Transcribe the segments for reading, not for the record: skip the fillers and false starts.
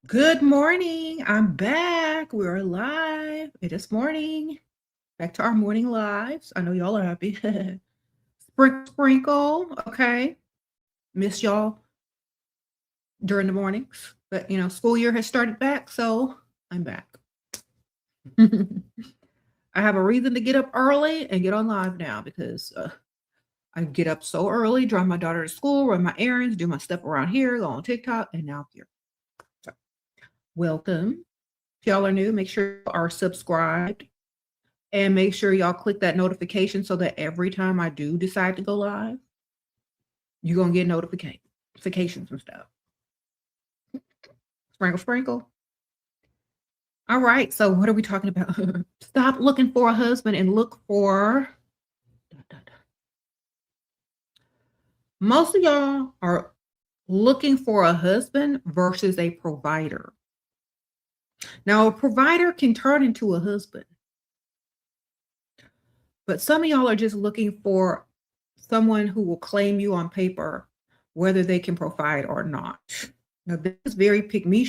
Good morning. I'm back. We're live. It is morning. Back to our morning lives. I know y'all are happy. Sprinkle. Okay. Miss y'all during the mornings. But school year has started back, so I'm back. I have a reason to get up early and get on live now because I get up so early, drive my daughter to school, run my errands, do my stuff around here, go on TikTok, and now I'm here. So, welcome. If y'all are new, make sure you are subscribed. And make sure y'all click that notification so that every time I do decide to go live, you're going to get notifications and stuff. Sprinkle, sprinkle. All right. So, what are we talking about? Stop looking for a husband and look for. Most of y'all are looking for a husband versus a provider. Now, a provider can turn into a husband. But some of y'all are just looking for someone who will claim you on paper, whether they can provide or not. Now, this is very pick me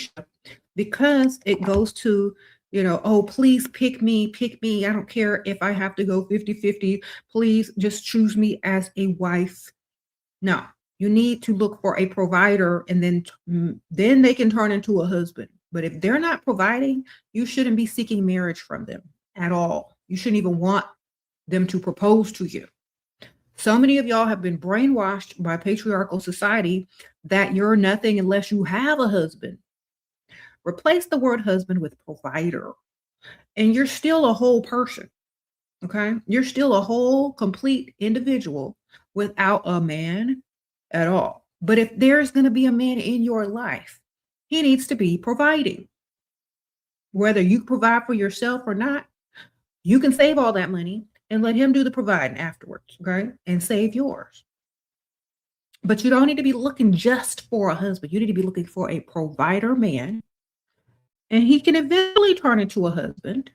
because it goes to, oh, please pick me. I don't care if I have to go 50-50. Please just choose me as a wife. No, you need to look for a provider and then they can turn into a husband. But if they're not providing, you shouldn't be seeking marriage from them at all. You shouldn't even want them to propose to you. So many of y'all have been brainwashed by patriarchal society that you're nothing unless you have a husband. Replace the word husband with provider, and you're still a whole person. Okay? You're still a whole, complete individual without a man at all. But if there's going to be a man in your life, he needs to be providing. Whether you provide for yourself or not, you can save all that money and let him do the providing afterwards, okay? And save yours. But you don't need to be looking just for a husband. You need to be looking for a provider man. And he can eventually turn into a husband.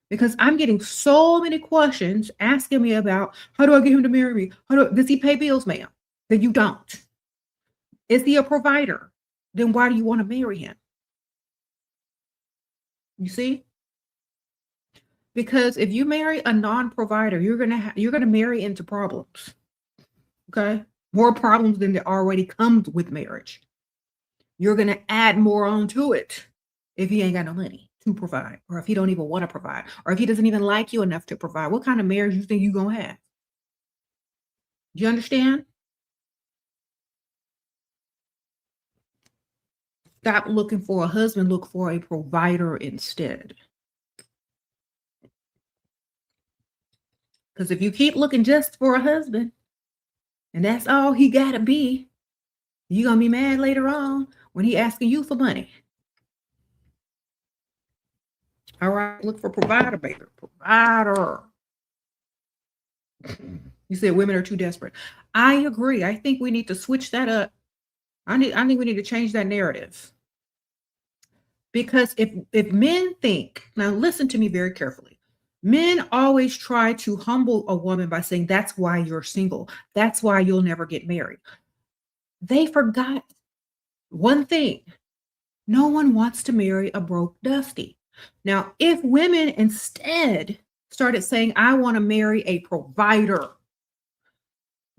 Because I'm getting so many questions asking me about how do I get him to marry me? Does he pay bills, ma'am? Then you don't. Is he a provider? Then why do you want to marry him? You see? Because if you marry a non-provider, you're gonna marry into problems. Okay, more problems than there already comes with marriage. You're gonna add more onto it if he ain't got no money to provide, or if he don't even want to provide, or if he doesn't even like you enough to provide. What kind of marriage you think you gonna have? Do you understand? Stop looking for a husband. Look for a provider instead. Because if you keep looking just for a husband, and that's all he gotta be, you're gonna be mad later on when he asking you for money. All right, look for provider, baby. Provider. You said women are too desperate. I agree. I think we need to switch that up. I think we need to change that narrative. Because if men think, now listen to me very carefully. Men always try to humble a woman by saying, that's why you're single. That's why you'll never get married. They forgot one thing. No one wants to marry a broke dusty. Now, if women instead started saying, I want to marry a provider,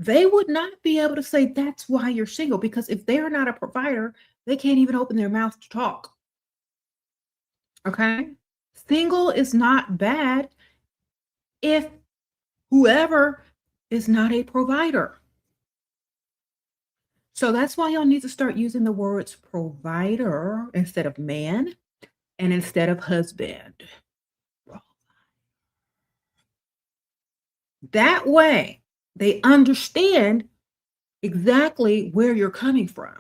they would not be able to say that's why you're single, because if they're not a provider, they can't even open their mouth to talk. Okay? Single is not bad if whoever is not a provider. So that's why y'all need to start using the words provider instead of man and instead of husband. That way, they understand exactly where you're coming from.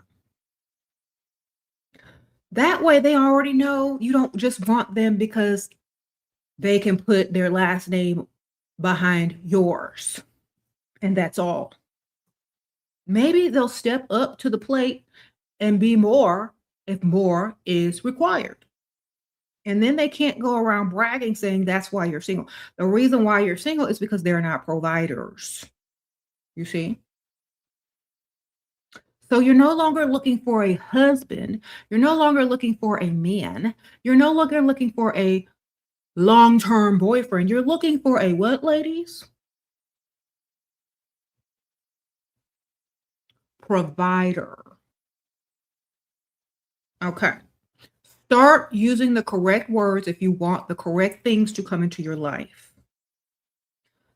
That way, they already know you don't just want them because they can put their last name behind yours. And that's all. Maybe they'll step up to the plate and be more if more is required. And then they can't go around bragging saying that's why you're single. The reason why you're single is because they're not providers. You see? So you're no longer looking for a husband. You're no longer looking for a man. You're no longer looking for a long-term boyfriend. You're looking for a what, ladies? Provider. Okay. Start using the correct words if you want the correct things to come into your life.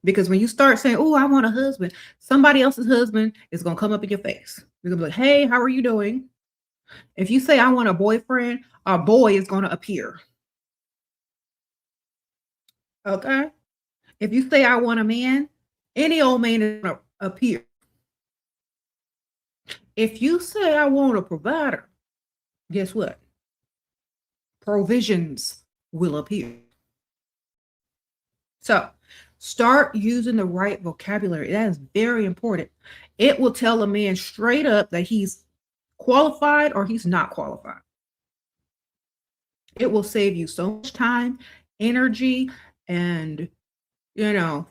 Because when you start saying, oh, I want a husband, somebody else's husband is going to come up in your face. You're going to be like, hey, how are you doing? If you say, I want a boyfriend, a boy is going to appear. Okay. If you say, I want a man, any old man is going to appear. If you say, I want a provider, guess what? Provisions will appear. So start using the right vocabulary. That is very important. It will tell a man straight up that he's qualified or he's not qualified. It will save you so much time, energy, and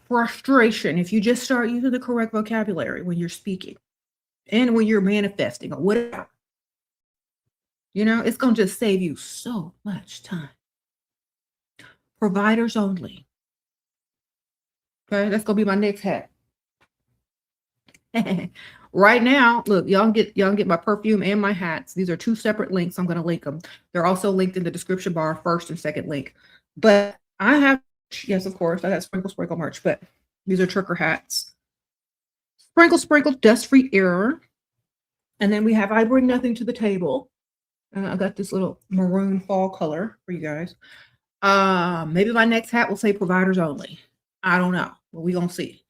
frustration if you just start using the correct vocabulary when you're speaking and when you're manifesting or whatever. It's going to just save you so much time. Providers only. Okay, that's going to be my next hat. Right now, look, y'all get my perfume and my hats. These are two separate links. I'm going to link them. They're also linked in the description bar, first and second link. But I have, yes, of course, I got sprinkle merch, but these are trucker hats. Sprinkle, dust-free error. And then we have I bring nothing to the table. I got this little maroon fall color for you guys. Maybe my next hat will say providers only. I don't know, but we're going to see.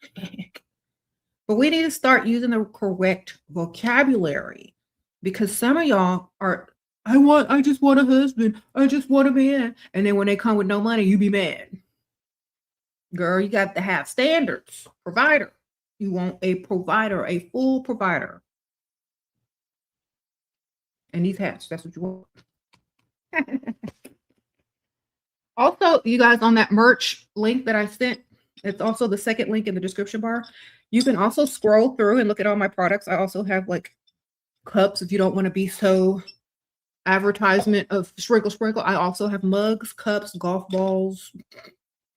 But we need to start using the correct vocabulary because some of y'all are, I just want a husband. I just want a man. And then when they come with no money, you be mad. Girl, you got to have standards. Provider. You want a provider, a full provider. And these hats, that's what you want. Also, you guys, on that merch link that I sent, it's also the second link in the description bar. You can also scroll through and look at all my products. I also have like cups if you don't want to be so advertisement of sprinkle. I also have mugs, cups, golf balls,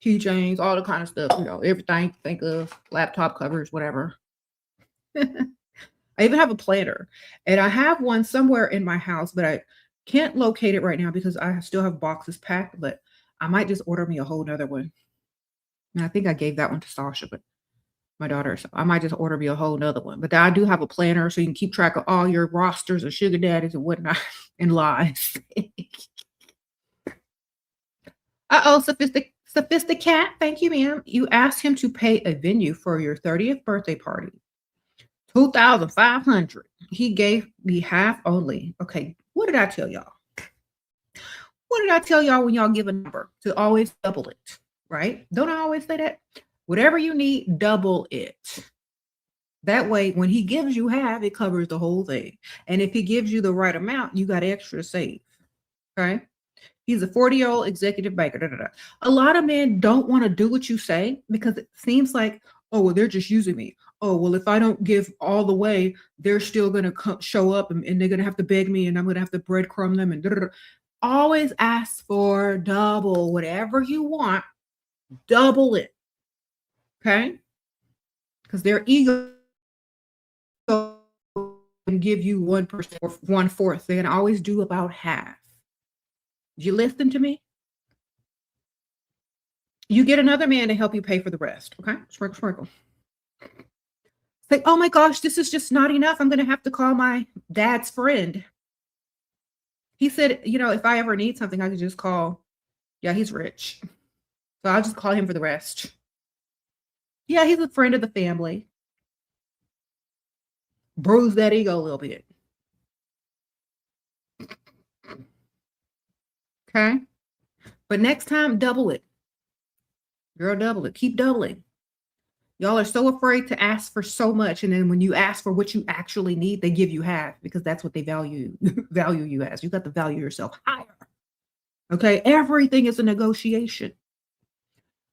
keychains, all the kind of stuff, everything you think of, laptop covers, whatever. I even have a planner, and I have one somewhere in my house, but I can't locate it right now because I still have boxes packed, but I might just order me a whole nother one. And I think I gave that one to Sasha, but my daughter, so I might just order me a whole nother one. But I do have a planner so you can keep track of all your rosters of sugar daddies and whatnot and lies. Sophisticat, thank you, ma'am. You asked him to pay a venue for your 30th birthday party. $2,500. He gave me half only. Okay, what did I tell y'all? What did I tell y'all when y'all give a number? To always double it, right? Don't I always say that? Whatever you need, double it. That way, when he gives you half, it covers the whole thing. And if he gives you the right amount, you got extra to save. Okay? He's a 40-year-old executive banker. A lot of men don't want to do what you say because it seems like, oh, well, they're just using me. Oh, well, if I don't give all the way, they're still going to show up and they're going to have to beg me and I'm going to have to breadcrumb them and Always ask for double. Whatever you want, double it. Okay? Because their ego can give you 1% or 1/4. They can always do about half. Did you listen to me? You get another man to help you pay for the rest. Okay? Sprinkle. Say, oh my gosh, this is just not enough. I'm going to have to call my dad's friend. He said, if I ever need something, I could just call. Yeah, he's rich. So I'll just call him for the rest. Yeah, he's a friend of the family. Bruise that ego a little bit. Okay? But next time, double it. Girl, double it. Keep doubling. Y'all are so afraid to ask for so much. And then when you ask for what you actually need, they give you half because that's what they value you as. You got to value yourself higher. Okay? Everything is a negotiation.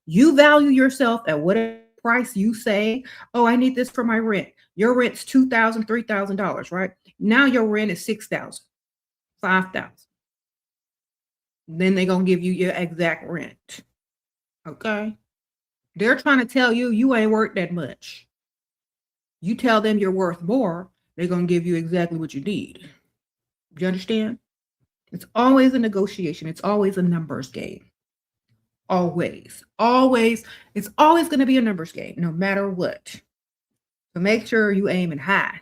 You value yourself at whatever price you say, oh, I need this for my rent. Your rent's $2,000, $3,000, right? Now your rent is 6,000, 5,000. Then they're gonna give you your exact rent. Okay. They're trying to tell you you ain't worth that much. You tell them you're worth more, they're gonna give you exactly what you need. You understand? It's always a negotiation. It's always a numbers game. Always. Always. It's always going to be a numbers game, no matter what. So make sure you aiming high.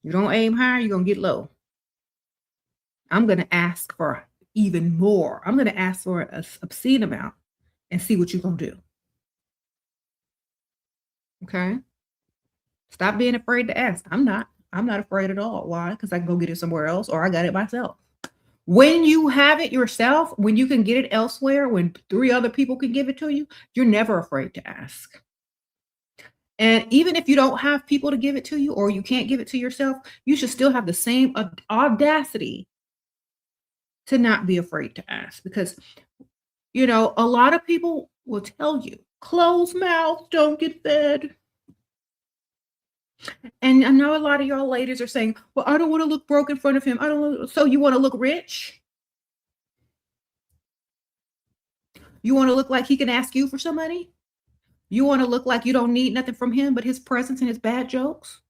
You don't aim high, you're going to get low. I'm going to ask for even more. I'm going to ask for an obscene amount and see what you're going to do. Okay? Stop being afraid to ask. I'm not afraid at all. Why? Because I can go get it somewhere else, or I got it myself. When you have it yourself, when you can get it elsewhere, when 3 other people can give it to you, you're never afraid to ask. And even if you don't have people to give it to you, or you can't give it to yourself, you should still have the same audacity to not be afraid to ask. Because, you know, a lot of people will tell you, closed mouths don't get fed. And I know a lot of y'all ladies are saying, well, I don't want to look broke in front of him. So you want to look rich? You want to look like he can ask you for some money? You want to look like you don't need nothing from him but his presence and his bad jokes?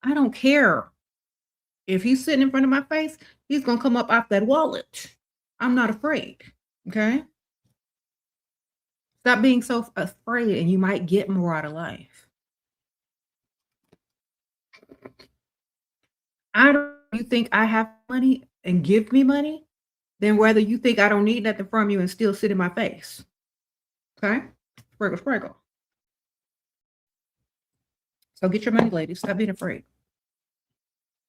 I don't care. If he's sitting in front of my face, he's going to come up off that wallet. I'm not afraid. Okay? Stop being so afraid and you might get more out of life. You think I have money and give me money, then whether you think I don't need nothing from you and still sit in my face. Okay? Sprinkle, sprinkle. So get your money, ladies. Stop being afraid.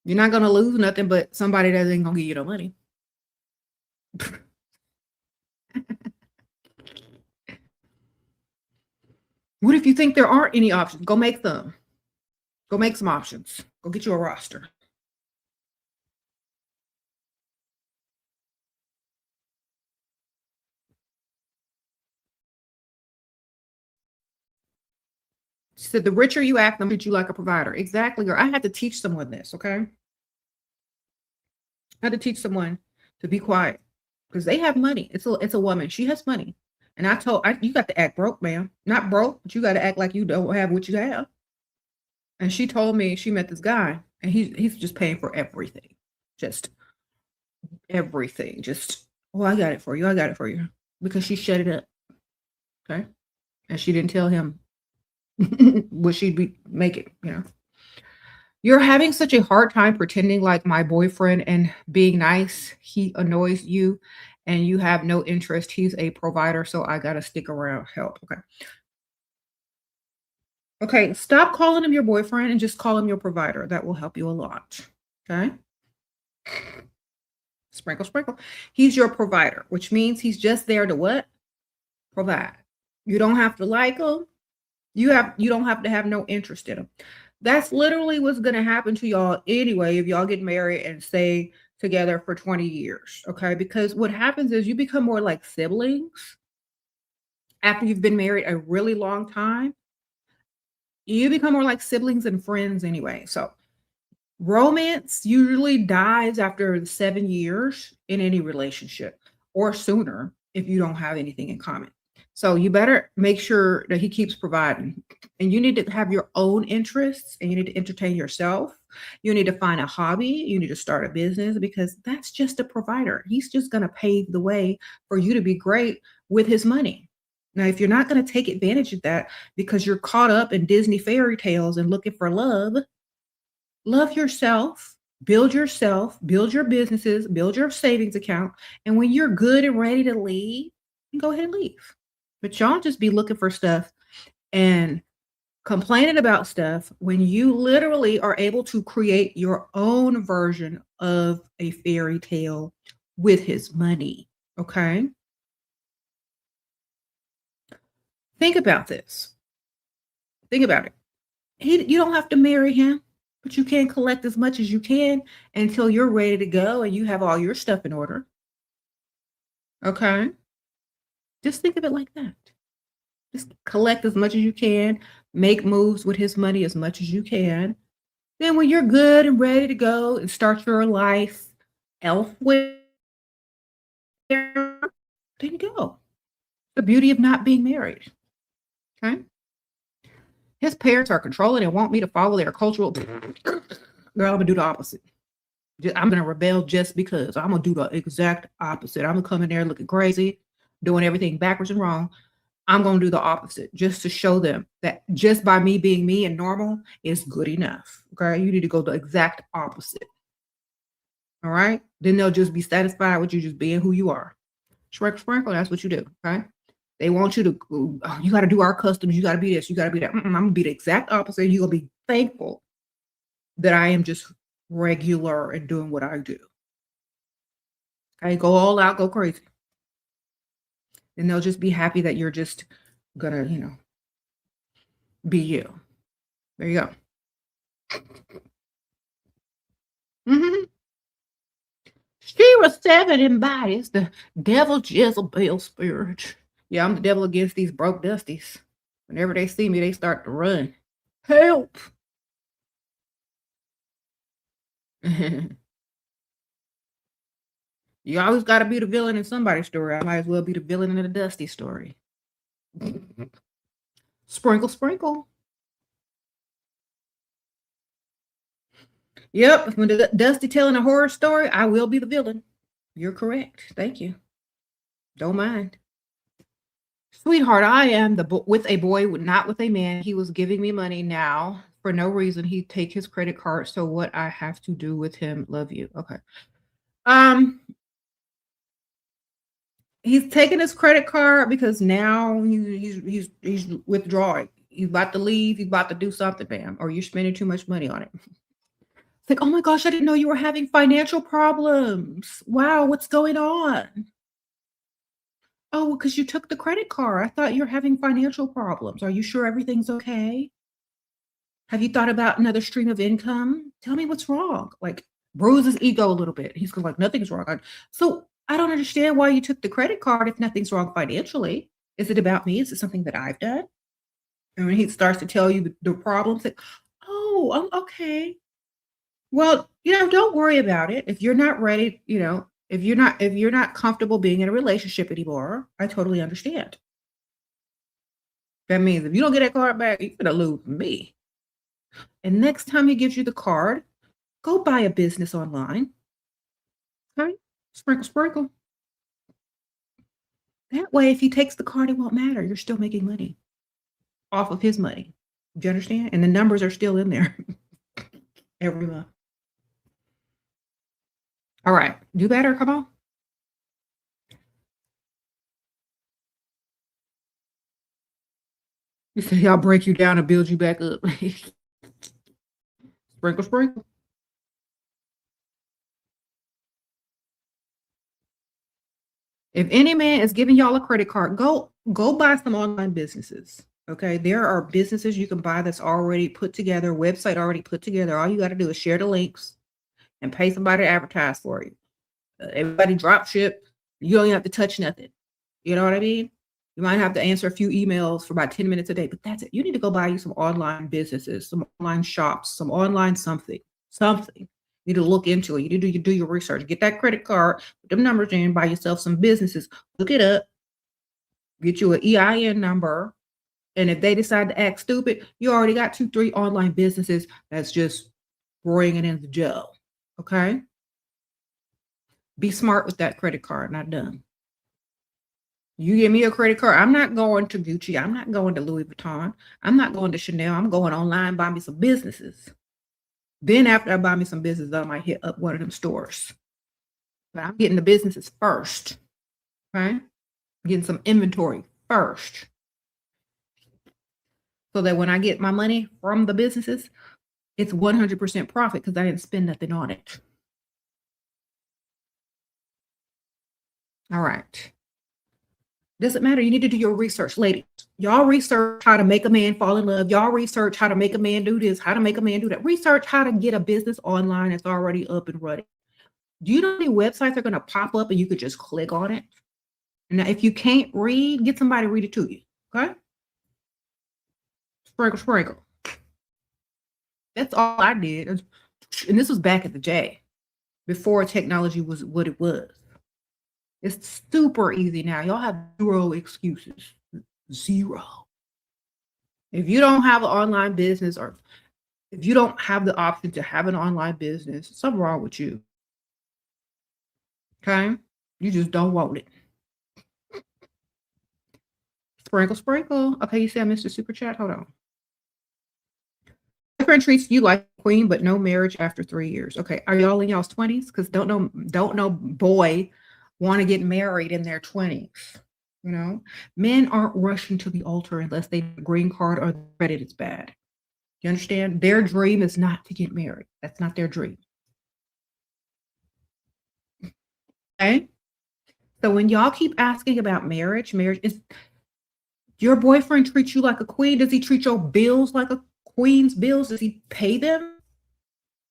You're not going to lose nothing but somebody that ain't going to give you the money. What if you think there aren't any options? Go make them. Go make some options. Go get you a roster. She said, the richer you act, the more you like a provider. Exactly. Or I had to teach someone this, okay? I had to teach someone to be quiet because they have money. It's a woman. She has money. And I told you got to act broke, ma'am. Not broke, but you got to act like you don't have what you have. And she told me she met this guy and he's just paying for everything. Just everything. Just, oh, I got it for you. I got it for you. Because she shut it up. Okay. And she didn't tell him what she'd be making, you know. You're having such a hard time pretending like my boyfriend and being nice. He annoys you and you have no interest. He's a provider, so I gotta stick around. Help. Okay. Okay, stop calling him your boyfriend and just call him your provider. That will help you a lot. Okay. Sprinkle, sprinkle. He's your provider, which means he's just there to what? Provide. You don't have to like him. You don't have to have no interest in him. That's literally what's going to happen to y'all anyway if y'all get married and stay together for 20 years, okay? Because what happens is you become more like siblings after you've been married a really long time. You become more like siblings and friends anyway. So romance usually dies after 7 years in any relationship or sooner if you don't have anything in common. So you better make sure that he keeps providing. And you need to have your own interests and you need to entertain yourself. You need to find a hobby. You need to start a business because that's just a provider. He's just going to pave the way for you to be great with his money. Now, if you're not going to take advantage of that because you're caught up in Disney fairy tales and looking for love, love yourself, build your businesses, build your savings account. And when you're good and ready to leave, go ahead and leave. But y'all just be looking for stuff and complaining about stuff when you literally are able to create your own version of a fairy tale with his money. Okay? Think about this. Think about it. You don't have to marry him, but you can collect as much as you can until you're ready to go and you have all your stuff in order. Okay? Just think of it like that. Just collect as much as you can, make moves with his money as much as you can, Then when you're good and ready to go and start your life elsewhere, then you go. The beauty of not being married. Okay. His parents are controlling and want me to follow their cultural. Girl, I'm gonna do the opposite. I'm gonna rebel just because. I'm gonna do the exact opposite. I'm gonna come in there looking crazy, doing everything backwards and wrong. I'm gonna do the opposite just to show them that just by me being me and normal is good enough. Okay, you need to go the exact opposite. All right, then they'll just be satisfied with you just being who you are. Sprinkle, that's what you do. Okay, they want you to. Oh, you got to do our customs. You got to be this. You got to be that. I'm gonna be the exact opposite. You're gonna be thankful that I am just regular and doing what I do. Okay, go all out, go crazy. And they'll just be happy that you're just gonna, be you. There you go. Mm-hmm. SheraSeven embodies the devil Jezebel spirit. Yeah, I'm the devil against these broke dusties. Whenever they see me, they start to run. Help! You always got to be the villain in somebody's story. I might as well be the villain in the dusty story. Sprinkle, sprinkle. Yep, when the dusty telling a horror story, I will be the villain. You're correct. Thank you. Don't mind. Sweetheart, I am with a boy, not with a man. He was giving me money now for no reason. He'd take his credit card. So what I have to do with him? Love you. Okay. He's taking his credit card because now he's withdrawing. He's about to leave. He's about to do something, ma'am, or you're spending too much money on it. It's like, oh my gosh, I didn't know you were having financial problems. Wow, what's going on? Oh, because you took the credit card. I thought you're having financial problems. Are you sure everything's okay? Have you thought about another stream of income? Tell me what's wrong. Like, bruise his ego a little bit. He's like, nothing's wrong. So I don't understand why you took the credit card if nothing's wrong financially. Is it about me? Is it something that I've done? And when he starts to tell you the problems, like, oh, okay. Well, don't worry about it. If you're not ready, if you're not comfortable being in a relationship anymore, I totally understand. That means if you don't get that card back, you're gonna lose me. And next time he gives you the card, go buy a business online. Okay? Sprinkle, sprinkle. That way, if he takes the card, it won't matter. You're still making money off of his money. Do you understand? And the numbers are still in there every month. All right. Do better. Come on. You say I'll break you down and build you back up. Sprinkle, sprinkle. If any man is giving y'all a credit card, go buy some online businesses. Okay, there are businesses you can buy that's already put together, website already put together. All you got to do is share the links and pay somebody to advertise for you. Everybody drop ship. You don't even have to touch nothing. You know what I mean? You might have to answer a few emails for about 10 minutes a day, but that's it. You need to go buy you some online businesses, some online shops, some online something. You need to look into it. You need to do your research. Get that credit card, put them numbers in, buy yourself some businesses, look it up, get you an EIN number. And if they decide to act stupid, you already got 2, 3 online businesses that's just bringing in the dough. Okay? Be smart with that credit card, not dumb. You give me a credit card, I'm not going to Gucci. I'm not going to Louis Vuitton. I'm not going to Chanel. I'm going online, buy me some businesses. Then after I buy me some business, I might hit up one of them stores. But I'm getting the businesses first. Okay? Getting some inventory first. So that when I get my money from the businesses, it's 100% profit because I didn't spend nothing on it. All right. Doesn't matter. You need to do your research, ladies. Y'all research how to make a man fall in love. Y'all research how to make a man do this, how to make a man do that. Research how to get a business online that's already up and running. Do you know how many websites are going to pop up and you could just click on it? Now, if you can't read, get somebody to read it to you. Okay? Sprinkle, sprinkle. That's all I did. And this was back at the day, before technology was what it was. It's super easy now. Y'all have zero excuses. Zero. If you don't have an online business, or if you don't have the option to have an online business, something wrong with you. Okay? You just don't want it. Sprinkle, sprinkle. Okay, you see I missed a super chat. Hold on. Boyfriend treats you like a queen, but no marriage after 3 years. Okay, are y'all in y'all's 20s? Because don't know boy want to get married in their 20s. You know, men aren't rushing to the altar unless they have a green card or the credit is bad. You understand? Their dream is not to get married. That's not their dream. Okay. So when y'all keep asking about marriage is your boyfriend treat you like a queen? Does he treat your bills like a queen's bills? Does he pay them?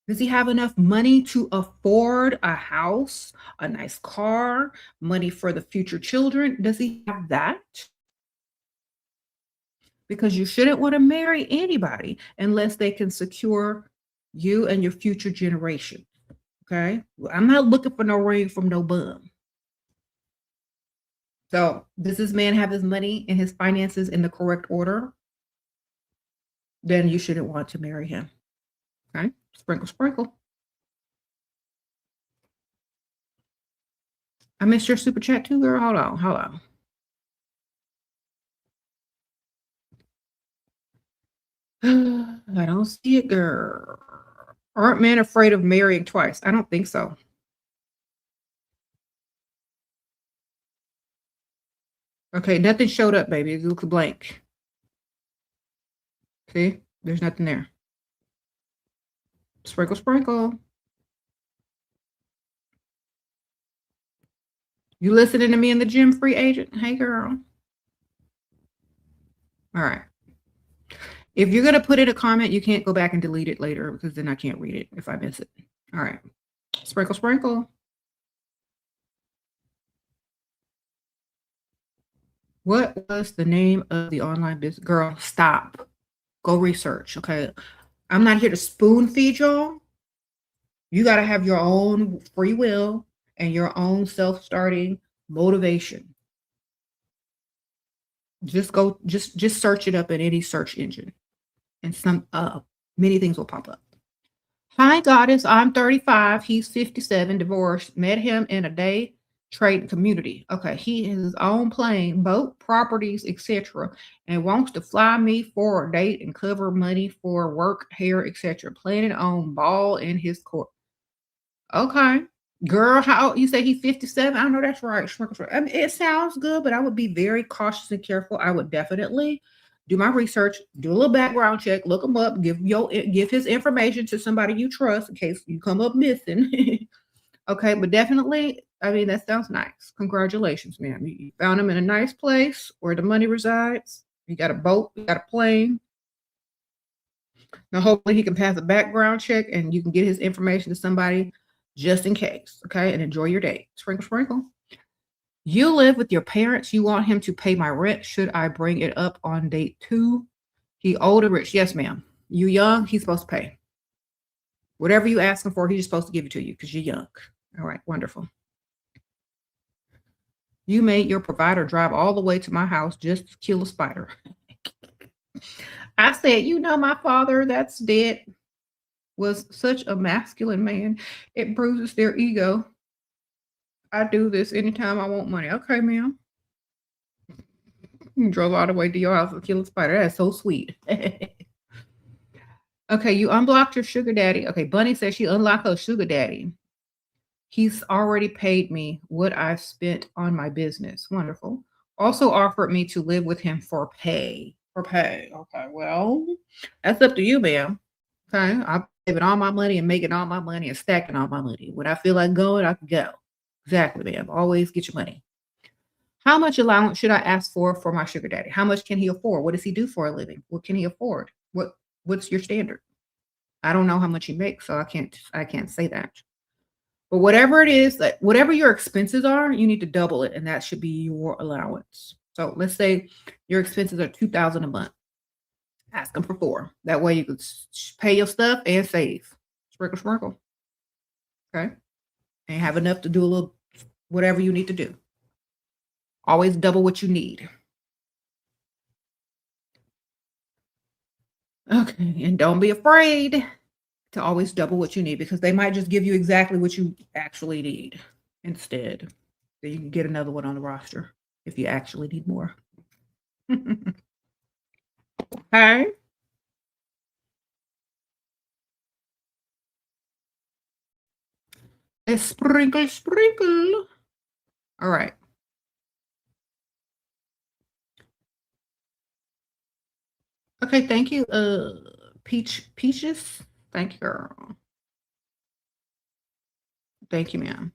Does he have enough money to afford a house, a nice car, money for the future children? Does he have that? Because you shouldn't want to marry anybody unless they can secure you and your future generation. Okay? I'm not looking for no ring from no bum. So, does this man have his money and his finances in the correct order? Then you shouldn't want to marry him. Okay? Sprinkle, sprinkle. I missed your super chat too, girl. Hold on. I don't see it, girl. Aren't men afraid of marrying twice? I don't think so. Okay, nothing showed up, baby. It looks blank. See? There's nothing there. Sprinkle, sprinkle. You listening to me in the gym, free agent? Hey, girl. All right. If you're going to put in a comment, you can't go back and delete it later because then I can't read it if I miss it. All right. Sprinkle, sprinkle. What was the name of the online business? Girl, stop. Go research, okay? I'm not here to spoon feed y'all. You got to have your own free will and your own self-starting motivation. Just search it up in any search engine. And many things will pop up. Hi, goddess. I'm 35. He's 57, divorced. Met him in a day trade community. Okay, he has his own plane, boat, properties, etc., and wants to fly me for a date and cover money for work, hair, etc. Planning on ball in his court. Okay, girl, how you say he's 57? I know that's right. I mean, it sounds good, but I would be very cautious and careful. I would definitely do my research, do a little background check, look him up, give his information to somebody you trust in case you come up missing. Okay, but definitely, I mean, that sounds nice. Congratulations, man. You found him in a nice place where the money resides. You got a boat, you got a plane. Now, hopefully he can pass a background check and you can get his information to somebody just in case. Okay, and enjoy your day. Sprinkle, sprinkle. You live with your parents. You want him to pay my rent. Should I bring it up on date 2? He old or rich? Yes, ma'am. You young, he's supposed to pay. Whatever you ask him for, he's supposed to give it to you because you're young. All right, wonderful. You made your provider drive all the way to my house just to kill a spider. I said, my father that's dead was such a masculine man. It bruises their ego. I do this anytime I want money. Okay, ma'am. You drove all the way to your house to kill a spider. That's so sweet. Okay, you unblocked your sugar daddy. Okay, Bunny says she unlocked her sugar daddy. He's already paid me what I've spent on my business. Wonderful. Also offered me to live with him for pay. Okay, well, that's up to you, ma'am. Okay, I'm saving all my money and making all my money and stacking all my money. When I feel like going, I can go. Exactly, ma'am. Always get your money. How much allowance should I ask for my sugar daddy? How much can he afford? What does he do for a living? What can he afford? What's your standard? I don't know how much he makes, so I can't say that. But whatever it is, whatever your expenses are, you need to double it, and that should be your allowance. So let's say your expenses are $2,000 a month. Ask them for 4. That way you can pay your stuff and save. Sprinkle, sprinkle. Okay. And have enough to do a little whatever you need to do. Always double what you need. Okay. And don't be afraid to always double what you need, because they might just give you exactly what you actually need instead. So you can get another one on the roster if you actually need more. Okay. A sprinkle, sprinkle. All right. Okay, thank you. Peaches. Thank you, girl. Thank you, ma'am.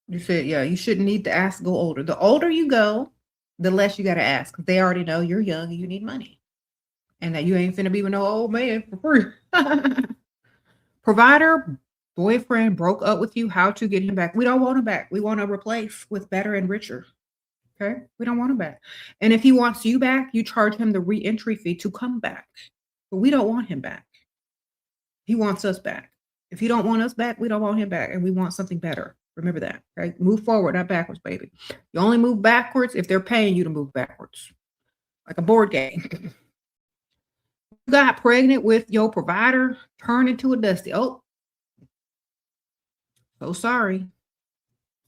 You said, yeah, you shouldn't need to ask, go older. The older you go, the less you got to ask, because they already know you're young and you need money. And that you ain't finna be with no old man for free. Provider, boyfriend broke up with you. How to get him back? We don't want him back. We want to replace with better and richer. Okay? We don't want him back. And if he wants you back, you charge him the re-entry fee to come back. But we don't want him back. He wants us back. If he don't want us back, we don't want him back. And we want something better. Remember that. Okay? Move forward, not backwards, baby. You only move backwards if they're paying you to move backwards. Like a board game. You got pregnant with your provider, turned into a dusty. Oh, so sorry.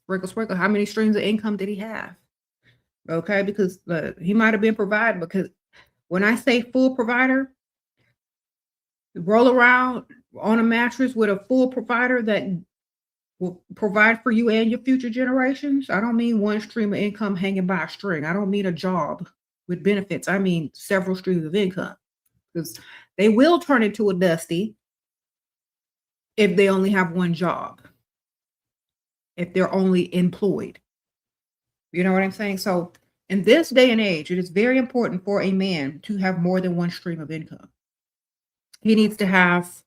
Sprinkle, sprinkle. How many streams of income did he have? Okay, because he might have been provided, because when I say full provider, roll around on a mattress with a full provider that will provide for you and your future generations. I don't mean one stream of income hanging by a string. I don't mean a job with benefits. I mean several streams of income, because they will turn into a dusty if they only have one job, if they're only employed. You know what I'm saying? So in this day and age, it is very important for a man to have more than one stream of income. He needs to have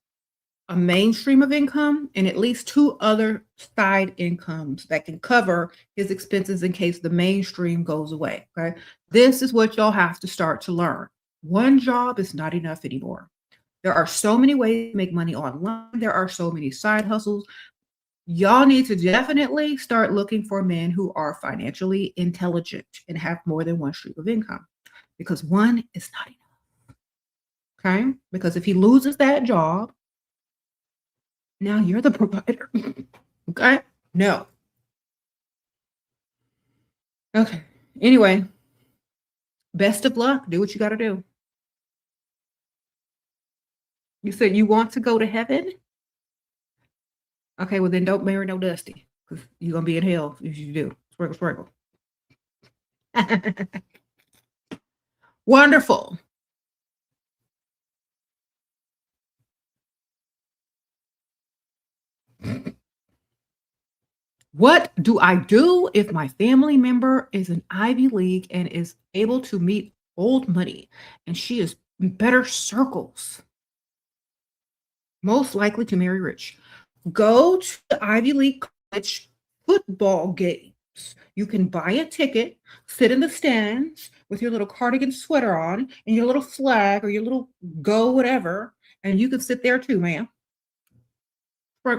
a main stream of income and at least 2 other side incomes that can cover his expenses in case the mainstream goes away. Okay. This is what y'all have to start to learn. One job is not enough anymore. There are so many ways to make money online. There are so many side hustles. Y'all need to definitely start looking for men who are financially intelligent and have more than one stream of income, because one is not enough. Okay. Because if he loses that job, now you're the provider. Okay. No. Okay. Anyway, best of luck. Do what you got to do. You said you want to go to heaven? Okay, well then don't marry no Dusty, because you're going to be in hell if you do. Sprinkle, sprinkle. Wonderful. What do I do if my family member is an Ivy League and is able to meet old money and she is in better circles? Most likely to marry rich. Go to the Ivy League college football games. You can buy a ticket, sit in the stands with your little cardigan sweater on and your little flag or your little go whatever, and you can sit there too, ma'am.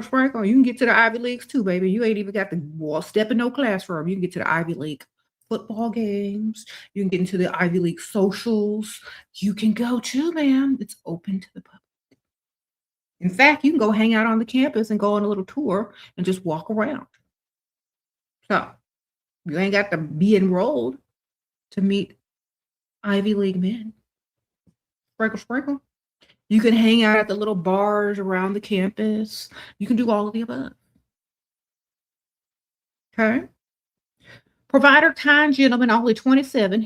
Sprinkle. You can get to the Ivy Leagues too, baby. You ain't even got to step in no classroom. You can get to the Ivy League football games. You can get into the Ivy League socials. You can go too, ma'am. It's open to the public. In fact, you can go hang out on the campus and go on a little tour and just walk around. So you ain't got to be enrolled to meet Ivy League men. Sprinkle, sprinkle. You can hang out at the little bars around the campus. You can do all of the above. Okay. Provider, kind gentleman, only 27.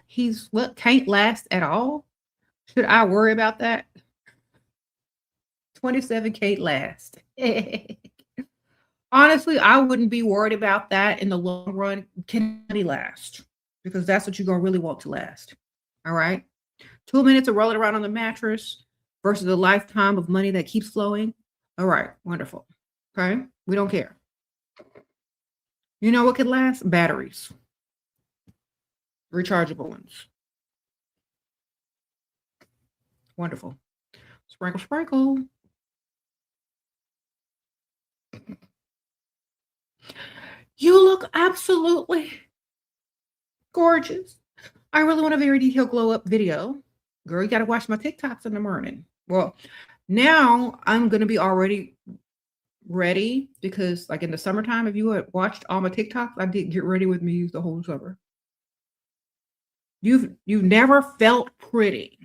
He's what, can't last at all? Should I worry about that? 27 can't last. Honestly, I wouldn't be worried about that in the long run. Can he last? Because that's what you're going to really want to last. All right. 2 minutes of rolling around on the mattress versus a lifetime of money that keeps flowing. All right. Wonderful. Okay. We don't care. You know what could last? Batteries. Rechargeable ones. Wonderful. Sprinkle, sprinkle. You look absolutely gorgeous. I really want a very detailed glow up video. Girl, you got to watch my TikToks in the morning. Well, now I'm going to be already ready because like in the summertime, if you had watched all my TikToks, I did get ready with me the whole summer. You've never felt pretty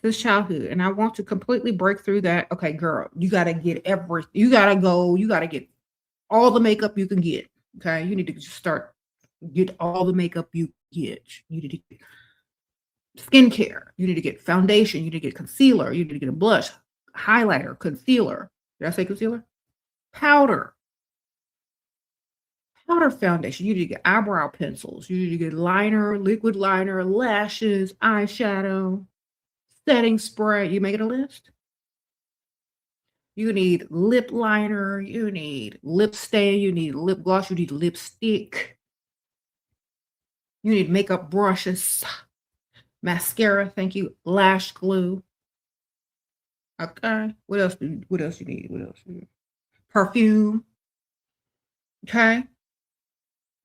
since childhood. And I want to completely break through that. Okay, girl, you got to get everything. You got to get all the makeup you can get. Okay. You need to just get all the makeup you get. You need to get skincare. You need to get foundation. You need to get concealer. You need to get a blush, highlighter, concealer. Did I say concealer? Powder foundation. You need to get eyebrow pencils. You need to get liner, liquid liner, lashes, eyeshadow, setting spray. You making a list? You need lip liner. You need lip stain. You need lip gloss. You need lipstick. You need makeup brushes, mascara. Thank you. Lash glue. Okay. What else you need? Perfume. Okay.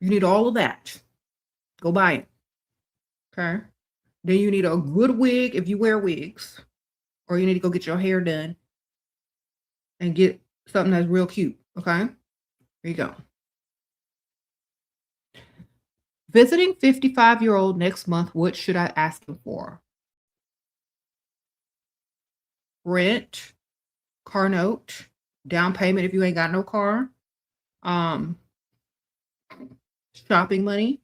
You need all of that. Go buy it. Okay. Then you need a good wig if you wear wigs, or you need to go get your hair done and get something that's real cute. Okay. Here you go. Visiting 55-year-old next month. What should I ask him for? Rent, car note, down payment if you ain't got no car, shopping money,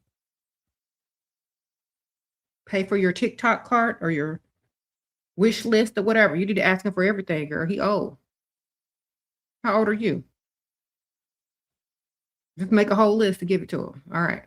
pay for your TikTok cart or your wish list or whatever. You need to ask him for everything, girl. He old. How old are you? Just make a whole list to give it to him. All right.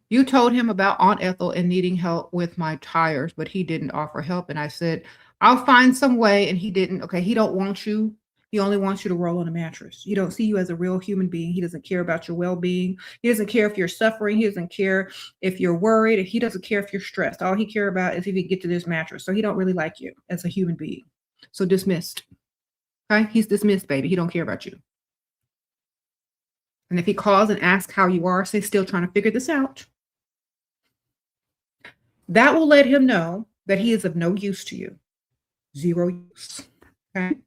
You told him about Aunt Ethel and needing help with my tires, but he didn't offer help. And I said, I'll find some way. And he didn't. Okay. He don't want you. He only wants you to roll on a mattress. He don't see you as a real human being. He doesn't care about your well-being. He doesn't care if you're suffering. He doesn't care if you're worried. He doesn't care if you're stressed. All he cares about is if you get to this mattress. So he don't really like you as a human being. So dismissed. Okay. He's dismissed, baby. He don't care about you. And if he calls and asks how you are, say still trying to figure this out. That will let him know that he is of no use to you. Zero use. Okay.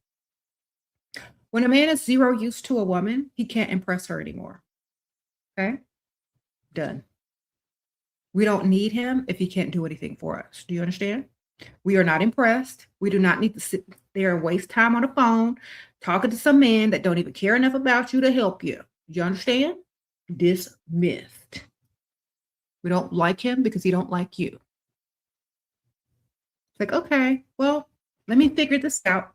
When a man is zero use to a woman, he can't impress her anymore. Okay. Done. We don't need him if he can't do anything for us. Do you understand? We are not impressed. We do not need to sit there and waste time on the phone talking to some man that don't even care enough about you to help you. You understand? Dismissed. We don't like him because he don't like you. It's like, okay, well, let me figure this out.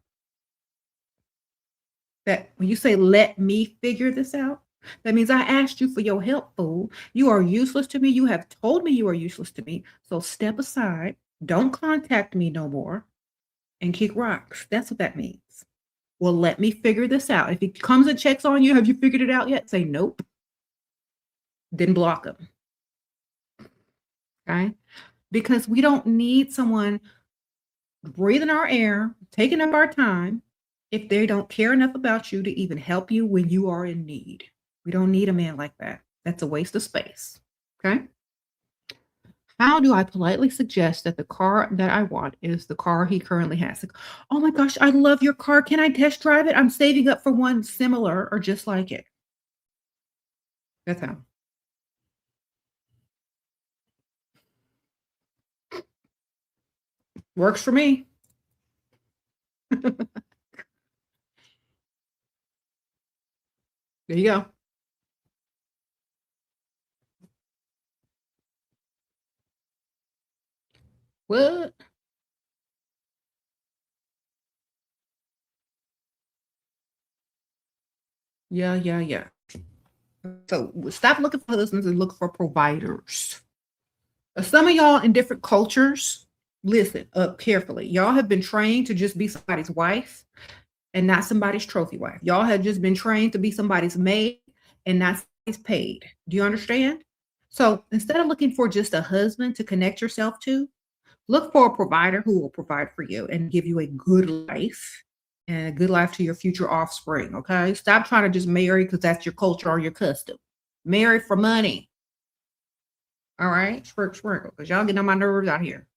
That when you say, let me figure this out, that means I asked you for your help, fool. You are useless to me. You have told me you are useless to me. So step aside. Don't contact me no more and kick rocks. That's what that means. Well, let me figure this out. If he comes and checks on you, have you figured it out yet? Say nope. Then block him. Okay? Because we don't need someone breathing our air, taking up our time, if they don't care enough about you to even help you when you are in need. We don't need a man like that. That's a waste of space. Okay? How do I politely suggest that the car that I want is the car he currently has? Like, oh my gosh, I love your car. Can I test drive it? I'm saving up for one similar or just like it. That's how. Works for me. There you go. What? Yeah. So stop looking for husbands and look for providers. Some of y'all in different cultures, listen up carefully. Y'all have been trained to just be somebody's wife and not somebody's trophy wife. Y'all have just been trained to be somebody's maid and not everybody's paid. Do you understand? So instead of looking for just a husband to connect yourself to, look for a provider who will provide for you and give you a good life and a good life to your future offspring. Okay. Stop trying to just marry because that's your culture or your custom. Marry for money. All right. Sprinkle, sprinkle. Because y'all getting on my nerves out here.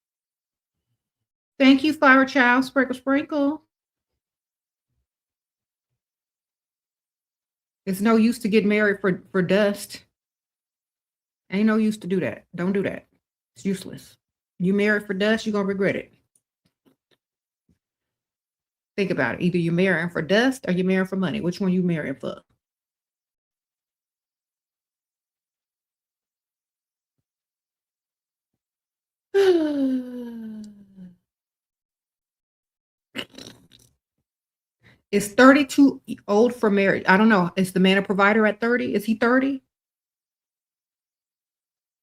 Thank you, Flower Child. Sprinkle, sprinkle. It's no use to get married for dust. Ain't no use to do that. Don't do that. It's useless. You marry for dust, you're going to regret it. Think about it. Either you're marrying for dust or you're marrying for money. Which one you marrying for? Is 30 too old for marriage? I don't know. Is the man a provider at 30? Is he 30?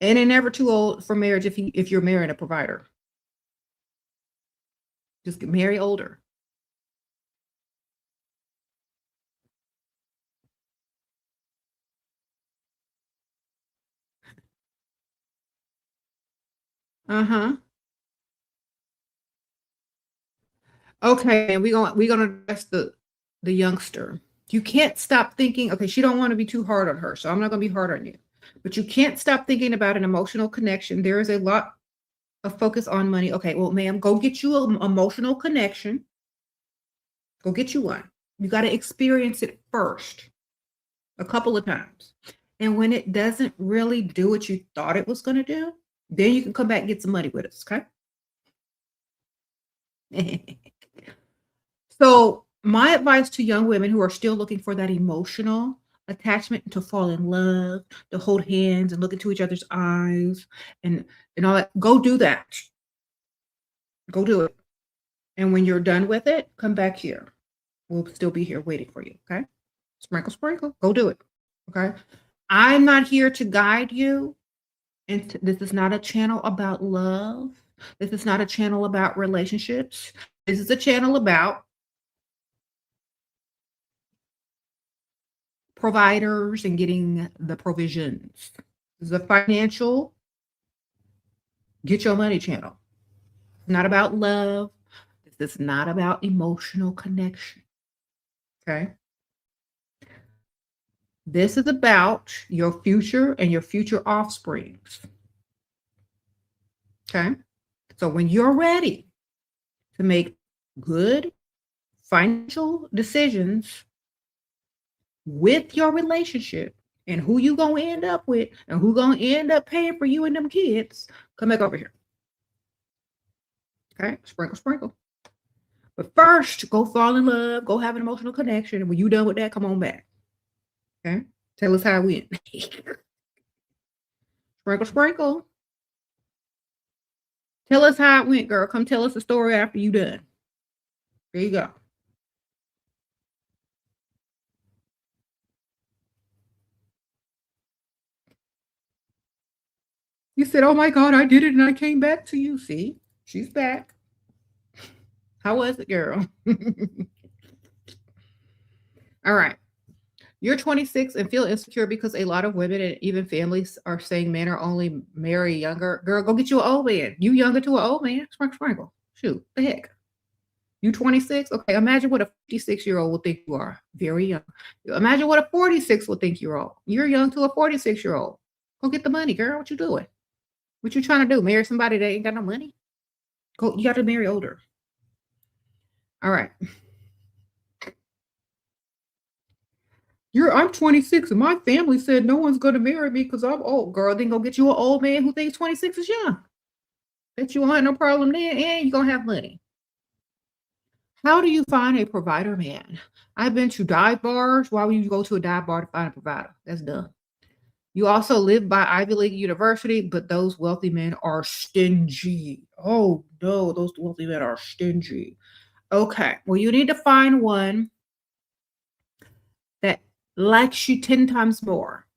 And it never too old for marriage if you're marrying a provider. Just get marry older. Uh-huh. Okay, and we're gonna address the youngster. You can't stop thinking, okay, she don't want to be too hard on her, so I'm not gonna be hard on you. But you can't stop thinking about an emotional connection. There is a lot of focus on money. Okay, well, ma'am, go get you an emotional connection. Go get you one. You got to experience it first a couple of times. And when it doesn't really do what you thought it was going to do, then you can come back and get some money with us, okay? So my advice to young women who are still looking for that emotional attachment to fall in love, to hold hands and look into each other's eyes and all that, go do that. Go do it. And when you're done with it, come back here. We'll still be here waiting for you, okay? Sprinkle, sprinkle. Go do it, okay? I'm not here to guide you. And this is not a channel about love. This is not a channel about relationships. This is a channel about providers and getting the provisions. This is a financial get your money channel. It's not about love. This is not about emotional connection. Okay. This is about your future and your future offsprings. Okay. So when you're ready to make good financial decisions with your relationship and who you gonna end up with and who gonna end up paying for you and them kids, come back over here. Okay, sprinkle, sprinkle. But first, go fall in love, go have an emotional connection. And when you done with that, come on back. Okay, tell us how it went. Sprinkle, sprinkle. Tell us how it went, girl. Come tell us the story after you done. There you go. You said, oh my God, I did it and I came back to you. See, she's back. How was it, girl? All right. You're 26 and feel insecure because a lot of women and even families are saying men are only marry younger. Girl, go get you an old man. You younger to an old man. Sprinkle, sprinkle. Shoot, the heck. You 26? Okay, imagine what a 56-year-old will think you are. Very young. Imagine what a 46 will think you're old. You're young to a 46-year-old. Go get the money, girl. What you doing? What you trying to do? Marry somebody that ain't got no money? Go. You got to marry older. All right. I'm 26 and my family said no one's going to marry me because I'm old. Girl, then go get you an old man who thinks 26 is young. Bet you won't have no problem then and you're going to have money. How do you find a provider man? I've been to dive bars. Why would you go to a dive bar to find a provider? That's dumb. You also live by Ivy League University, but those wealthy men are stingy. Oh no, those wealthy men are stingy. Okay, well, you need to find one that likes you 10 times more.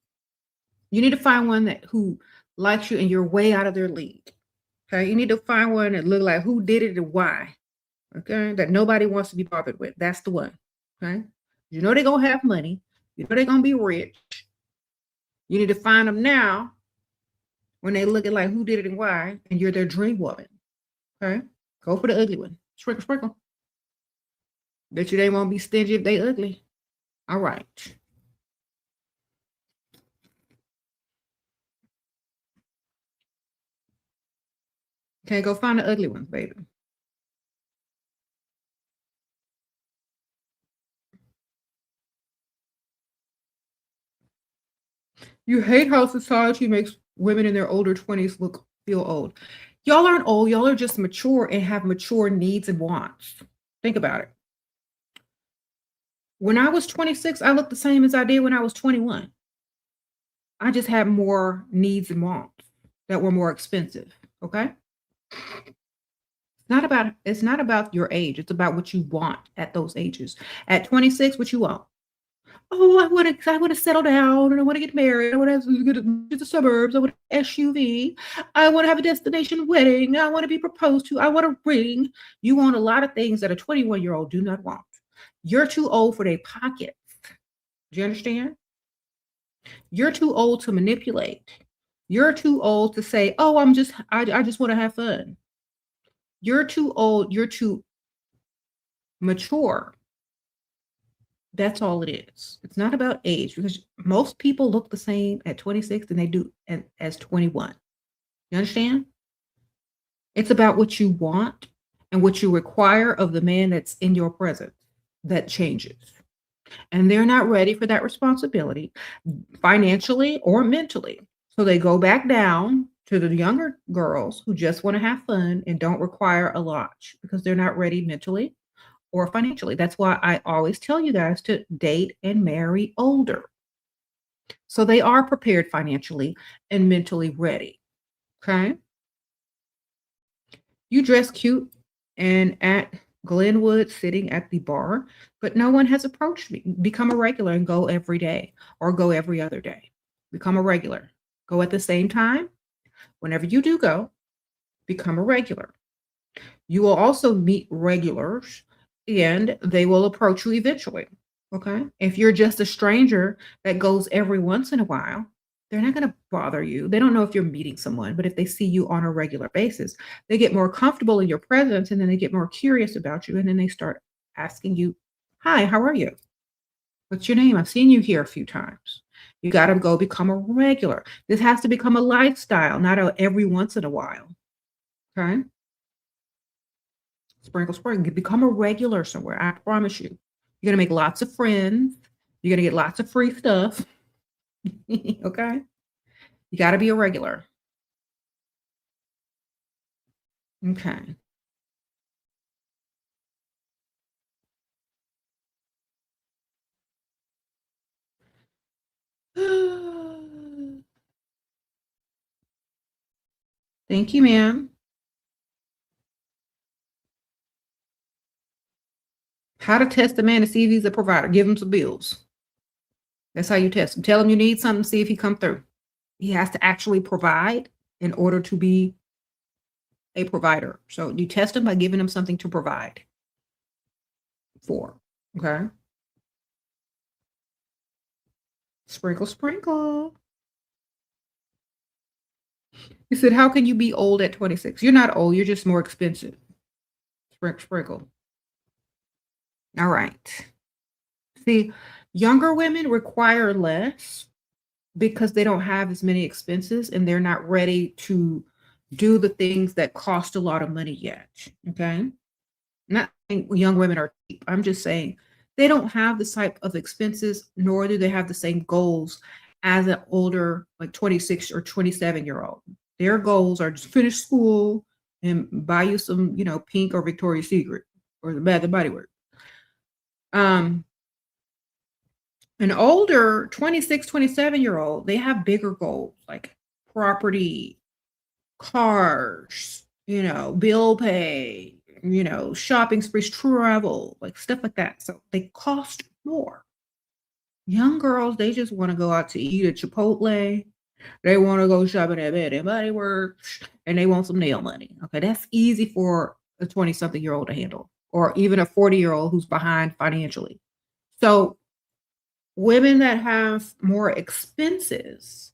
You need to find one who likes you and you're way out of their league. Okay, you need to find one that look like who did it and why. Okay, that nobody wants to be bothered with. That's the one. Okay, you know they're gonna have money. You know they're gonna be rich. You need to find them now when they looking like who did it and why, and you're their dream woman. Okay? Go for the ugly one. Sprinkle, sprinkle. Bet you they won't be stingy if they ugly. All right. Okay, go find the ugly ones, baby. You hate how society makes women in their older 20s feel old. Y'all aren't old. Y'all are just mature and have mature needs and wants. Think about it. When I was 26, I looked the same as I did when I was 21. I just had more needs and wants that were more expensive. Okay? It's not about your age. It's about what you want at those ages. At 26, what you want? Oh, I want to settle down and I want to get married. I want to go to the suburbs. I want an SUV. I want to have a destination wedding. I want to be proposed to. I want a ring. You want a lot of things that a 21-year-old do not want. You're too old for their pockets. Do you understand? You're too old to manipulate. You're too old to say, "Oh, I just want to have fun." You're too old. You're too mature. That's all it is. It's not about age because most people look the same at 26 than they do as 21. You understand? It's about what you want and what you require of the man that's in your presence that changes. And they're not ready for that responsibility financially or mentally. So they go back down to the younger girls who just want to have fun and don't require a lot because they're not ready mentally or financially. That's why I always tell you guys to date and marry older. So they are prepared financially and mentally ready. Okay. You dress cute and at Glenwood sitting at the bar, but no one has approached me. Become a regular and go every day or go every other day. Become a regular. Go at the same time. Whenever you do go, become a regular. You will also meet regulars and they will approach you eventually. Okay. If you're just a stranger that goes every once in a while, they're not going to bother you. They don't know if you're meeting someone, but if they see you on a regular basis, they get more comfortable in your presence and then they get more curious about you. And then they start asking you, "Hi, how are you? What's your name? I've seen you here a few times." You got to go become a regular. This has to become a lifestyle, not every once in a while. Okay. Sprinkle, sprinkle. Become a regular somewhere. I promise you. You're going to make lots of friends. You're going to get lots of free stuff. Okay. You got to be a regular. Okay. Thank you, ma'am. How to test a man to see if he's a provider. Give him some bills. That's how you test him. Tell him you need something, see if he come through. He has to actually provide in order to be a provider. So you test him by giving him something to provide for. Okay. Sprinkle, sprinkle. He said, "How can you be old at 26? You're not old. You're just more expensive." Sprinkle, sprinkle. All right. See, younger women require less because they don't have as many expenses and they're not ready to do the things that cost a lot of money yet. Okay. Not saying young women are cheap. I'm just saying they don't have the type of expenses, nor do they have the same goals as an older, like 26 or 27-year-old. Their goals are just finish school and buy you some, pink or Victoria's Secret or the Bath and Body Works. An older 26, 27-year-old, they have bigger goals like property, cars, bill pay, shopping sprees, travel, like stuff like that. So they cost more. Young girls, they just want to go out to eat at Chipotle. They want to go shopping at Bath and Body Works, and they want some nail money. Okay, that's easy for a 20-something-year-old to handle, or even a 40-year-old who's behind financially. So Women that have more expenses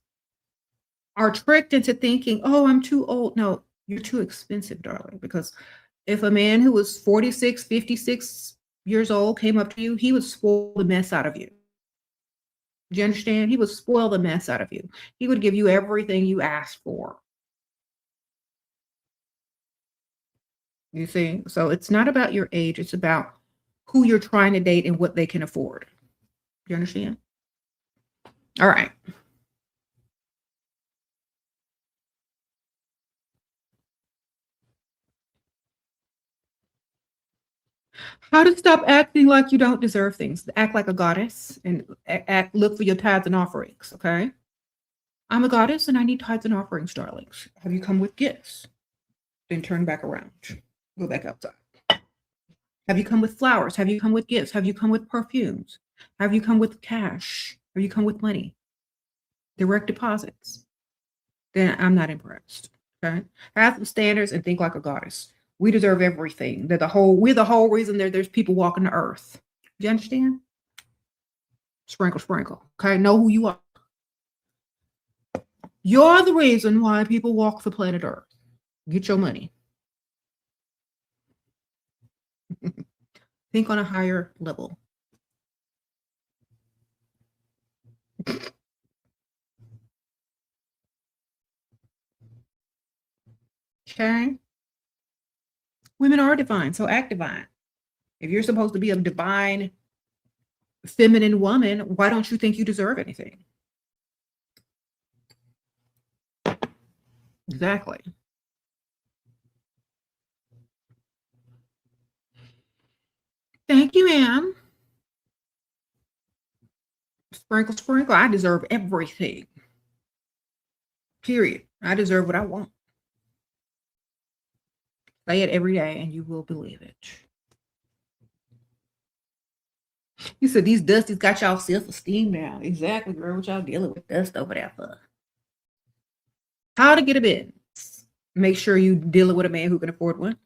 are tricked into thinking, oh, I'm too old. No, you're too expensive, darling. Because if a man who was 46, 56 years old came up to you, he would spoil the mess out of you. Do you understand? He would spoil the mess out of you. He would give you everything you asked for. You see? So it's not about your age, it's about who you're trying to date and what they can afford. You understand? All right. How to stop acting like you don't deserve things. Act like a goddess and look for your tithes and offerings, okay? I'm a goddess and I need tithes and offerings, darlings. Have you come with gifts? Then turn back around. Go back outside. Have you come with flowers? Have you come with gifts? Have you come with perfumes? Have you come with cash? Have you come with money? Direct deposits? Then I'm not impressed. Okay. Have some standards and think like a goddess. We deserve everything. We're the whole reason there's people walking the earth. Do you understand? Sprinkle, sprinkle. Okay. Know who you are. You're the reason why people walk the planet Earth. Get your money. Think on a higher level. Okay. Women are divine, so act divine. If you're supposed to be a divine, feminine woman, why don't you think you deserve anything? Exactly. Thank you, ma'am. Sprinkle, sprinkle. I deserve everything. Period. I deserve what I want. Say it every day and you will believe it. You said these dusties got y'all self-esteem now. Exactly, girl. What y'all dealing with dust over there for? How to get a Benz. Make sure you dealing with a man who can afford one,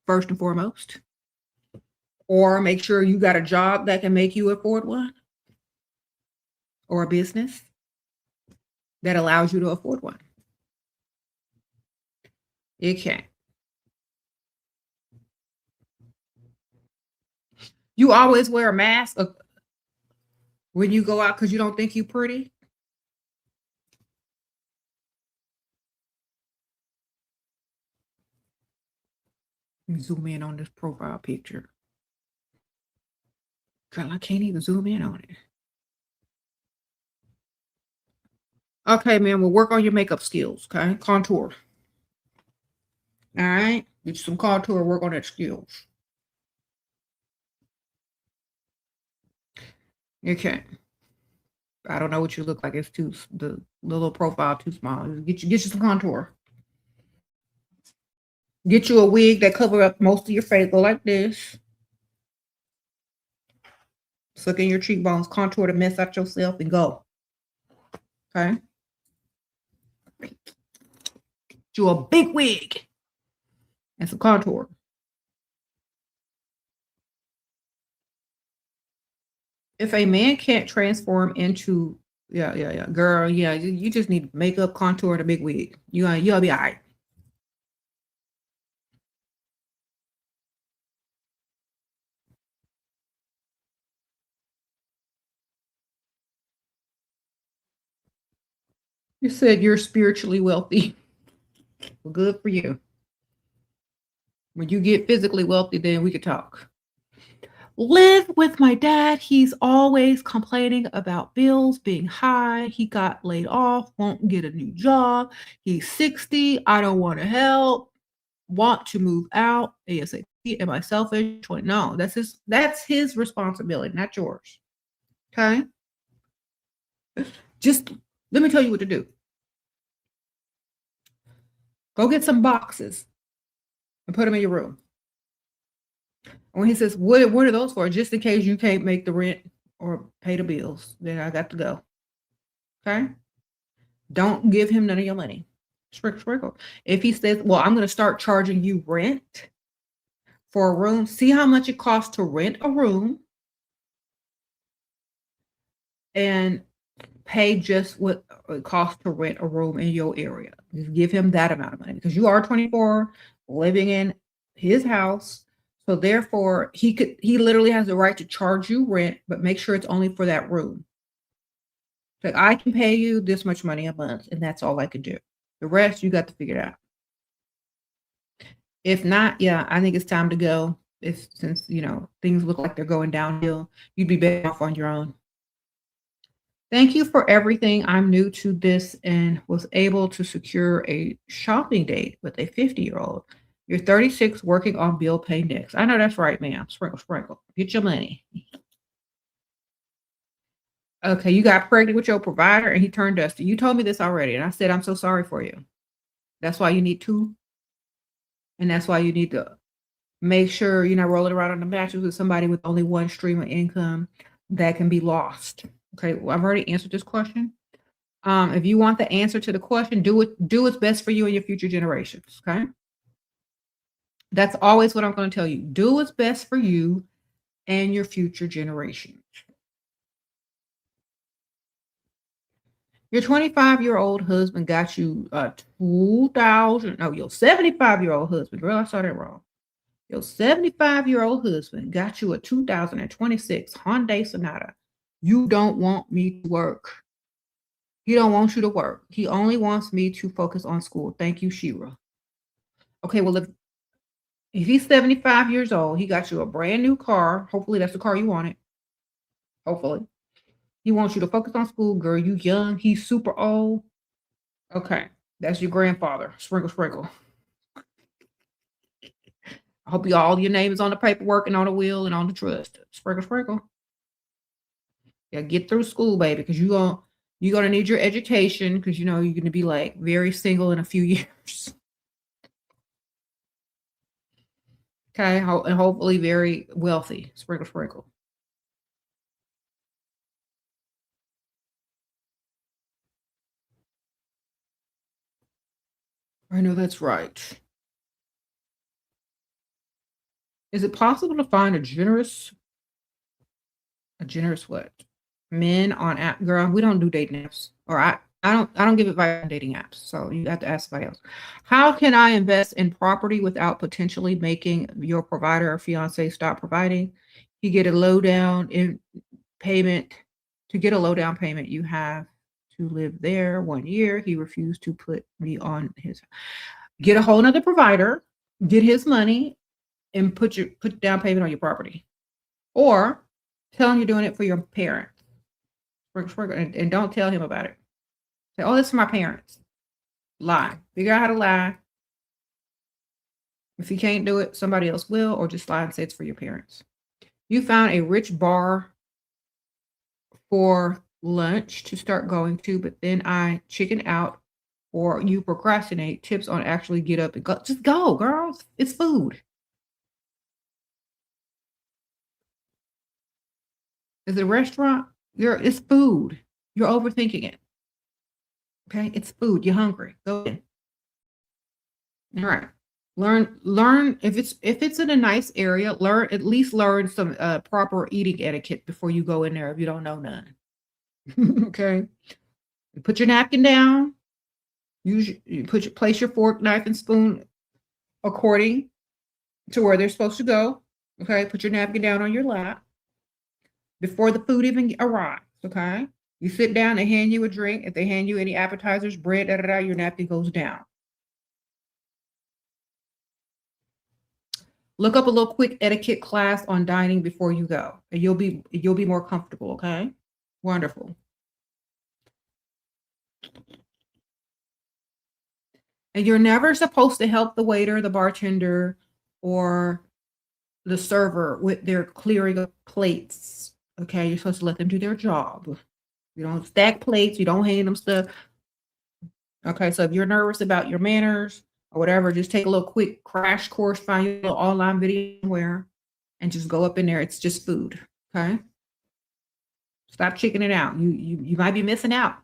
first and foremost. Or make sure you got a job that can make you afford one. Or a business that allows you to afford one. It can. You always wear a mask when you go out because you don't think you're pretty. Let me zoom in on this profile picture. Girl, I can't even zoom in on it. Okay, man, we'll work on your makeup skills, okay? Contour. All right? Get you some contour, work on that skills. Okay. I don't know what you look like. It's the little profile too small. Get you some contour. Get you a wig that cover up most of your face. Go like this. Suck in your cheekbones, contour to mess out yourself and go. Okay. Get you a big wig and some contour. If a man can't transform into, girl, you just need makeup, contour, and a big wig. You'll be all right. You said you're spiritually wealthy. Well, good for you. When you get physically wealthy, then we could talk. Live with my dad. He's always complaining about bills being high. He got laid off, won't get a new job. He's 60. I don't want to help. Want to move out ASAP. Am I selfish? No, that's his responsibility, not yours. Okay? Just let me tell you what to do. Go get some boxes and put them in your room. When he says, what are those for? Just in case you can't make the rent or pay the bills, then I got to go. Okay? Don't give him none of your money. Sprinkle. If he says, well, I'm going to start charging you rent for a room, see how much it costs to rent a room. and pay just what it costs to rent a room in your area. Just give him that amount of money because you are 24 living in his house. So therefore, he literally has the right to charge you rent, but make sure it's only for that room. Like, I can pay you this much money a month, and that's all I can do. The rest you got to figure it out. If not, yeah, I think it's time to go. If since things look like they're going downhill, you'd be better off on your own. Thank you for everything. I'm new to this and was able to secure a shopping date with a 50-year-old. You're 36, working on bill pay next. I know that's right, ma'am. Sprinkle, sprinkle. Get your money. Okay, you got pregnant with your provider and he turned dusty. You told me this already, and I said I'm so sorry for you. That's why you need two, and that's why you need to make sure you're not rolling around on the mattress with somebody with only one stream of income that can be lost. Okay, well, I've already answered this question. If you want the answer to the question, do what's best for you and your future generations. Okay. That's always what I'm going to tell you. Do what's best for you and your future generations. Your 25-year-old husband got you a 2000. No, your 75-year-old husband. Girl, I saw that wrong. Your 75-year-old husband got you a 2026 Hyundai Sonata. You don't want me to work. He don't want you to work. He only wants me to focus on school. Thank you, SHERA. Okay, well, if he's 75 years old, he got you a brand new car. Hopefully that's the car you wanted. Hopefully. He wants you to focus on school, girl. You young. He's super old. Okay, that's your grandfather. Sprinkle, sprinkle. I hope all your name is on the paperwork and on the will and on the trust. Sprinkle, sprinkle. Yeah, get through school, baby, because you're gonna need your education because you're gonna be like very single in a few years. Okay, and hopefully very wealthy. Sprinkle, sprinkle. I know that's right. Is it possible to find a generous what? Men on app? Girl, we don't do dating apps. Or I don't give advice on dating apps. So you have to ask somebody else. How can I invest in property without potentially making your provider or fiance stop providing? You get a low down in payment. To get a low down payment, you have to live there 1 year. He refused to put me on his. Get a whole nother provider, get his money, and put down payment on your property. Or tell him you're doing it for your parents. And don't tell him about it. Say, oh, this is for my parents. Lie. Figure out how to lie. If you can't do it, somebody else will, or just lie and say it's for your parents. You found a rich bar for lunch to start going to, but then I chicken out or you procrastinate. Tips on actually get up and go. Just go, girls. It's food. Is it a restaurant? It's food. You're overthinking it. Okay, it's food. You're hungry. Go in. All right. Learn if it's in a nice area. At least learn some proper eating etiquette before you go in there if you don't know none. Okay. You put your napkin down. Place your fork, knife, and spoon according to where they're supposed to go. Okay. Put your napkin down on your lap before the food even arrives. Okay. You sit down, they hand you a drink. If they hand you any appetizers, bread, your napkin goes down. Look up a little quick etiquette class on dining before you go. And you'll be more comfortable, okay? Wonderful. And you're never supposed to help the waiter, the bartender, or the server with their clearing of plates. Okay, you're supposed to let them do their job. You don't stack plates, you don't hand them stuff. Okay, so if you're nervous about your manners or whatever, just take a little quick crash course, find your little online video somewhere, and just go up in there. It's just food. Okay. Stop chickening out. You might be missing out.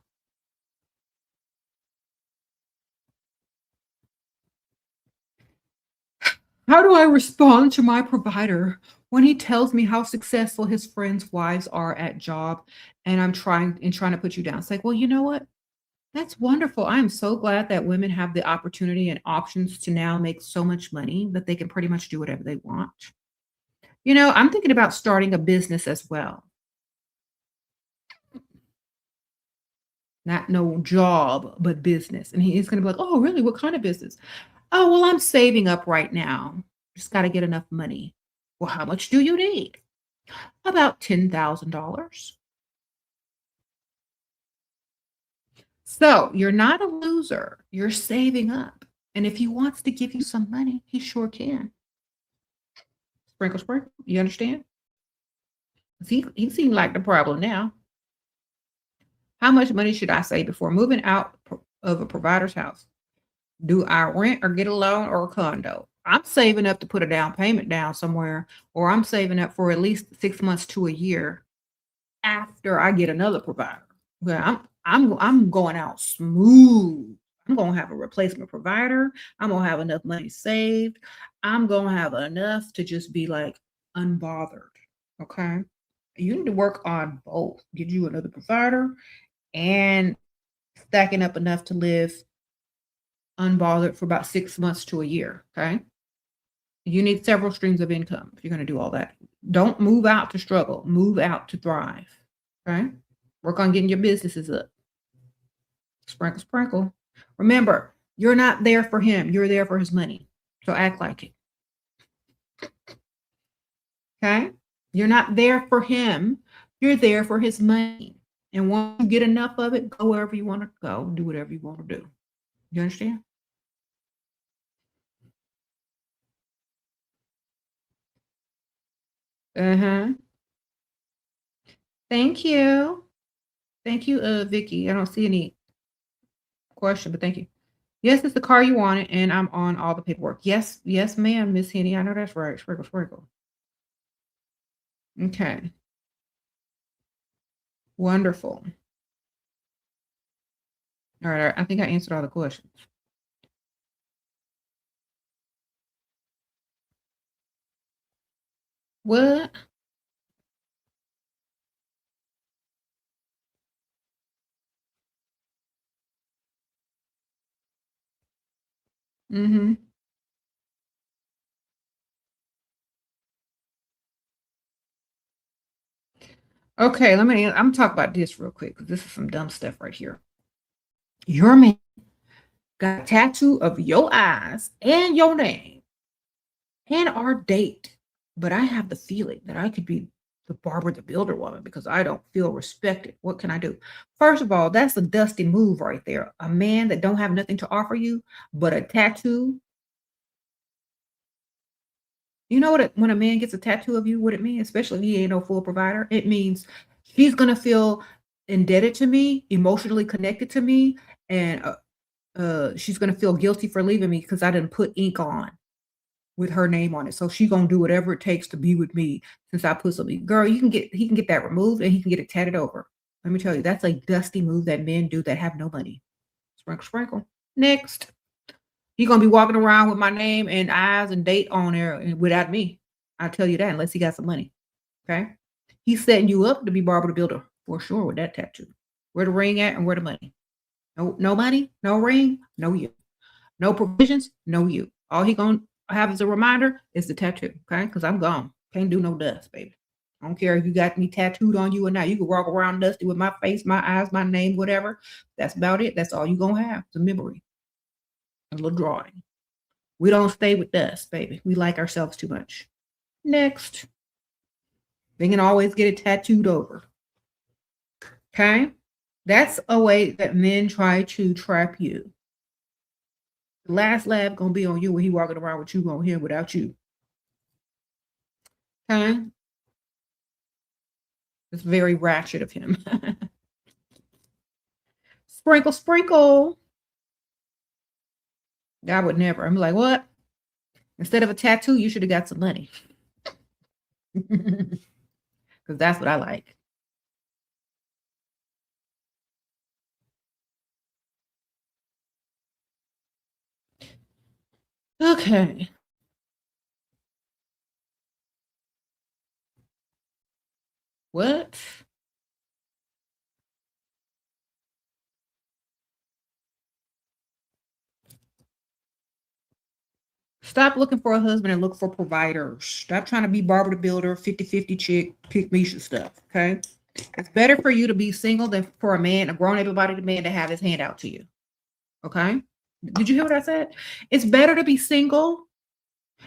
How do I respond to my provider When he tells me how successful his friends' wives are at job, and I'm trying to put you down. It's like, well, you know what? That's wonderful. I am so glad that women have the opportunity and options to now make so much money that they can pretty much do whatever they want. I'm thinking about starting a business as well. Not no job, but business. And he's gonna be like, "Oh, really? What kind of business?" "Oh, well, I'm saving up right now. Just gotta get enough money." "Well, how much do you need?" "About $10,000. So, you're not a loser. You're saving up. And if he wants to give you some money, he sure can. Sprinkle, sprinkle. You understand? 'Cause he seemed like the problem now. How much money should I save before moving out of a provider's house? Do I rent or get a loan or a condo? I'm saving up to put a down payment down somewhere, or I'm saving up for at least 6 months to a year after I get another provider. Well, I'm going out smooth. I'm gonna have a replacement provider. I'm gonna have enough money saved. I'm gonna have enough to just be like unbothered. Okay. You need to work on both. Get you another provider and stacking up enough to live unbothered for about 6 months to a year. Okay. You need several streams of income if you're going to do all that. Don't move out to struggle, move out to thrive. Okay. Work on getting your businesses up. Sprinkle, sprinkle. Remember, you're not there for him, you're there for his money. So act like it. Okay. You're not there for him, you're there for his money. And once you get enough of it, go wherever you want to go, do whatever you want to do. You understand? Uh-huh. Thank you. Thank you, Vicky. I don't see any question, but thank you. Yes, it's the car you wanted, and I'm on all the paperwork. Yes, yes, ma'am, Miss Henny. I know that's right. Sprinkle, sprinkle. Okay. Wonderful. All right. I think I answered all the questions. What? Mm-hmm. Okay, I'm talk about this real quick because this is some dumb stuff right here. Your man got a tattoo of your eyes and your name and our date. But I have the feeling that I could be the Barbara the Builder woman because I don't feel respected. What can I do? First of all, that's a dusty move right there. A man that don't have nothing to offer you but a tattoo. You know when a man gets a tattoo of you, what it means, especially if he ain't no full provider, it means he's gonna feel indebted to me, emotionally connected to me, and she's gonna feel guilty for leaving me because I didn't put ink on with her name on it. So she gonna do whatever it takes to be with me since I put something. Girl, he can get that removed and he can get it tatted over. Let me tell you, that's a dusty move that men do that have no money. Sprinkle, sprinkle. Next. He gonna be walking around with my name and eyes and date on there without me. I'll tell you that unless he got some money. Okay. He's setting you up to be Barbara the Builder for sure with that tattoo. Where the ring at and where the money? No money, no ring, no you. No provisions, no you. All he gonna have as a reminder is the tattoo, okay? Because I'm gone. Can't do no dust, baby. I don't care if you got me tattooed on you or not. You can walk around dusty with my face, my eyes, my name, whatever. That's about it. That's all you gonna have. It's a memory, a little drawing. We don't stay with dust, baby. We like ourselves too much. Next. They can always get it tattooed over. Okay? That's a way that men try to trap you. The last laugh gonna be on you when he walking around with you on him without you. Okay? It's very ratchet of him. Sprinkle, sprinkle. I would never. I'm like, what? Instead of a tattoo, you should have got some money. Because that's what I like. Okay. What? Stop looking for a husband and look for providers. Stop trying to be Barbara the Builder, 50-50 chick, pick Misha stuff. Okay. It's better for you to be single than for a man, a grown able-bodied man, to have his hand out to you. Okay. Did you hear what I said? It's better to be single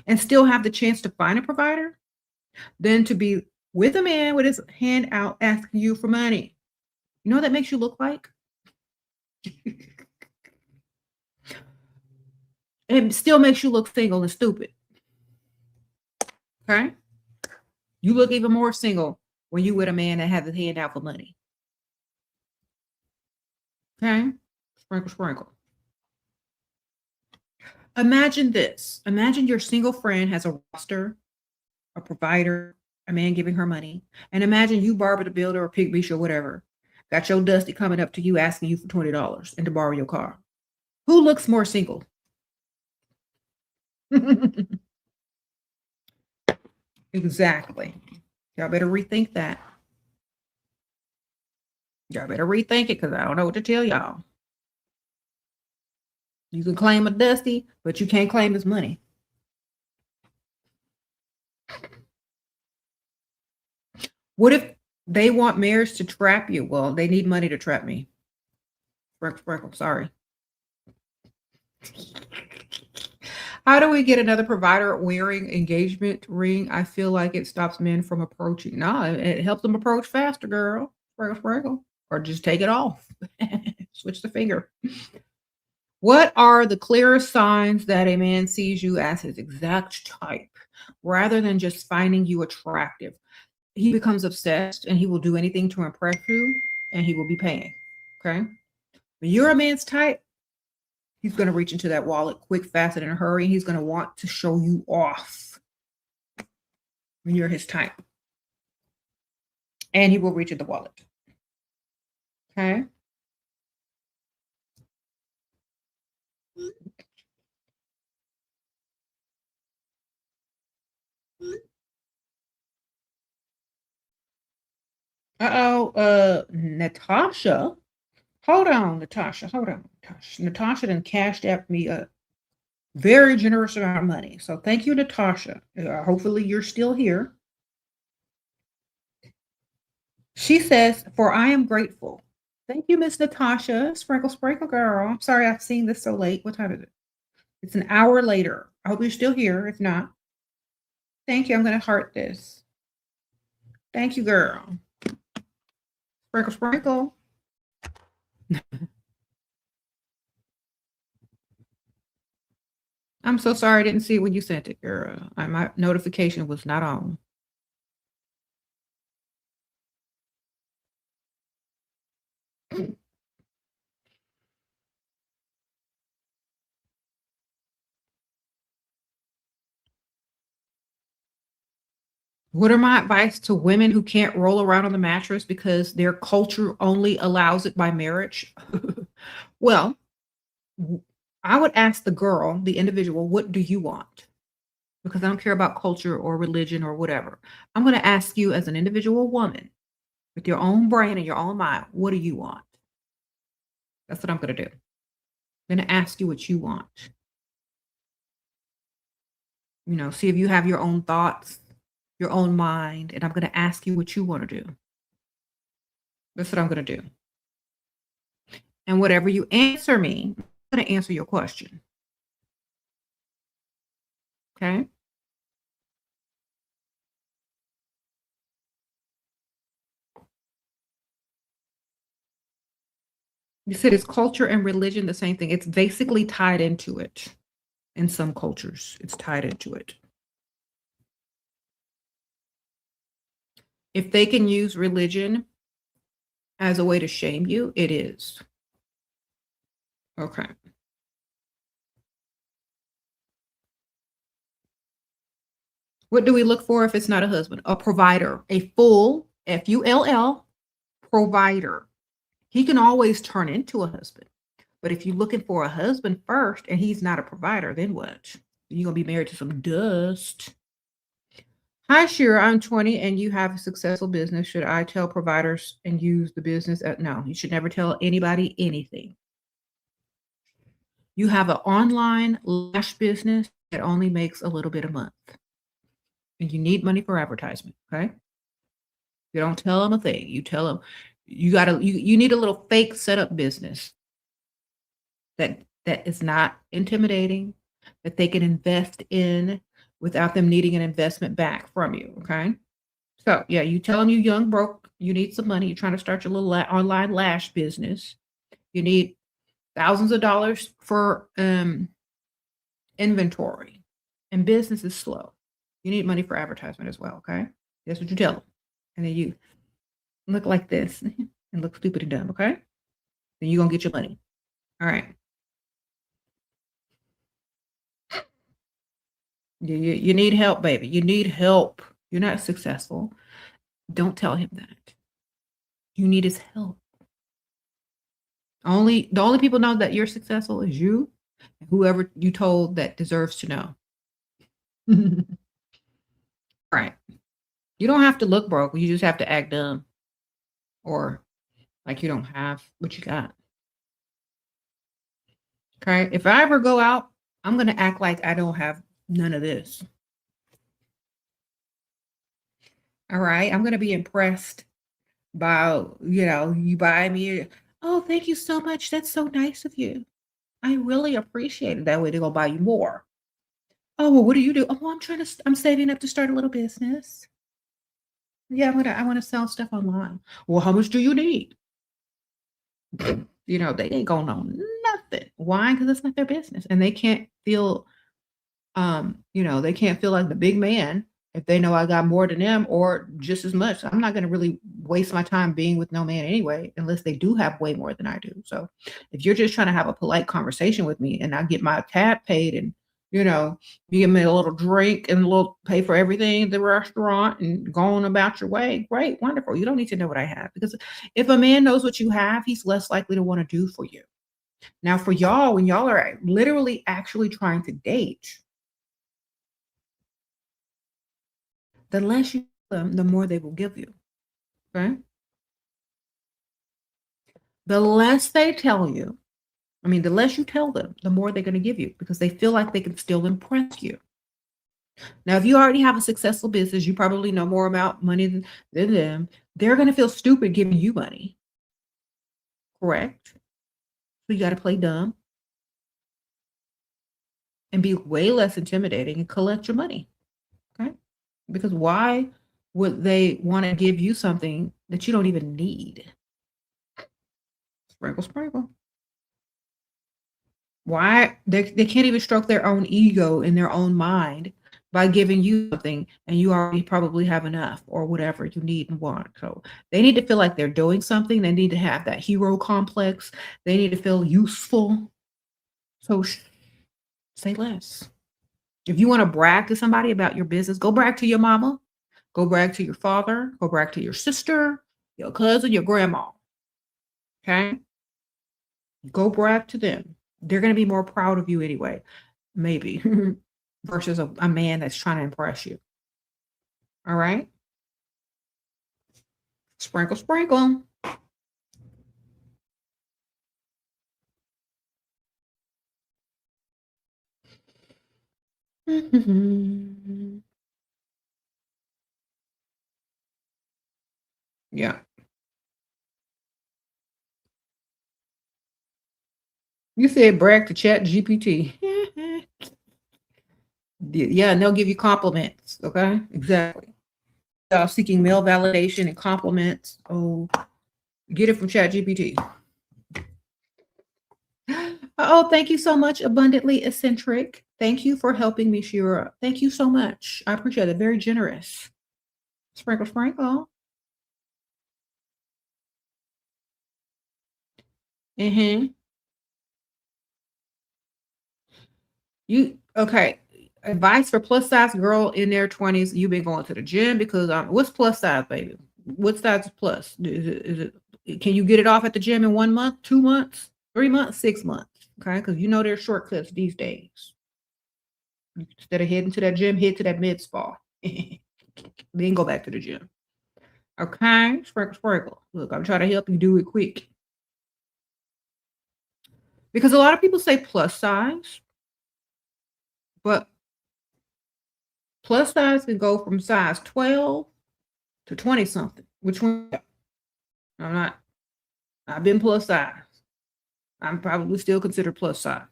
and still have the chance to find a provider than to be with a man with his hand out asking you for money. You know what that makes you look like? It still makes you look single and stupid. Okay? You look even more single when you with a man that has his hand out for money. Okay? Sprinkle, sprinkle. Imagine this. Imagine your single friend has a roster, a provider, a man giving her money. And imagine you, Barbara the Builder or Pig Beach or whatever, got your Dusty coming up to you asking you for $20 and to borrow your car. Who looks more single? Exactly. Y'all better rethink that. Y'all better rethink it because I don't know what to tell y'all. You can claim a Dusty, but you can't claim his money. What if they want marriage to trap you? Well, they need money to trap me. Sprinkle, sprinkle, sorry. How do we get another provider wearing engagement ring? I feel like it stops men from approaching. No, it helps them approach faster, girl. Sprinkle, sprinkle. Or just take it off. Switch the finger. What are the clearest signs that a man sees you as his exact type rather than just finding you attractive? He becomes obsessed and he will do anything to impress you and he will be paying. Okay. When you're a man's type, he's going to reach into that wallet quick, fast, and in a hurry. And he's going to want to show you off when you're his type. And he will reach in the wallet. Okay. Natasha. Hold on, Natasha. Hold on, Natasha. Natasha done cashed out me a very generous amount of money. So thank you, Natasha. Hopefully you're still here. She says, for I am grateful. Thank you, Miss Natasha. Sprinkle, sprinkle, girl. I'm sorry I've seen this so late. What time is it? It's an hour later. I hope you're still here. If not, thank you. I'm going to heart this. Thank you, girl. Sprinkle, sprinkle. I'm so sorry I didn't see it when you sent it, girl. My notification was not on. What are my advice to women who can't roll around on the mattress because their culture only allows it by marriage? Well, I would ask the girl, the individual, what do you want? Because I don't care about culture or religion or whatever. I'm going to ask you as an individual woman with your own brain and your own mind, what do you want? That's what I'm going to do. I'm going to ask you what you want. You know, see if you have your own thoughts, your own mind, and I'm going to ask you what you want to do. That's what I'm going to do. And whatever you answer me, I'm going to answer your question. Okay? You said is culture and religion the same thing? It's basically tied into it. In some cultures, it's tied into it. If they can use religion as a way to shame you, it is. Okay. What do we look for if it's not a husband? A provider, a full Full provider. He can always turn into a husband. But if you're looking for a husband first and he's not a provider, then what? You're going to be married to some dust. Hi, Shira. I'm 20 and you have a successful business. Should I tell providers and use the business? No, you should never tell anybody anything. You have an online lash business that only makes a little bit a month, and you need money for advertisement. Okay. You don't tell them a thing. You tell them you need a little fake setup business that is not intimidating, that they can invest in without them needing an investment back from you. Okay. So yeah, you tell them you young broke, you need some money, you're trying to start your little online lash business. You need thousands of dollars for inventory, and business is slow. You need money for advertisement as well. Okay. That's what you tell them. And then you look like this and look stupid and dumb. Okay. Then you're going to get your money. All right. You need help, baby. You need help. You're not successful. Don't tell him that. You need his help. The only people know that you're successful is you, and whoever you told that deserves to know. Right. You don't have to look broke. You just have to act dumb or like you don't have what you got. Okay. If I ever go out, I'm going to act like I don't have none of this. All right. I'm going to be impressed by, you buy me. Oh, thank you so much. That's so nice of you. I really appreciate it. That way they're going to buy you more. Oh, well, what do you do? Oh, I'm saving up to start a little business. Yeah, I want to sell stuff online. Well, how much do you need? They ain't going to know nothing. Why? Because it's not their business. And they can't feel, they can't feel like the big man if they know I got more than them or just as much. I'm not going to really waste my time being with no man anyway, unless they do have way more than I do. So if you're just trying to have a polite conversation with me and I get my tab paid and, you give me a little drink and a little pay for everything at the restaurant and going about your way, great, wonderful. You don't need to know what I have, because if a man knows what you have, he's less likely to want to do for you. Now, for y'all, when y'all are literally actually trying to date, the less you tell them, the more they will give you. Okay? The less they tell you, the less you tell them, the more they're going to give you, because they feel like they can still impress you. Now, if you already have a successful business, you probably know more about money than them. They're going to feel stupid giving you money. Correct? So you got to play dumb and be way less intimidating and collect your money. Okay? Because why would they want to give you something that you don't even need? Sprinkle, sprinkle. Why? They can't even stroke their own ego in their own mind by giving you something, and you already probably have enough or whatever you need and want. So they need to feel like they're doing something. They need to have that hero complex. They need to feel useful. So say less. If you want to brag to somebody about your business, go brag to your mama, go brag to your father, go brag to your sister, your cousin, your grandma. Okay? Go brag to them. They're going to be more proud of you anyway, maybe, versus a man that's trying to impress you. All right? Sprinkle, sprinkle. Yeah. You said brag to Chat GPT. Yeah, and they'll give you compliments. Okay? Exactly. Seeking male validation and compliments. Oh, get it from Chat GPT. Oh, thank you so much, Abundantly Eccentric. Thank you for helping me, Shira. Thank you so much. I appreciate it. Very generous. Sprinkle, sprinkle. Mm-hmm. Okay. Advice for plus size girl in their 20s. You've been going to the gym because what's plus size, baby? What size is plus? Can you get it off at the gym in 1 month, 2 months, 3 months, 6 months? Okay, because there's shortcuts these days. Instead of heading to that gym, head to that med spa. then go back to the gym. Okay, sprinkle, sprinkle. Look, I'm trying to help you do it quick. Because a lot of people say plus size, but plus size can go from size 12 to 20 something. Which one? I'm not, I've been plus size. I'm probably still considered plus size.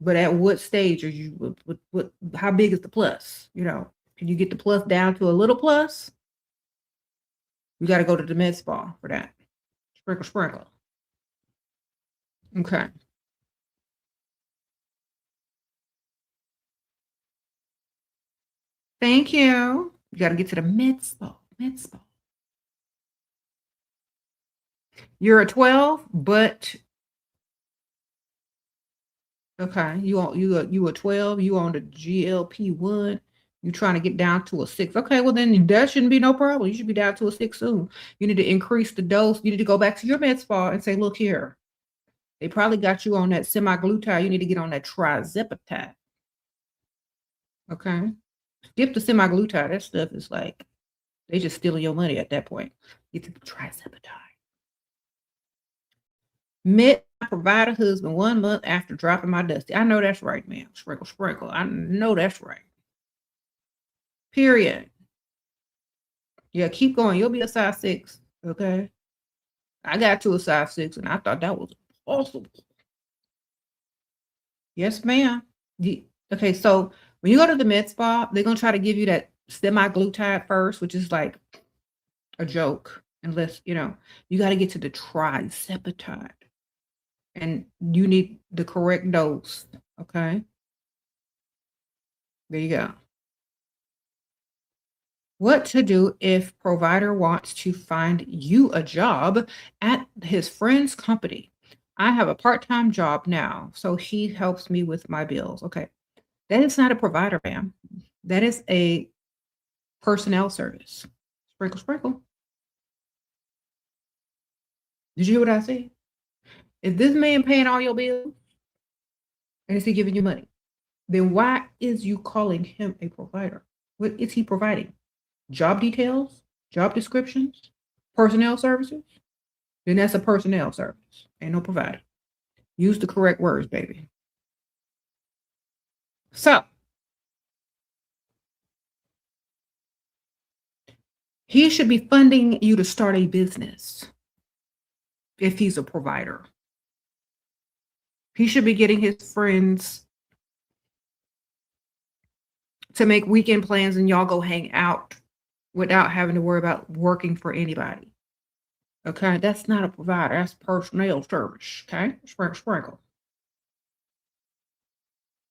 But at what stage are you, how big is the plus? You know, can you get the plus down to a little plus? You got to go to the med spa for that. Sprinkle, sprinkle. Okay. Thank you. You got to get to the med spa. Med spa. You're a 12, but okay, you a 12, you on the GLP-1, you trying to get down to a 6. Okay, well then that shouldn't be no problem. You should be down to a 6 soon. You need to increase the dose. You need to go back to your med spa and say, look here. They probably got you on that semaglutide. You need to get on that trizepatide. Okay. Skip the semaglutide. That stuff is like, they just stealing your money at that point. Get the trizepatide. Met my provider husband 1 month after dropping my dusty. I know that's right, man. Sprinkle, sprinkle. I know that's right. Period. Yeah, keep going. You'll be a size 6. Okay. I got to a size 6 and I thought that was awesome. Yes, ma'am. Okay, so when you go to the med spa, they're gonna try to give you that semaglutide first, which is like a joke, unless you know you got to get to the trizepatide, and you need the correct dose. Okay, there you go. What to do if provider wants to find you a job at his friend's company? I have a part-time job now, so he helps me with my bills. Okay. That is not a provider, ma'am. That is a personnel service. Sprinkle, sprinkle. Did you hear what I said? If this man paying all your bills and is he giving you money, then why is you calling him a provider? What is he providing? Job details, job descriptions, personnel services? Then that's a personnel service. Ain't no provider. Use the correct words, baby. So he should be funding you to start a business if he's a provider. He should be getting his friends to make weekend plans and y'all go hang out without having to worry about working for anybody. Okay, that's not a provider. That's personnel service. Okay, sprinkle, sprinkle.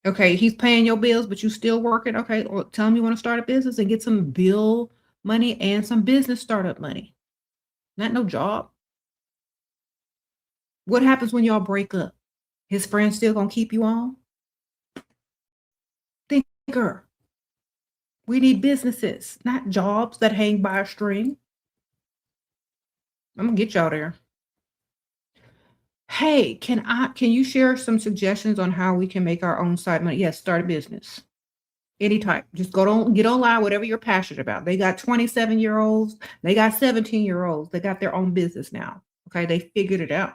Okay, he's paying your bills, but you still working. Okay, well, tell him you want to start a business and get some bill money and some business startup money. Not no job. What happens when y'all break up? His friends still gonna keep you on? Thinker. We need businesses, not jobs that hang by a string. I'm gonna get y'all there. Hey, can you share some suggestions on how we can make our own side money? Yes, start a business. Any type. Just get online, whatever you're passionate about. They got 27-year-olds, they got 17-year-olds, they got their own business now. Okay, they figured it out.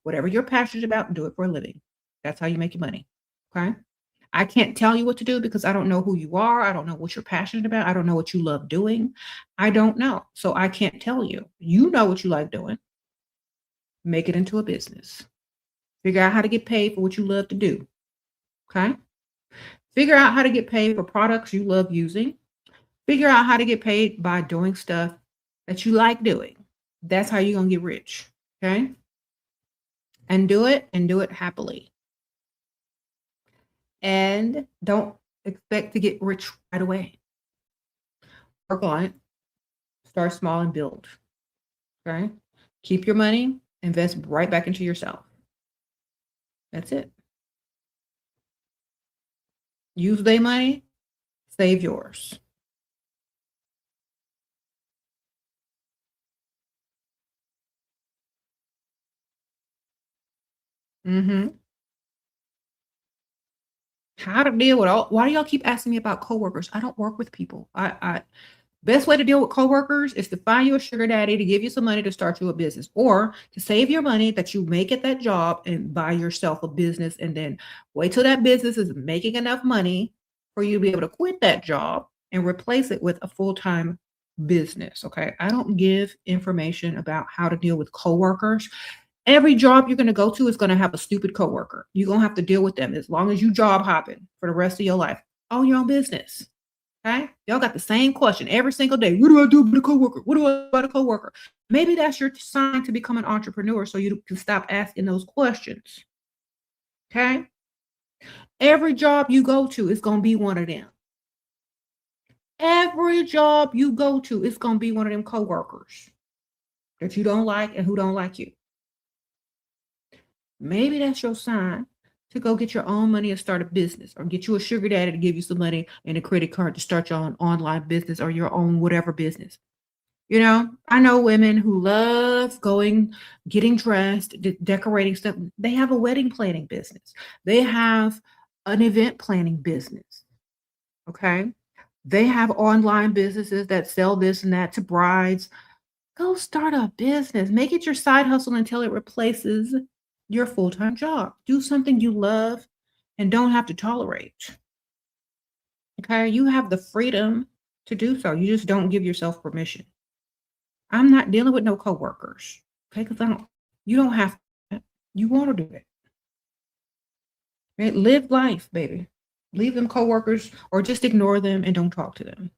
Whatever you're passionate about, do it for a living. That's how you make your money. Okay. I can't tell you what to do because I don't know who you are. I don't know what you're passionate about. I don't know what you love doing. I don't know. So I can't tell you. You know what you like doing. Make it into a business. Figure out how to get paid for what you love to do. Okay. Figure out how to get paid for products you love using. Figure out how to get paid by doing stuff that you like doing. That's how you're going to get rich. Okay. And do it happily. And don't expect to get rich right away. Work on it. Start small and build. Okay. Keep your money, invest right back into yourself. That's it. Use their money, save yours. Mm-hmm. How to deal with all, why do y'all keep asking me about coworkers? I don't work with people. Best way to deal with coworkers is to find you a sugar daddy to give you some money to start you a business, or to save your money that you make at that job and buy yourself a business, and then wait till that business is making enough money for you to be able to quit that job and replace it with a full-time business. Okay. I don't give information about how to deal with coworkers. Every job you're going to go to is going to have a stupid coworker. You're going to have to deal with them as long as you job hopping for the rest of your life. Own your own business. Okay? Y'all got the same question every single day. What do I do with a coworker? What do I do about a coworker? Maybe that's your sign to become an entrepreneur so you can stop asking those questions. Okay? Every job you go to is going to be one of them. Every job you go to is going to be one of them coworkers that you don't like and who don't like you. Maybe that's your sign to go get your own money and start a business, or get you a sugar daddy to give you some money and a credit card to start your own online business or your own whatever business. You know, I know women who love going, getting dressed, decorating stuff. They have a wedding planning business. They have an event planning business. Okay. They have online businesses that sell this and that to brides. Go start a business. Make it your side hustle until it replaces your full-time job. Do something you love and don't have to tolerate. Okay? You have the freedom to do so. You just don't give yourself permission. I'm not dealing with no coworkers. Okay? Because you don't have to. You want to do it. Right? Live life, baby. Leave them coworkers or just ignore them and don't talk to them.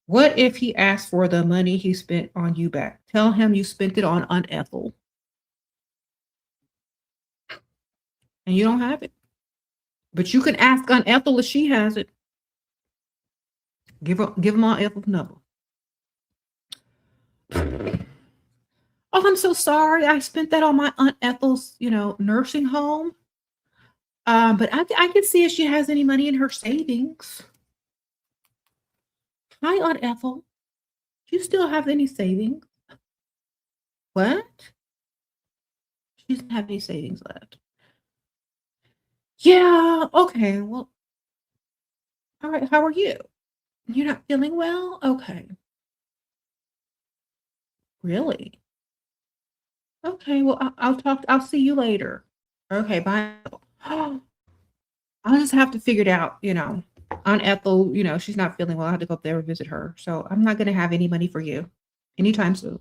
What if he asked for the money he spent on you back? Tell him you spent it on unethical. And you don't have it. But you can ask Aunt Ethel if she has it. Give them Aunt Ethel's number. Oh, I'm so sorry. I spent that on my Aunt Ethel's, nursing home. But I can see if she has any money in her savings. Hi, Aunt Ethel. Do you still have any savings? What? She doesn't have any savings left. Yeah, okay. Well, all right. How are you? You're not feeling well? Okay. Really? Okay. Well, I'll see you later. Okay. Bye. I'll just have to figure it out, Aunt Ethel, she's not feeling well. I have to go up there and visit her. So I'm not going to have any money for you anytime soon.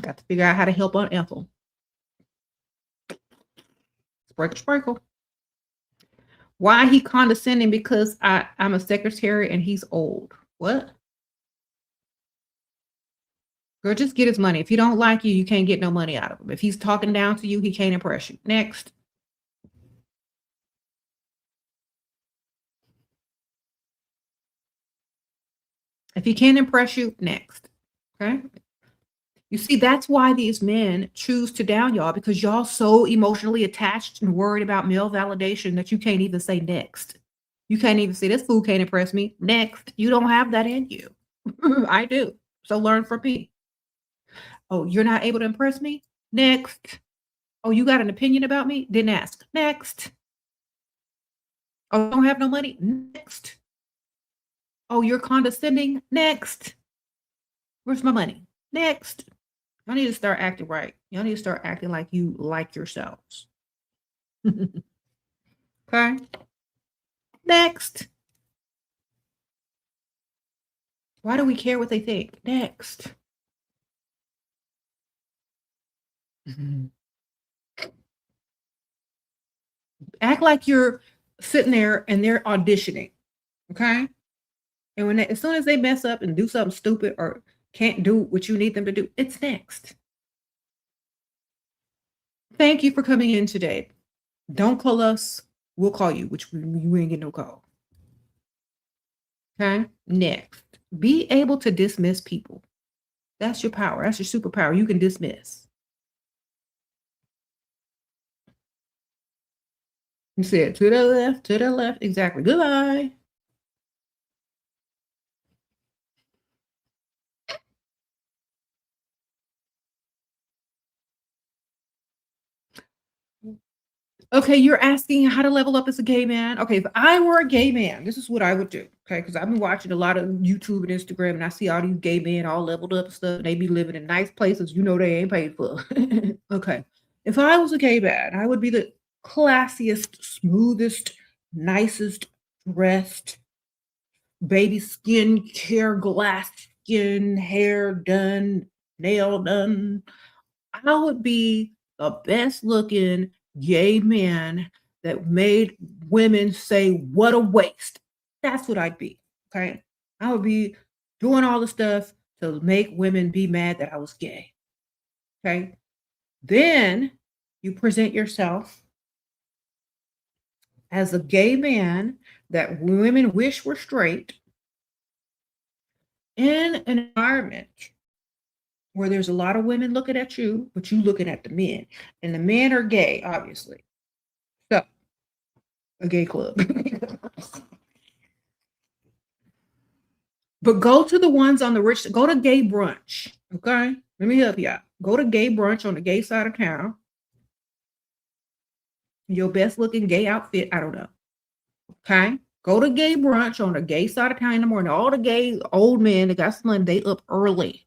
Got to figure out how to help Aunt Ethel. Sprinkle, sprinkle. Why he condescending? Because I'm a secretary and he's old. What? Girl, just get his money. If he don't like you, you can't get no money out of him. If he's talking down to you, he can't impress you. Next. If he can't impress you, next. Okay? You see, that's why these men choose to down y'all, because y'all so emotionally attached and worried about male validation that you can't even say next. You can't even say this fool can't impress me. Next. You don't have that in you. I do. So learn from me. Oh, you're not able to impress me? Next. Oh, you got an opinion about me? Didn't ask. Next. Oh, don't have no money? Next. Oh, you're condescending? Next. Where's my money? Next. Y'all need to start acting right. Y'all need to start acting like you like yourselves. Okay. Next. Why do we care what they think? Next. Act like you're sitting there and they're auditioning. Okay. And as soon as they mess up and do something stupid or can't do what you need them to do, it's next. Thank you for coming in today. Don't call us. We'll call you, which we ain't get no call. Okay. Next. Be able to dismiss people. That's your power. That's your superpower. You can dismiss. You said to the left, to the left. Exactly. Goodbye. Okay, you're asking how to level up as a gay man. Okay, if I were a gay man, this is what I would do. Okay, because I've been watching a lot of YouTube and Instagram, and I see all these gay men all leveled up and stuff, and they be living in nice places you know they ain't paid for. Okay, if I was a gay man, I would be the classiest, smoothest, nicest dressed, baby skin care, glass skin, hair done, nail done. I would be the best looking gay man that made women say, "What a waste." That's what I'd be. Okay. I would be doing all the stuff to make women be mad that I was gay. Okay. Then you present yourself as a gay man that women wish were straight in an environment where there's a lot of women looking at you, but you looking at the men. And the men are gay, obviously. So a gay club. But go to the ones on the rich, go to gay brunch. Okay. Let me help you out. Go to gay brunch on the gay side of town. Your best looking gay outfit. I don't know. Okay. Go to gay brunch on the gay side of town in the morning. All the gay old men that got some money, they up early.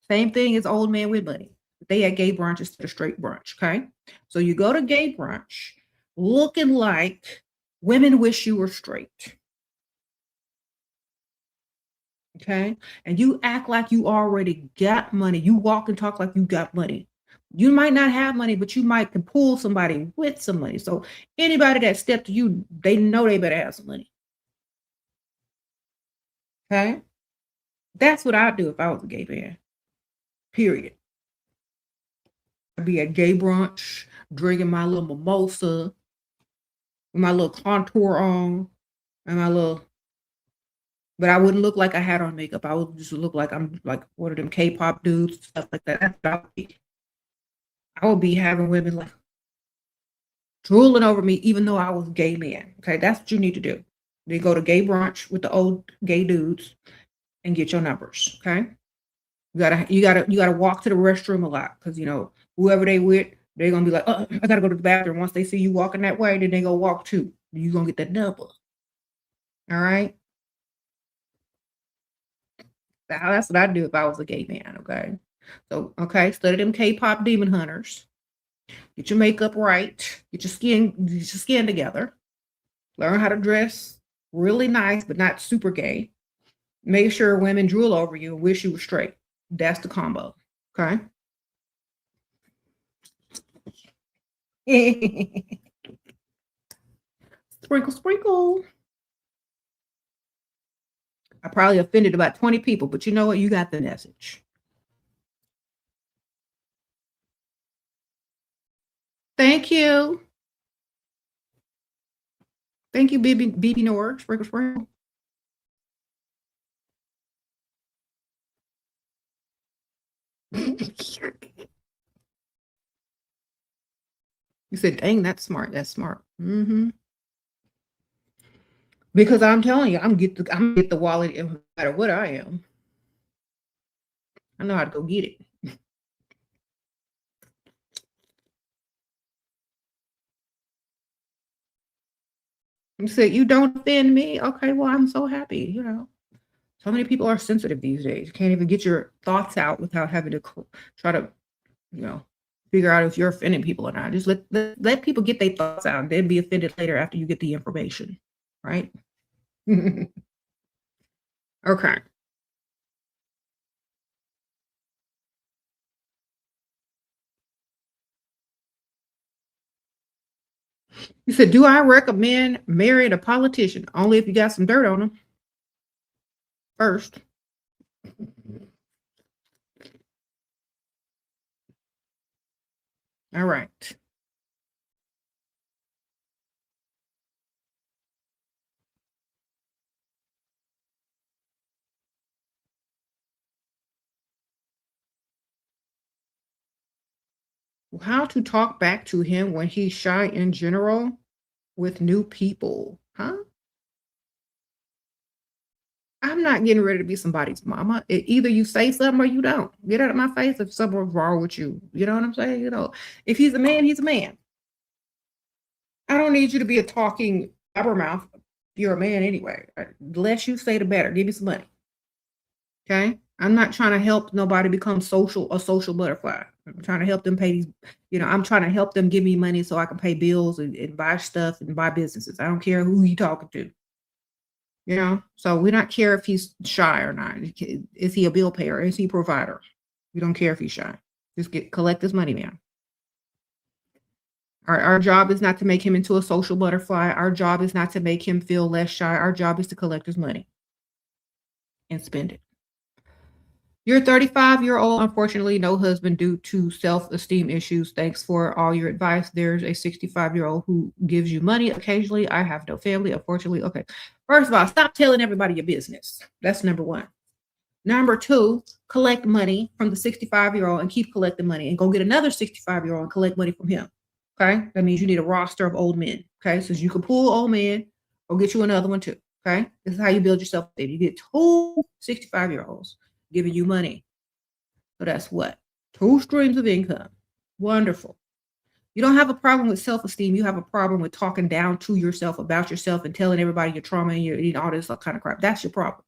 Same thing as old men with money. They at gay brunch instead of straight brunch. Okay. So you go to gay brunch looking like women wish you were straight. Okay. And you act like you already got money. You walk and talk like you got money. You might not have money, but you might can pull somebody with some money. So anybody that stepped to you, they know they better have some money. Okay. That's what I'd do if I was a gay man. Period. I'd be at gay brunch, drinking my little mimosa, with my little contour on, and my little, but I wouldn't look like I had on makeup. I would just look like I'm like one of them K-pop dudes, stuff like that. That's what I would be. I would be having women like drooling over me, even though I was a gay man. Okay, that's what you need to do. Then go to gay brunch with the old gay dudes and get your numbers. Okay, you gotta walk to the restroom a lot because you know whoever they with, they're gonna be like, oh, I gotta go to the bathroom. Once they see you walking that way, then they go walk too. You gonna get that number. All right. That's what I'd do if I was a gay man. Okay. So okay, study them K-pop demon hunters. Get your makeup right. Get your skin together. Learn how to dress really nice, but not super gay. Make sure women drool over you and wish you were straight. That's the combo. Okay. Sprinkle, sprinkle. I probably offended about 20 people, but you know what? You got the message. Thank you. Thank you, BB Nor. Sprinkle, sprinkle. You said, dang, that's smart. That's smart. Because I'm telling you, I'm get the wallet no matter what I am. I know how to go get it. You said you don't offend me. Okay, well, I'm so happy. So many people are sensitive these days. You can't even get your thoughts out without having to try to, you know, figure out if you're offending people or not. Just let people get their thoughts out and then be offended later after you get the information, right? Okay. You said, do I recommend marrying a politician? Only if you got some dirt on them first. All right. How to talk back to him when he's shy in general with new people? Huh? I'm not getting ready to be somebody's mama. Either you say something or you don't. Get out of my face if something's wrong with you. You know what I'm saying? If he's a man, he's a man. I don't need you to be a talking blabbermouth. You're a man anyway. The less you say, the better. Give me some money. Okay? I'm not trying to help nobody become a social butterfly. I'm trying to help them pay these, I'm trying to help them give me money so I can pay bills and buy stuff and buy businesses. I don't care who you talking to. So we don't care if he's shy or not. Is he a bill payer? Is he a provider? We don't care if he's shy. Just collect this money now. Our job is not to make him into a social butterfly. Our job is not to make him feel less shy. Our job is to collect his money and spend it. You're 35-year-old, unfortunately, no husband due to self-esteem issues. Thanks for all your advice. There's a 65-year-old who gives you money occasionally. I have no family, unfortunately. Okay. First of all, stop telling everybody your business. That's number one. Number two, collect money from the 65-year-old and keep collecting money and go get another 65-year-old and collect money from him. Okay. That means you need a roster of old men. Okay. So you can pull old men or get you another one too. Okay. This is how you build yourself. You get two 65-year-olds giving you money. So that's what? 2 streams of income. Wonderful. You don't have a problem with self-esteem. You have a problem with talking down to yourself about yourself and telling everybody your trauma and all this kind of crap. That's your problem.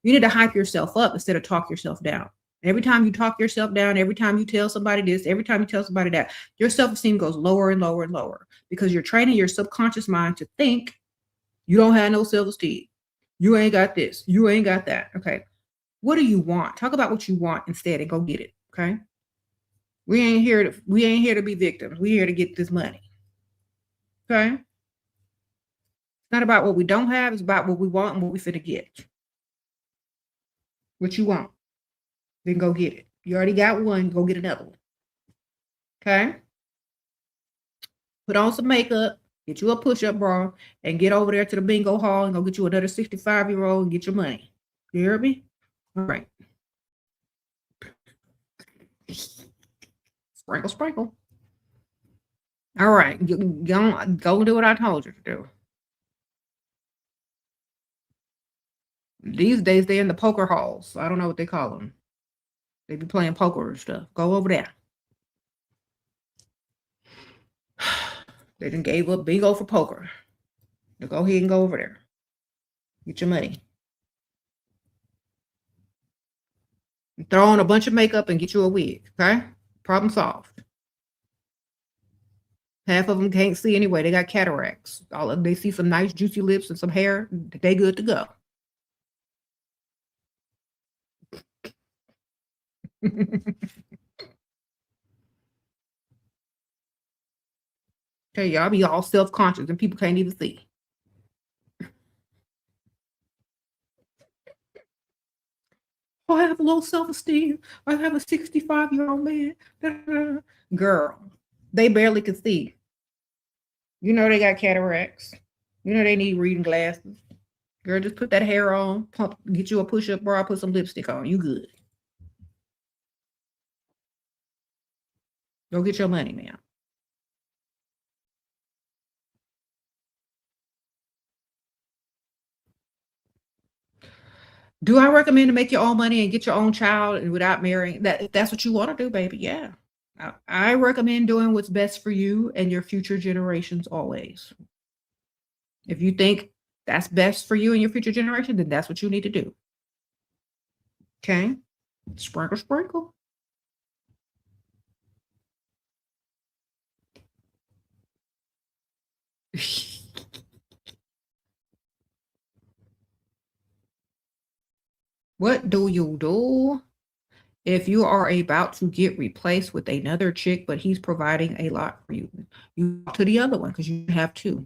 You need to hype yourself up instead of talk yourself down. Every time you talk yourself down, every time you tell somebody this, every time you tell somebody that, your self-esteem goes lower and lower and lower because you're training your subconscious mind to think you don't have no self-esteem. You ain't got this. You ain't got that. Okay. What do you want? Talk about what you want instead and go get it. Okay. We ain't here to be victims. We're here to get this money. Okay. It's not about what we don't have. It's about what we want and what we finna get. What you want. Then go get it. You already got one. Go get another one. Okay. Put on some makeup. Get you a push-up bra and get over there to the bingo hall and go get you another 65-year-old and get your money. You hear me? All right. Sprinkle, sprinkle. All right. Go do what I told you to do. These days, they're in the poker halls. I don't know what they call them. They be playing poker and stuff. Go over there. They done gave up bingo for poker. Now go ahead and go over there. Get your money. Throw on a bunch of makeup and get you a wig. Okay? Problem solved. Half of them can't see anyway. They got cataracts. They see some nice juicy lips and some hair. They good to go. Okay, y'all be all self-conscious and people can't even see. Oh, I have a low self-esteem. I have a 65-year-old man. Girl, they barely can see. You know they got cataracts. You know they need reading glasses. Girl, just put that hair on, get you a push-up bra, put some lipstick on. You good. Go get your money, man. Do I recommend to make your own money and get your own child and without marrying? If that's what you want to do, baby, yeah. I recommend doing what's best for you and your future generations always. If you think that's best for you and your future generation, then that's what you need to do. Okay? Sprinkle, sprinkle. What do you do if you are about to get replaced with another chick, but he's providing a lot for you? You talk to the other one because you have 2.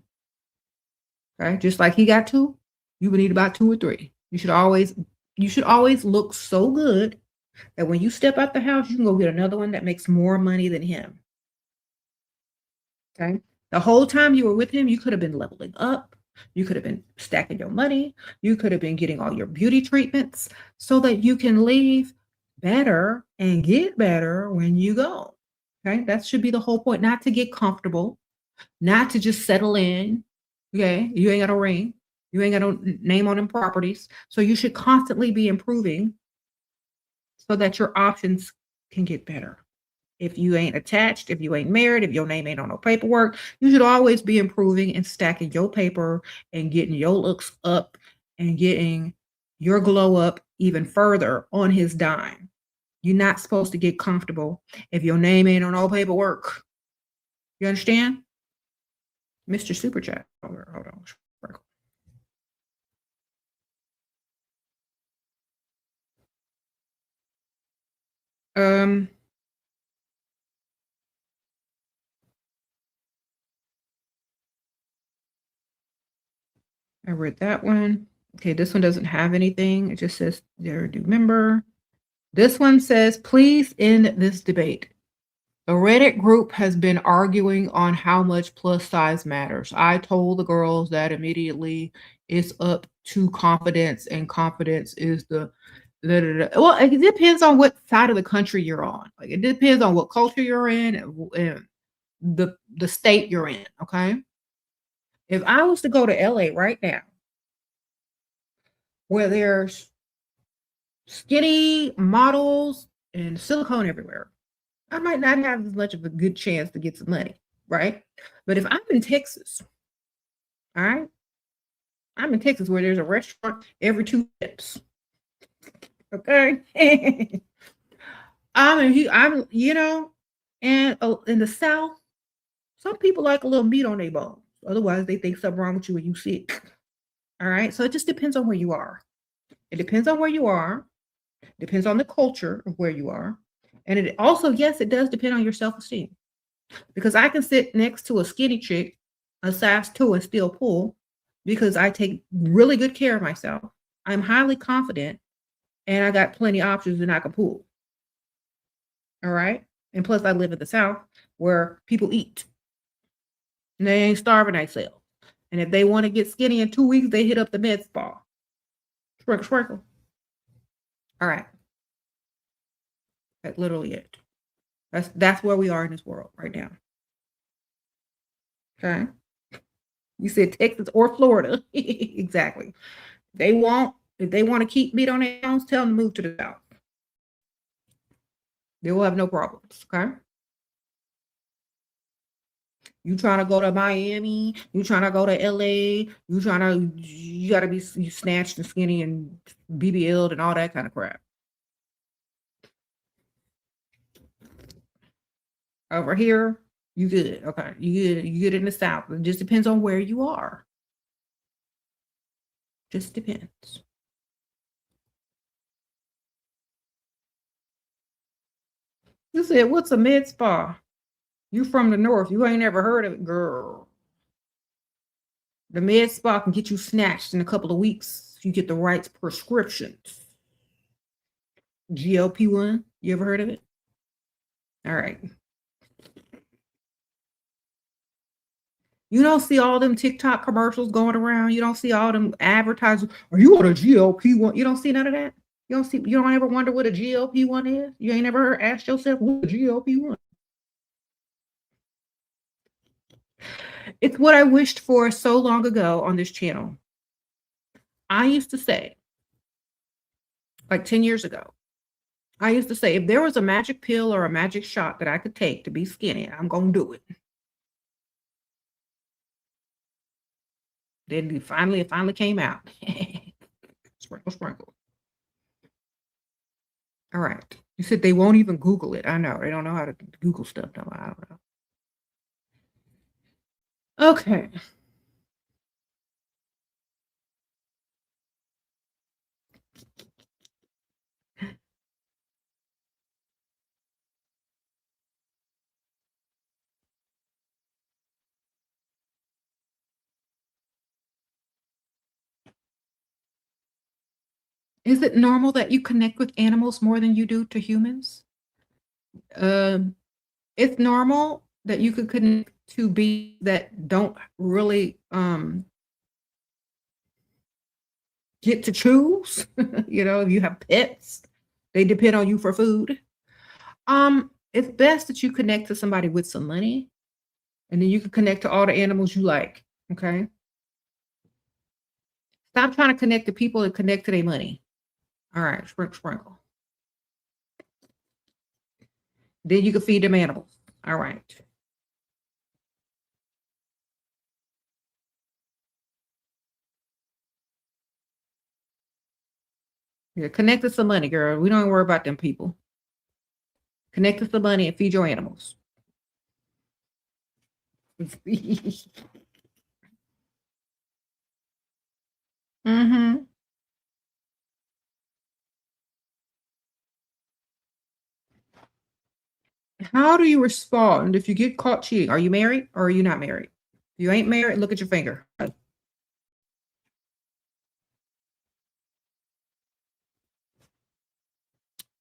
Okay, just like he got 2, you would need about 2 or 3. You should always look so good that when you step out the house, you can go get another one that makes more money than him. Okay, the whole time you were with him, you could have been leveling up. You could have been stacking your money. You could have been getting all your beauty treatments so that you can leave better and get better when you go. Okay, that should be the whole point. Not to get comfortable, not to just settle in. Okay, you ain't got a ring. You ain't got no name on them properties. So you should constantly be improving so that your options can get better. If you ain't attached, if you ain't married, if your name ain't on no paperwork, you should always be improving and stacking your paper and getting your looks up and getting your glow up even further on his dime. You're not supposed to get comfortable if your name ain't on no paperwork. You understand? Mr. Super Chat. Hold on. I read that one. Okay, this one doesn't have anything. It just says they're a new member. This one says, please end this debate. The Reddit group has been arguing on how much plus size matters. I told the girls that immediately. It's up to confidence, and confidence is the well, it depends on what side of the country you're on. Like it depends on what culture you're in and the state you're in. Okay. If I was to go to LA right now, where there's skinny models and silicone everywhere, I might not have as much of a good chance to get some money, right? But if I'm in Texas, all right, I'm in Texas where there's a restaurant every 2 steps. Okay. I'm and in the South, some people like a little meat on their bones. Otherwise, they think something wrong with you and you sick. All right. So it just depends on where you are. It depends on where you are. Depends on the culture of where you are. And it also, yes, it does depend on your self-esteem. Because I can sit next to a skinny chick, a size 2, and still pull because I take really good care of myself. I'm highly confident and I got plenty of options and I can pull. All right. And plus, I live in the South where people eat and they ain't starving themselves. And if they want to get skinny in 2 weeks, they hit up the med spa. Sprinkle, sprinkle. All right. That's literally it. That's where we are in this world right now. Okay. You said Texas or Florida. Exactly. If they want to keep meat on their bones, tell them to move to the South. They will have no problems. Okay. You trying to go to Miami, you trying to go to LA, you gotta be you snatched and skinny and BBL'd and all that kind of crap. Over here, you good. Okay. You good in the South. It just depends on where you are. Just depends. You said, what's a med spa? You from the North. You ain't never heard of it, girl. The med spa can get you snatched in a couple of weeks if you get the right prescriptions. GLP-1. You ever heard of it? All right. You don't see all them TikTok commercials going around. You don't see all them advertisers. Are you on a GLP-1? You don't see none of that? You don't ever wonder what a GLP-1 is? You ain't ever asked yourself what a GLP-1? It's what I wished for so long ago on this channel. I used to say, like 10 years ago, I used to say, if there was a magic pill or a magic shot that I could take to be skinny, I'm going to do it. Then it finally came out. Sprinkle, sprinkle. All right. You said they won't even Google it. I know. They don't know how to Google stuff. No, I don't know. Okay. Is it normal that you connect with animals more than you do to humans? It's normal that you could connect to beings that don't really get to choose. If you have pets, they depend on you for food. It's best that you connect to somebody with some money, and then you can connect to all the animals you like. Okay. Stop trying to connect to people and connect to their money. All right, sprinkle, sprinkle. Then you can feed them animals. All right. Yeah, connect us some money, girl. We don't worry about them people. Connect us some money and feed your animals. Mm-hmm. How do you respond if you get caught cheating? Are you married or are you not married? If you ain't married, look at your finger.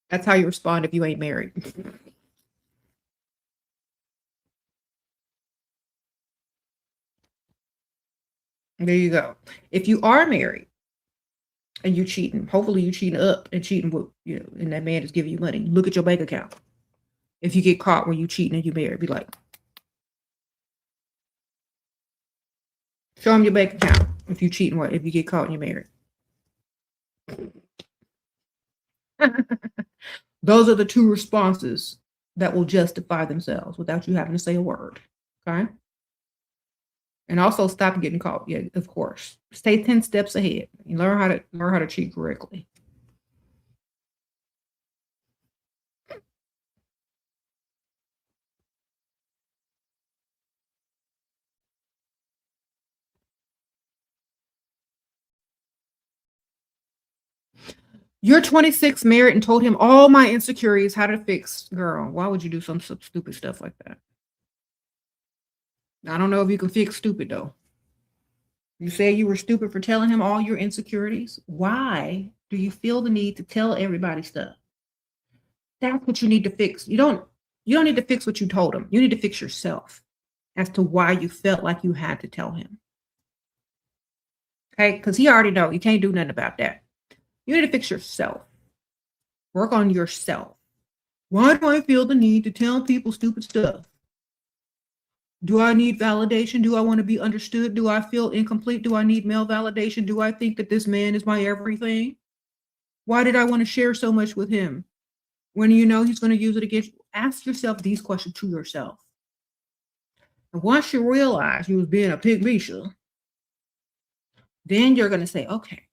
That's how you respond if you ain't married. There you go. If you are married and you cheating, hopefully you cheating up and cheating with, and that man is giving you money. Look at your bank account. If you get caught when you cheating and you married, be like, show them your bank account if you cheating, if you get caught and you're married. Those are the two responses that will justify themselves without you having to say a word. Okay. And also stop getting caught. Yeah, of course. Stay 10 steps ahead. You learn how to cheat correctly. You're 26, married, and told him all my insecurities, how to fix. Girl, why would you do some stupid stuff like that? I don't know if you can fix stupid, though. You say you were stupid for telling him all your insecurities. Why do you feel the need to tell everybody stuff? That's what you need to fix. You don't need to fix what you told him. You need to fix yourself as to why you felt like you had to tell him. Okay? Because he already know you can't do nothing about that. You need to fix yourself. Work on yourself. Why do I feel the need to tell people stupid stuff? Do I need validation? Do I want to be understood? Do I feel incomplete? Do I need male validation? Do I think that this man is my everything? Why did I want to share so much with him? When you know he's going to use it against you, ask yourself these questions to yourself. And once you realize you was being a pig Misha, then you're going to say, okay,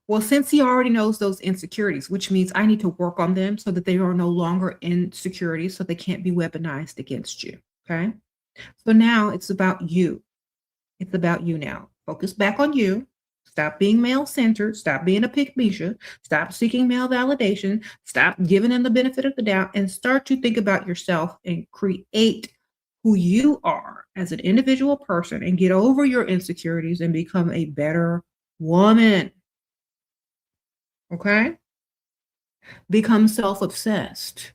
well, since he already knows those insecurities, which means I need to work on them so that they are no longer insecurities, so they can't be weaponized against you. Okay. So now it's about you. It's about you now. Focus back on you. Stop being male-centered. Stop being a pick Misha. Stop seeking male validation. Stop giving them the benefit of the doubt and start to think about yourself and create who you are as an individual person and get over your insecurities and become a better woman. Okay? Become self-obsessed.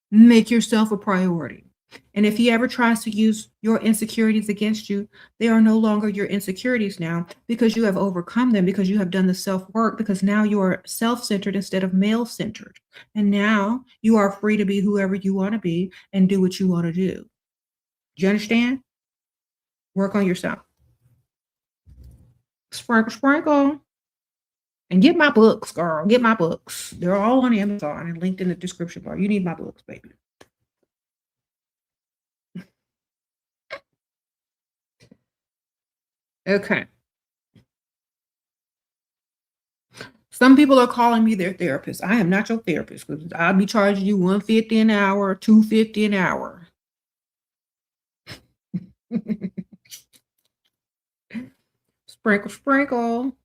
Make yourself a priority. And if he ever tries to use your insecurities against you, they are no longer your insecurities now because you have overcome them, because you have done the self-work, because now you are self-centered instead of male-centered. And now you are free to be whoever you want to be and do what you want to do. Do you understand? Work on yourself. Sprinkle, sprinkle. And get my books, girl. Get my books. They're all on Amazon and linked in the description bar. You need my books, baby. Okay. Some people are calling me their therapist. I am not your therapist because I'll be charging you $150 an hour, $250 an hour. Sprinkle, sprinkle.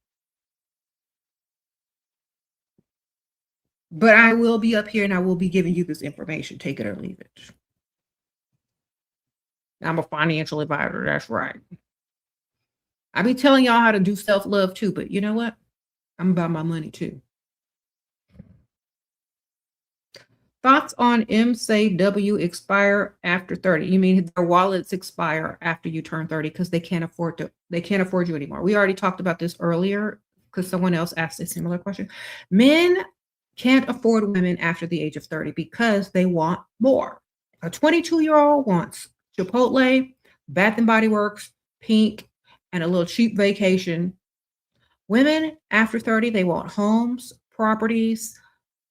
But I will be up here and I will be giving you this information. Take it or leave it. I'm a financial advisor. That's right. I be telling y'all how to do self-love too, but you know what? I'm about my money too. Thoughts on MSAW expire after 30? You mean their wallets expire after you turn 30 because they can't afford you anymore. We already talked about this earlier because someone else asked a similar question. Men can't afford women after the age of 30 because they want more. A 22-year-old wants Chipotle, Bath and Body Works, Pink, and a little cheap vacation. Women after 30, they want homes, properties,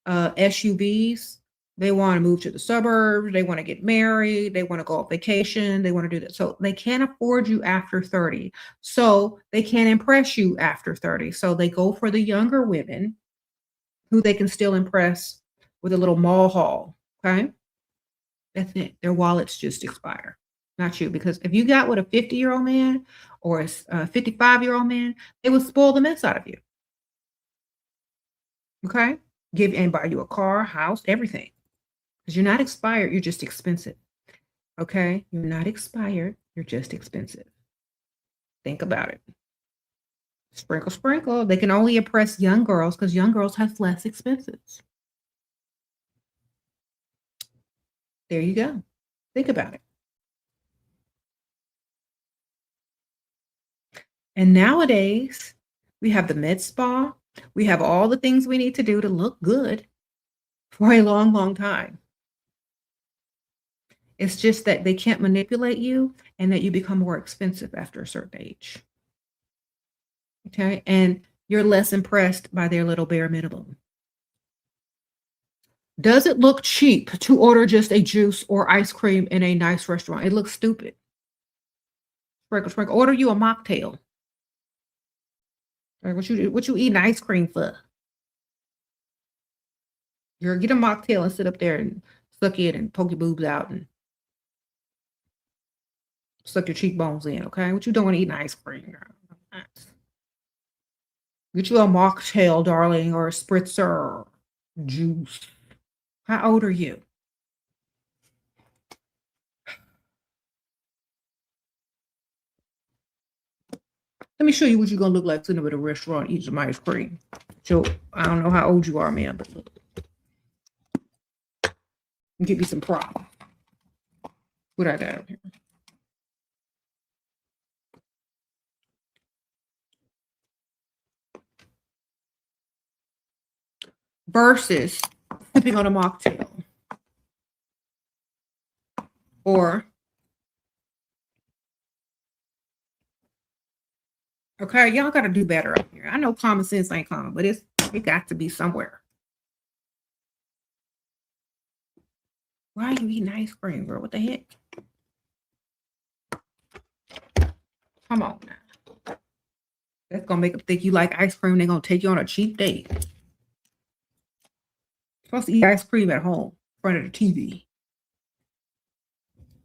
SUVs. They want to move to the suburbs. They want to get married. They want to go on vacation. They want to do that. So they can't afford you after 30. So they can't impress you after 30. So they go for the younger women who they can still impress with a little mall haul. Okay. That's it. Their wallets just expire, not you. Because if you got with a 50-year-old man or a 55-year-old man, they will spoil the mess out of you. Okay. Give and buy you a car, house, everything. Because you're not expired, you're just expensive. Okay? You're not expired, you're just expensive. Think about it. Sprinkle, sprinkle. They can only impress young girls because young girls have less expenses. There you go. Think about it. And nowadays, we have the med spa. We have all the things we need to do to look good for a long, long time. It's just that they can't manipulate you and that you become more expensive after a certain age. Okay? And you're less impressed by their little bare minimum. Does it look cheap to order just a juice or ice cream in a nice restaurant? It looks stupid. Sprinkle, sprinkle. Order you a mocktail. What you eating ice cream for? You're get a mocktail and sit up there and suck it and poke your boobs out and suck your cheekbones in, okay? What you doing eating ice cream, girl? Get you a mocktail, darling, or a spritzer juice. How old are you? Let me show you what you're gonna look like sitting up at a restaurant eating some ice cream. So I don't know how old you are, man, but look. Give you some prop. What I got up here. Versus sipping on a mocktail. Or, okay, y'all got to do better up here. I know common sense ain't common, but it got to be somewhere. Why are you eating ice cream, girl? What the heck? Come on now. That's going to make them think you like ice cream. They're going to take you on a cheap date. You're supposed to eat ice cream at home in front of the TV.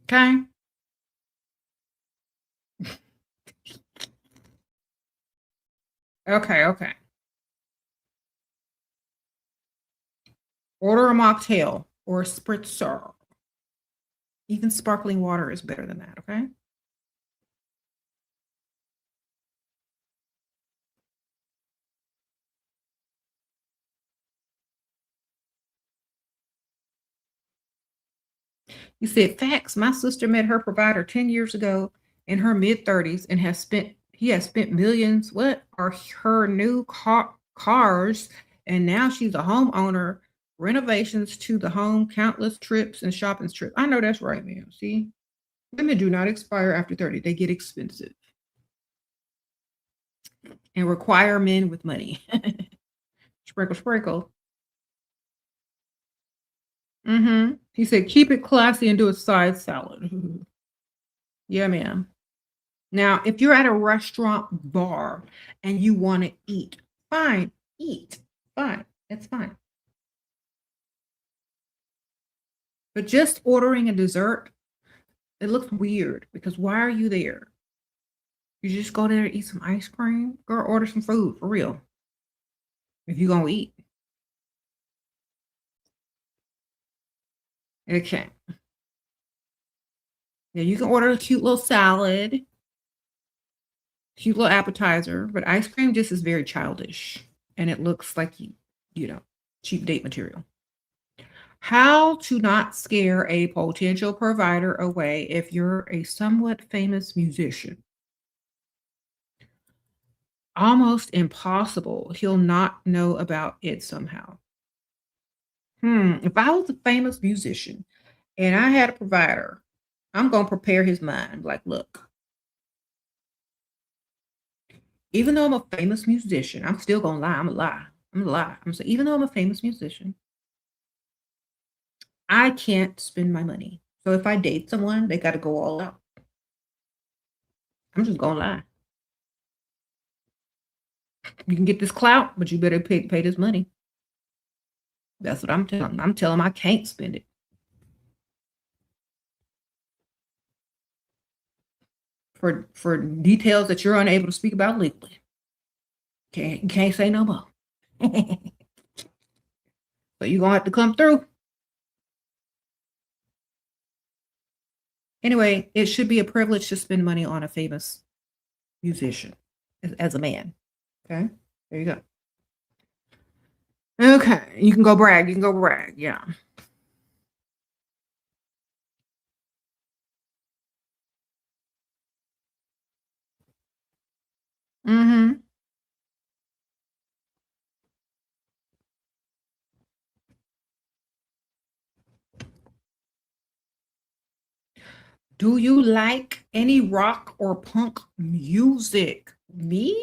Okay? Okay. Order a mocktail or a spritzer. Even sparkling water is better than that, okay? You said facts. My sister met her provider 10 years ago in her mid-30s and he has spent millions. What are her new cars? And now she's a homeowner, renovations to the home, countless trips and shopping trips. I know that's right, ma'am. See, women do not expire after 30. They get expensive and require men with money. Sprinkle, sprinkle. He said, keep it classy and do a side salad. Yeah, ma'am. Now, if you're at a restaurant bar and you want to eat, fine, eat. Fine, it's fine. But just ordering a dessert, it looks weird because why are you there? You just go there to eat some ice cream? Girl, order some food for real. If you're going to eat. Okay. Now you can order a cute little salad, cute little appetizer, but ice cream just is very childish and it looks like you know, cheap date material. How to not scare a potential provider away if you're a somewhat famous musician. Almost impossible. He'll not know about it somehow. If I was a famous musician and I had a provider, I'm going to prepare his mind. Like, look, even though I'm a famous musician, I'm still going to lie. I'm going to lie. I'm going to say, even though I'm a famous musician, I can't spend my money. So if I date someone, they got to go all out. I'm just gonna lie. You can get this clout, but you better pay this money. That's what I'm telling 'em. I'm telling 'em I can't spend it for details that you're unable to speak about legally. You can't say no more. So you're gonna have to come through. Anyway, it should be a privilege to spend money on a famous musician as a man. Okay, there you go. Okay, you can go brag. You can go brag. Yeah. Mm-hmm. Do you like any rock or punk music? Me?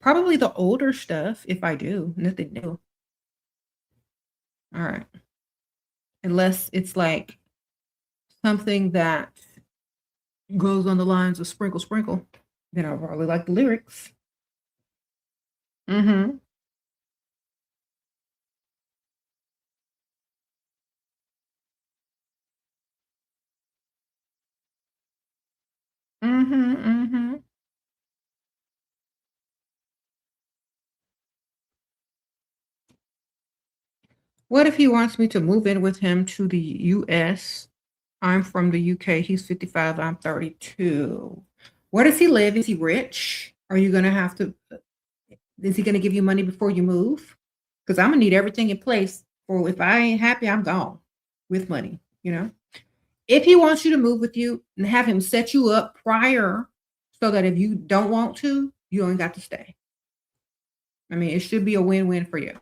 Probably the older stuff, if I do. Nothing new. All right. Unless it's like something that goes on the lines of sprinkle, sprinkle, then I probably like the lyrics. Mm-hmm. Mm-hmm. Mm-hmm. What if he wants me to move in with him to the US? I'm from the UK. He's 55. I'm 32. Where does he live? Is he rich? Are you going to have to, is he going to give you money before you move? Because I'm going to need everything in place. Or if I ain't happy, I'm gone with money, you know? If he wants you to move with you and have him set you up prior so that if you don't want to, you ain't got to stay. I mean, it should be a win-win for you.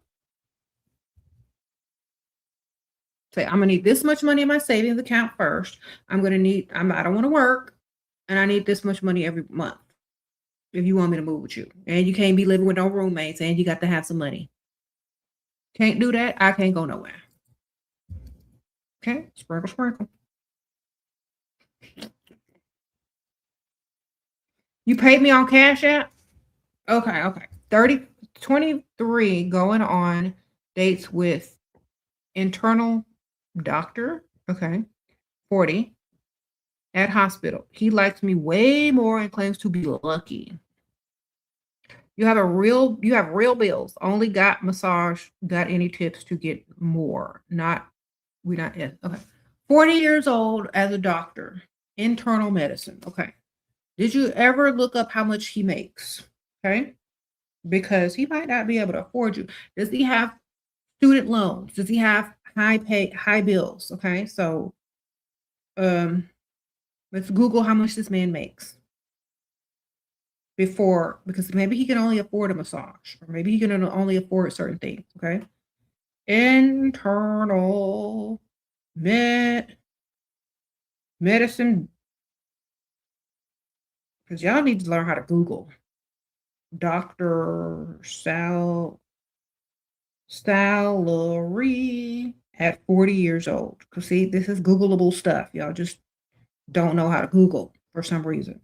Say, I'm gonna need this much money in my savings account first. I'm gonna need, I don't want to work, and I need this much money every month if you want me to move with you. And you can't be living with no roommates, and you got to have some money. Can't do that. I can't go nowhere. Okay, sprinkle, sprinkle. You paid me on Cash App? Okay, okay. 30, 23 going on dates with internal doctor. Okay. 40 at hospital. He likes me way more and claims to be lucky. You have real bills. Only got massage. Got any tips to get more? Not, we not yet. Okay. 40 years old as a doctor, internal medicine. Okay. Did you ever look up how much he makes? Okay. Because he might not be able to afford you. Does he have student loans? Does he have high bills? Okay. So let's Google how much this man makes before, because maybe he can only afford a massage, or maybe he can only afford certain things. Okay. Internal medicine, because y'all need to learn how to Google Dr. Salary at 40 years old. Because see, this is Googleable stuff. Y'all just don't know how to Google for some reason.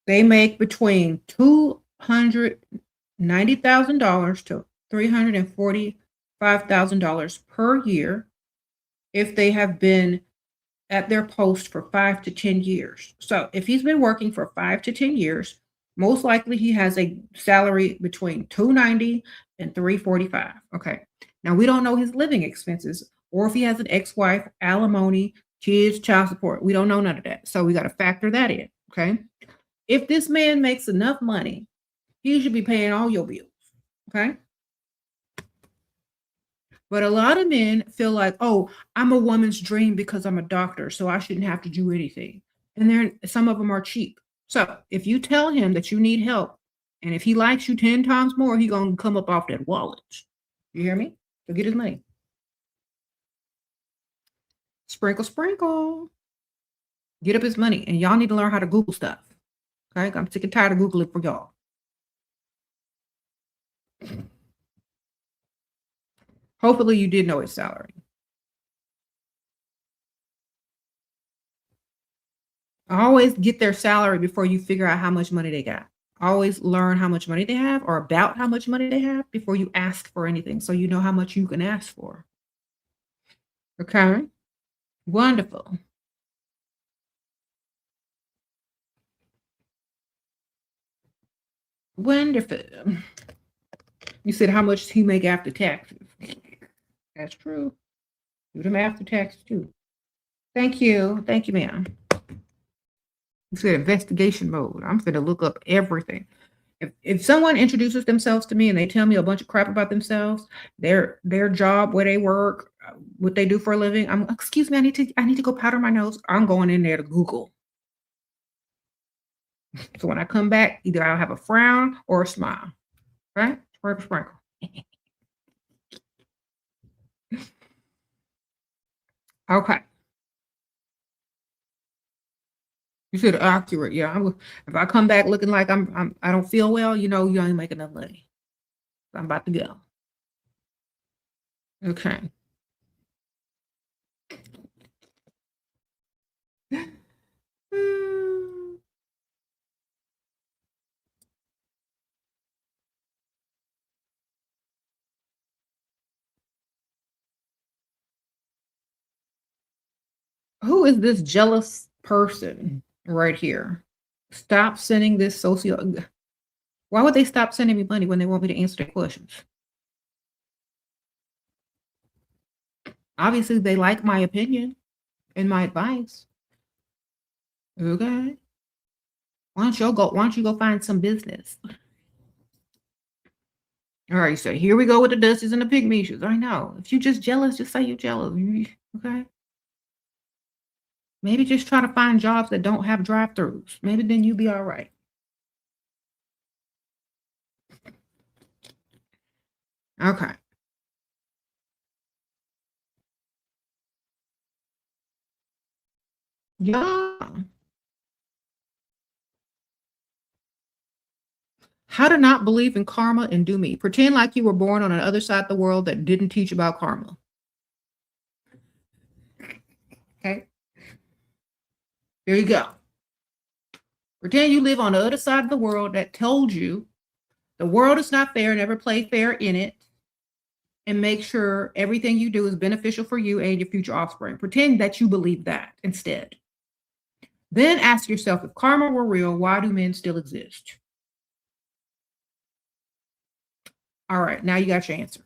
They make between $290,000 to $345,000 per year if they have been at their post for 5 to 10 years. So if he's been working for 5 to 10 years, most likely he has a salary between 290 and 345. Okay. Now we don't know his living expenses or if he has an ex-wife, alimony, kids, child support. We don't know none of that. So we got to factor that in. Okay. If this man makes enough money, he should be paying all your bills. Okay. But a lot of men feel like, oh, I'm a woman's dream because I'm a doctor, so I shouldn't have to do anything. And then some of them are cheap. So if you tell him that you need help, and if he likes you 10 times more, he gonna come up off that wallet. You hear me? So get his money. Sprinkle, sprinkle. Get up his money. And y'all need to learn how to Google stuff. Okay? I'm sick and tired of Googling for y'all. Hopefully you did know his salary. Always get their salary before you figure out how much money they got. Always learn how much money they have or about how much money they have before you ask for anything so you know how much you can ask for. Okay? Wonderful. Wonderful. You said how much he make after taxes. That's true. Do them after taxes too. Thank you. Thank you, ma'am. You said investigation mode. I'm going to look up everything. If someone introduces themselves to me and they tell me a bunch of crap about themselves, their job, where they work, what they do for a living, I'm excuse me, I need to go powder my nose. I'm going in there to Google. So when I come back, either I'll have a frown or a smile. Right? Sprinkle, sprinkle. Okay. You said accurate. Yeah. If I come back looking like I don't feel well, you ain't making enough money. I'm about to go. Okay. Mm. Who is this jealous person right here? Stop sending this socio. Why would they stop sending me money when they want me to answer their questions? Obviously, they like my opinion and my advice. Okay. Why don't you go find some business? All right, so here we go with the dusties and the pygmies. I know. If you're just jealous, just say you're jealous. Okay. Maybe just try to find jobs that don't have drive-throughs. Maybe then you'll be all right. Okay. Yeah. How to not believe in karma and do me. Pretend like you were born on the other side of the world that didn't teach about karma. Okay. There you go. Pretend you live on the other side of the world that told you the world is not fair, never play fair in it, and make sure everything you do is beneficial for you and your future offspring. Pretend that you believe that instead. Then ask yourself, if karma were real, why do men still exist? All right, now you got your answer.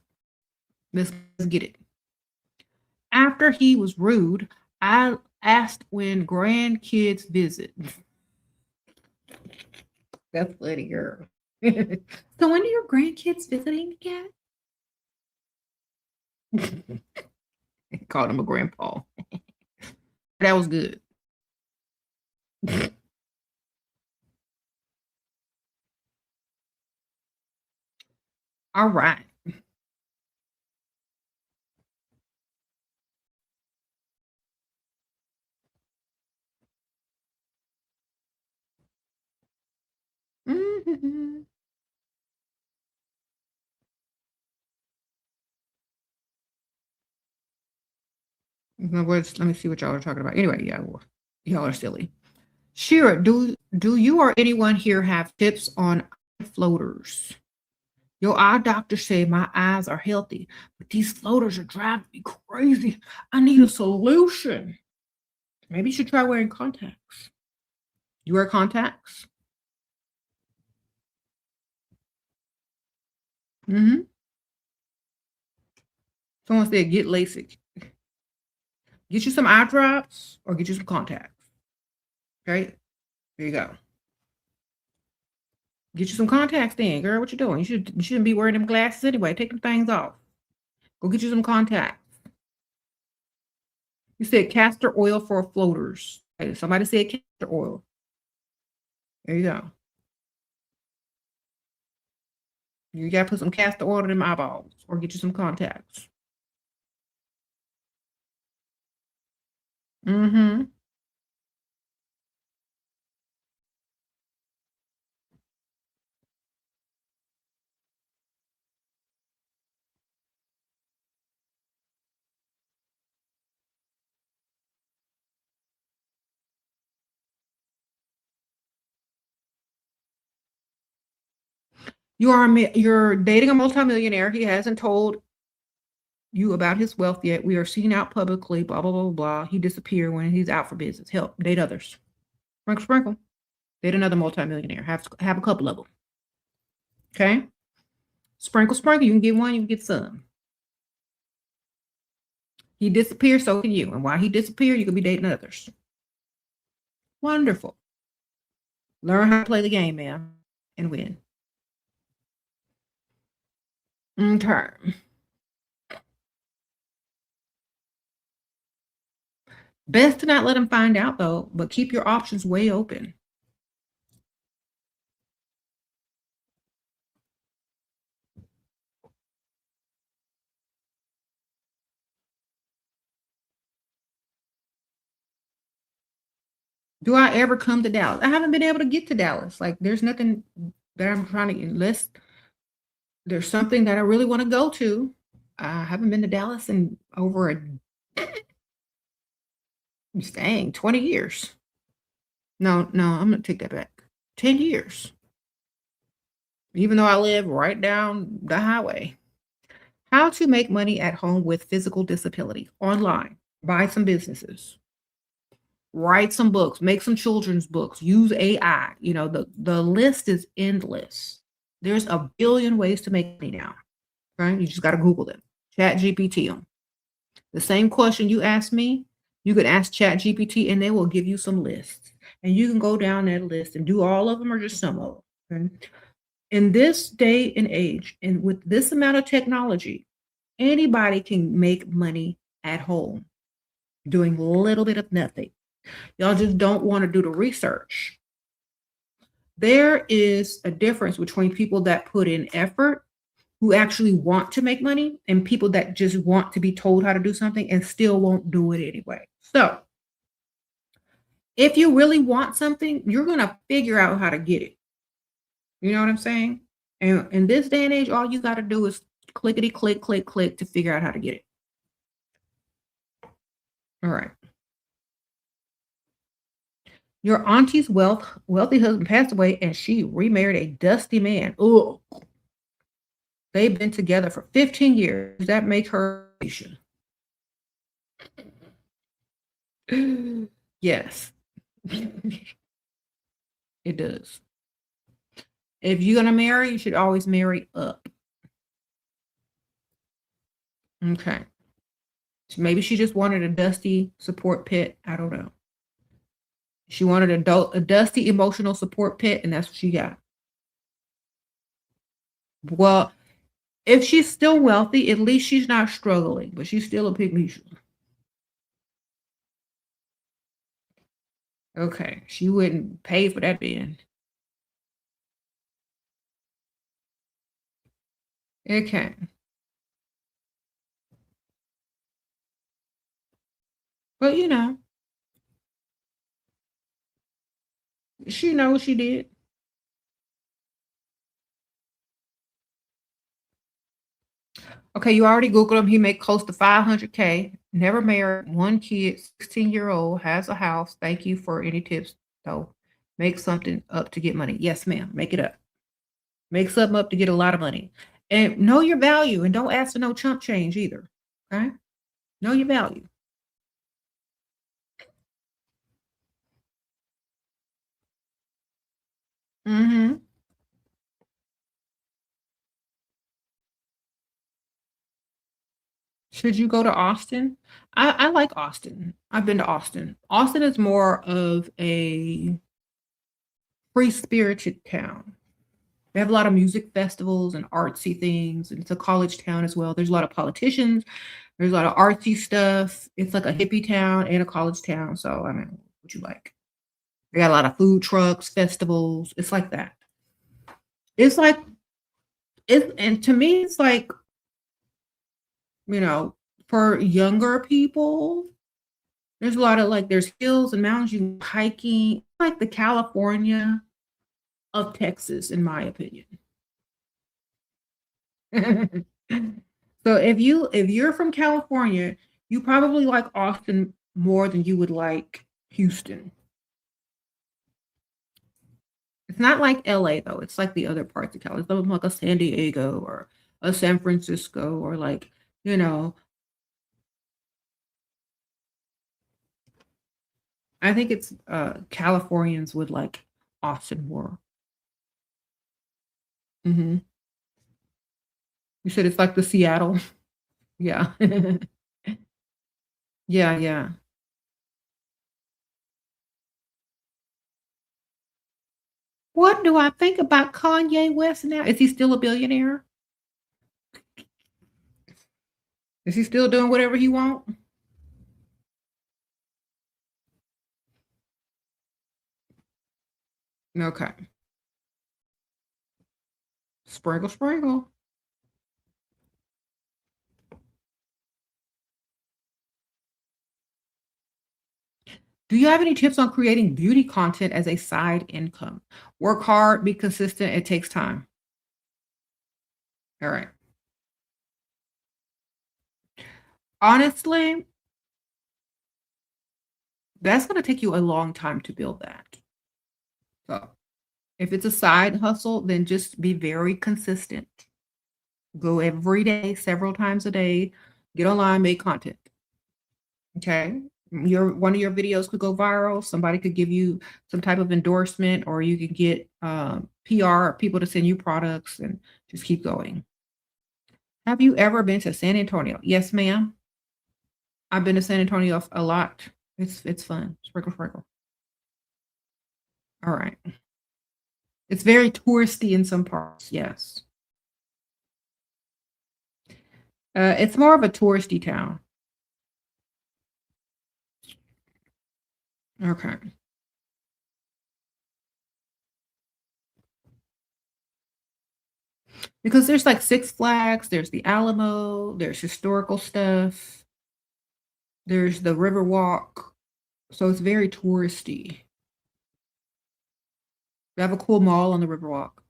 Let's get it. After he was rude, I asked when grandkids visit. That's funny, girl. So when are your grandkids visiting again? Called him a grandpa. That was good. All right. Mhm. Let me see what y'all are talking about. Anyway, yeah, well, y'all are silly. Shira, do you or anyone here have tips on eye floaters? Your eye doctor said my eyes are healthy, but these floaters are driving me crazy. I need a solution. Maybe you should try wearing contacts. You wear contacts? Mm-hmm. Someone said get LASIK. Get you some eye drops or get you some contacts. Okay? There you go. Get you some contacts then, girl. What you doing? You shouldn't be wearing them glasses anyway. Take them things off. Go get you some contacts. You said castor oil for floaters. Okay, somebody said castor oil. There you go. You gotta put some castor oil in them eyeballs or get you some contacts. Mm-hmm. You're dating a multimillionaire. He hasn't told you about his wealth yet. We are seen out publicly, blah, blah, blah, blah. He disappeared when he's out for business. Help, date others. Sprinkle, sprinkle. Date another multimillionaire. Have a couple of them. Okay? Sprinkle, sprinkle. You can get one, you can get some. He disappeared, so can you. And while he disappeared, you can be dating others. Wonderful. Learn how to play the game, man, and win. Okay. Best to not let him find out, though, but keep your options way open. Do I ever come to Dallas? I haven't been able to get to Dallas. Like, there's nothing that I'm trying to, unless there's something that I really want to go to. I haven't been to Dallas in over dang, 20 years. No, I'm going to take that back. 10 years. Even though I live right down the highway. How to make money at home with physical disability online. Buy some businesses. Write some books, make some children's books, use AI. You know, the list is endless. There's a billion ways to make money now. Right? You just got to Google them. Chat GPT them. The same question you asked me, you could ask Chat GPT and they will give you some lists. And you can go down that list and do all of them or just some of them. Okay? In this day and age, and with this amount of technology, anybody can make money at home doing a little bit of nothing. Y'all just don't want to do the research. There is a difference between people that put in effort, who actually want to make money, and people that just want to be told how to do something and still won't do it anyway. So, if you really want something, you're going to figure out how to get it. You know what I'm saying? And in this day and age, all you got to do is clickety click, click, click to figure out how to get it. All right. Your auntie's wealthy husband passed away and she remarried a dusty man. Oh, they've been together for 15 years. Does that make her patient? Yes. It does. If you're going to marry, you should always marry up. Okay. So maybe she just wanted a dusty support pit. I don't know. She wanted a dusty emotional support pit, and that's what she got. Well, if she's still wealthy, at least she's not struggling, but she's still a pygmy. Okay, she wouldn't pay for that bin. Okay. But you know, she knows what she did. Okay, you already Googled him. He made close to 500K. Never married, one kid, 16-year-old, has a house. Thank you for any tips, though. Make something up to get money. Yes, ma'am. Make it up. Make something up to get a lot of money. And know your value and don't ask for no chump change either. Okay? Know your value. Mm-hmm. Should you go to Austin? I like Austin. I've been to Austin. Austin is more of a free-spirited town. They have a lot of music festivals and artsy things, and it's a college town as well. There's a lot of politicians. There's a lot of artsy stuff. It's like a hippie town and a college town. So, I mean, what you like? They got a lot of food trucks, festivals. It's like that. It's like and to me, it's like, you know, for younger people, there's a lot of like there's hills and mountains you can hiking, like the California of Texas, in my opinion. So if you're from California, you probably like Austin more than you would like Houston. It's not like LA though. It's like the other parts of California. It's like a San Diego or a San Francisco or like, you know, I think it's Californians would like Austin more. Hmm. You said it's like the Seattle. Yeah. Yeah, yeah. What do I think about Kanye West now? Is he still a billionaire? Is he still doing whatever he want? Okay. Sprinkle, sprinkle. Do you have any tips on creating beauty content as a side income? Work hard, be consistent, it takes time. All right. Honestly, that's going to take you a long time to build that. So, if it's a side hustle, then just be very consistent. Go every day, several times a day, get online, make content. Okay. Your one of your videos could go viral. Somebody could give you some type of endorsement, or you could get PR or people to send you products and just keep going. Have you ever been to San Antonio? Yes, ma'am. I've been to San Antonio a lot. It's fun. Sprinkle, sprinkle. All right. It's very touristy in some parts. Yes. It's more of a touristy town. Okay. Because there's like Six Flags, there's the Alamo, there's historical stuff, there's the River Walk. So it's very touristy. We have a cool mall on the River Walk.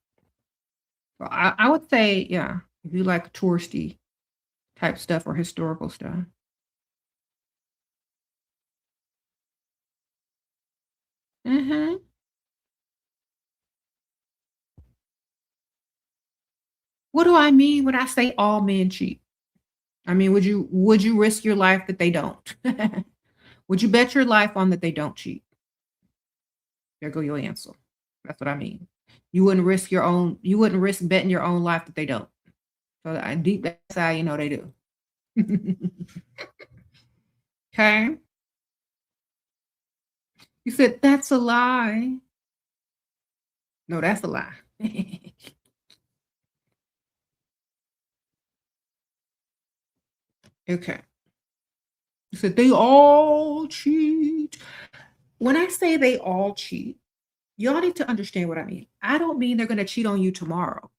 So I would say, yeah, if you like touristy type stuff or historical stuff. Hmm. What do I mean when I say all men cheat? I mean, would you risk your life that they don't? Would you bet your life on that they don't cheat? There go your answer. That's what I mean. You wouldn't risk betting your own life that they don't. So I deep inside, you know they do. Okay. You said that's a lie. No, that's a lie. Okay. You said they all cheat. When I say they all cheat, y'all need to understand what I mean. I don't mean they're going to cheat on you tomorrow.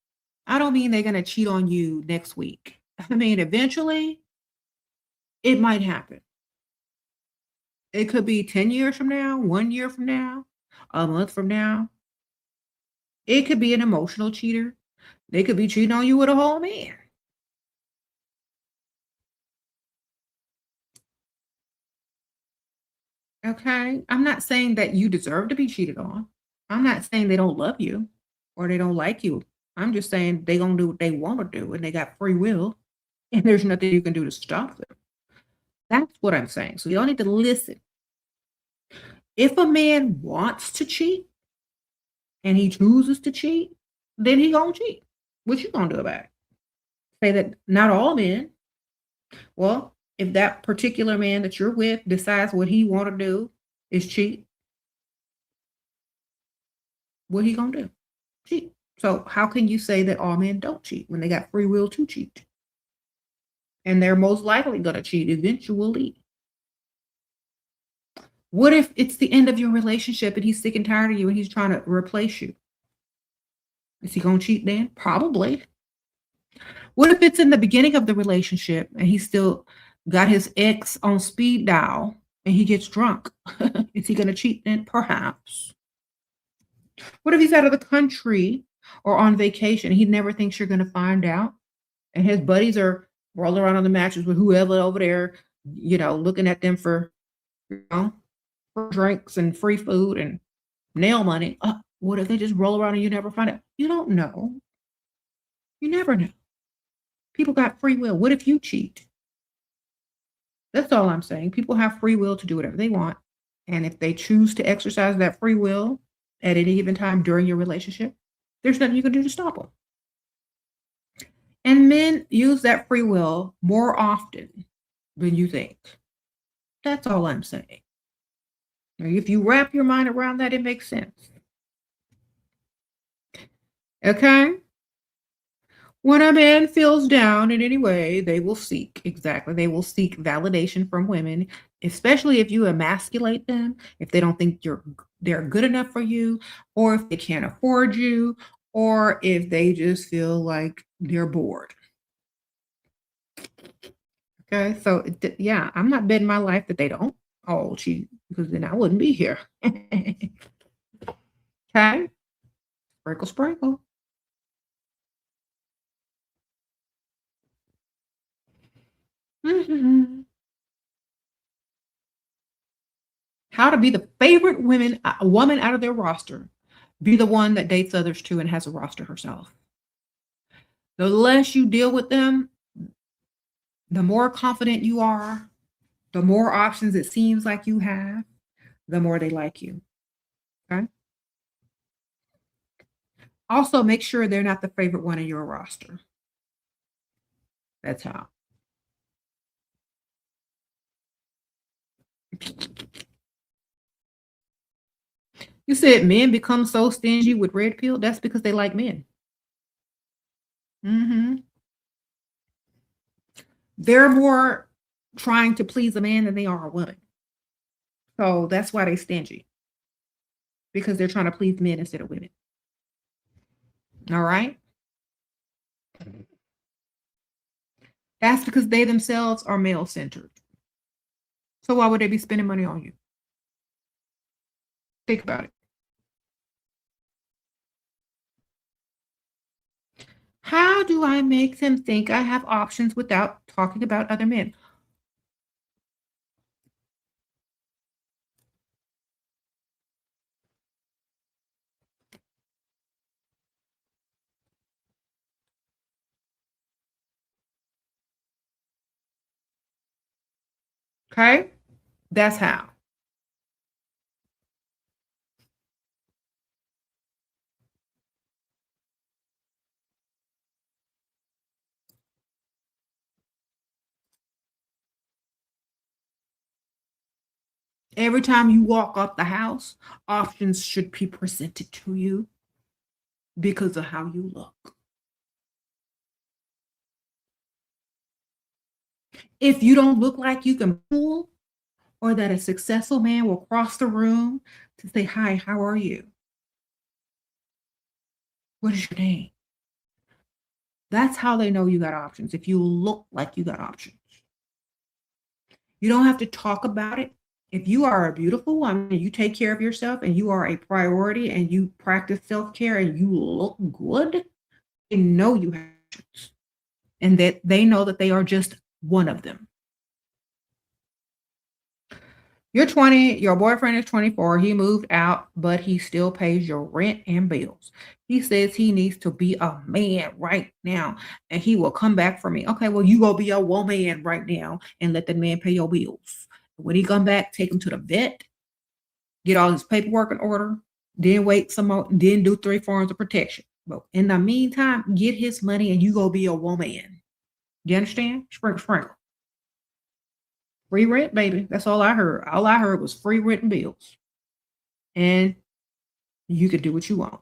I don't mean they're going to cheat on you next week. I mean, eventually it might happen. It could be 10 years from now, 1 year from now, a month from now. It could be an emotional cheater. They could be cheating on you with a whole man. Okay. I'm not saying that you deserve to be cheated on. I'm not saying they don't love you or they don't like you. I'm just saying they gonna do what they want to do and they got free will and there's nothing you can do to stop them. That's what I'm saying. So y'all need to listen. If a man wants to cheat and he chooses to cheat, then he gonna cheat. What you gonna do about it? Say that not all men. Well, if that particular man that you're with decides what he want to do is cheat, what he gonna do? Cheat. So how can you say that all men don't cheat when they got free will to cheat? And they're most likely gonna cheat eventually. What if it's the end of your relationship and he's sick and tired of you and he's trying to replace you? Is he gonna cheat then? Probably. What if it's in the beginning of the relationship and he's still got his ex on speed dial and he gets drunk? Is he gonna cheat then? Perhaps. What if he's out of the country or on vacation? He never thinks you're going to find out. And his buddies are rolling around on the mattress with whoever over there, looking at them for, for drinks and free food and nail money. What if they just roll around and you never find out? You don't know. You never know. People got free will. What if you cheat? That's all I'm saying. People have free will to do whatever they want. And if they choose to exercise that free will at any given time during your relationship, there's nothing you can do to stop them. And men use that free will more often than you think. That's all I'm saying. If you wrap your mind around that, it makes sense. Okay? When a man feels down in any way, they will seek validation from women, especially if you emasculate them, if they don't think they're good enough for you, or if they can't afford you, or if they just feel like they're bored. Okay, so yeah, I'm not betting my life that they don't all cheat, because then I wouldn't be here. Okay, sprinkle, sprinkle. How to be the favorite woman out of their roster. Be the one that dates others too and has a roster herself. The less you deal with them, the more confident you are, the more options it seems like you have, the more they like you. Okay. Also, make sure they're not the favorite one in your roster. That's how. You said men become so stingy with red pill. That's because they like men. They're more trying to please a man than they are a woman. So that's why they're stingy. Because they're trying to please men instead of women. All right? That's because they themselves are male-centered. So why would they be spending money on you? Think about it. How do I make them think I have options without talking about other men? Okay? That's how. Every time you walk out the house, options should be presented to you because of how you look. If you don't look like you can pull, or that a successful man will cross the room to say, "Hi, how are you? What is your name?" That's how they know you got options. If you look like you got options, you don't have to talk about it. If you are a beautiful woman and you take care of yourself and you are a priority and you practice self-care and you look good, they know you have options and that they know that they are just one of them. You're 20, your boyfriend is 24, he moved out, but he still pays your rent and bills. He says he needs to be a man right now and he will come back for me. Okay, well, you go be a woman right now and let the man pay your bills. When he come back, take him to the vet, get all his paperwork in order, then wait some more, then do 3 forms of protection. But in the meantime, get his money and you go be a woman. You understand? Sprinkle, sprinkle. Free rent, baby. That's all I heard. All I heard was free rent and bills. And you could do what you want.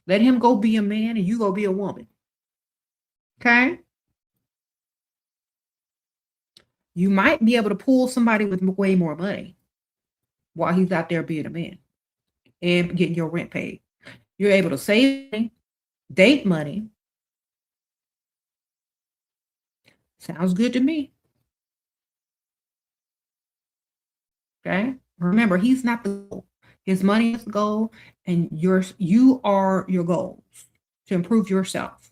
Let him go be a man and you go be a woman. Okay? You might be able to pull somebody with way more money while he's out there being a man and getting your rent paid. You're able to save money, date money. Sounds good to me. Okay? Remember, he's not the goal. His money is the goal, and you are your goals to improve yourself.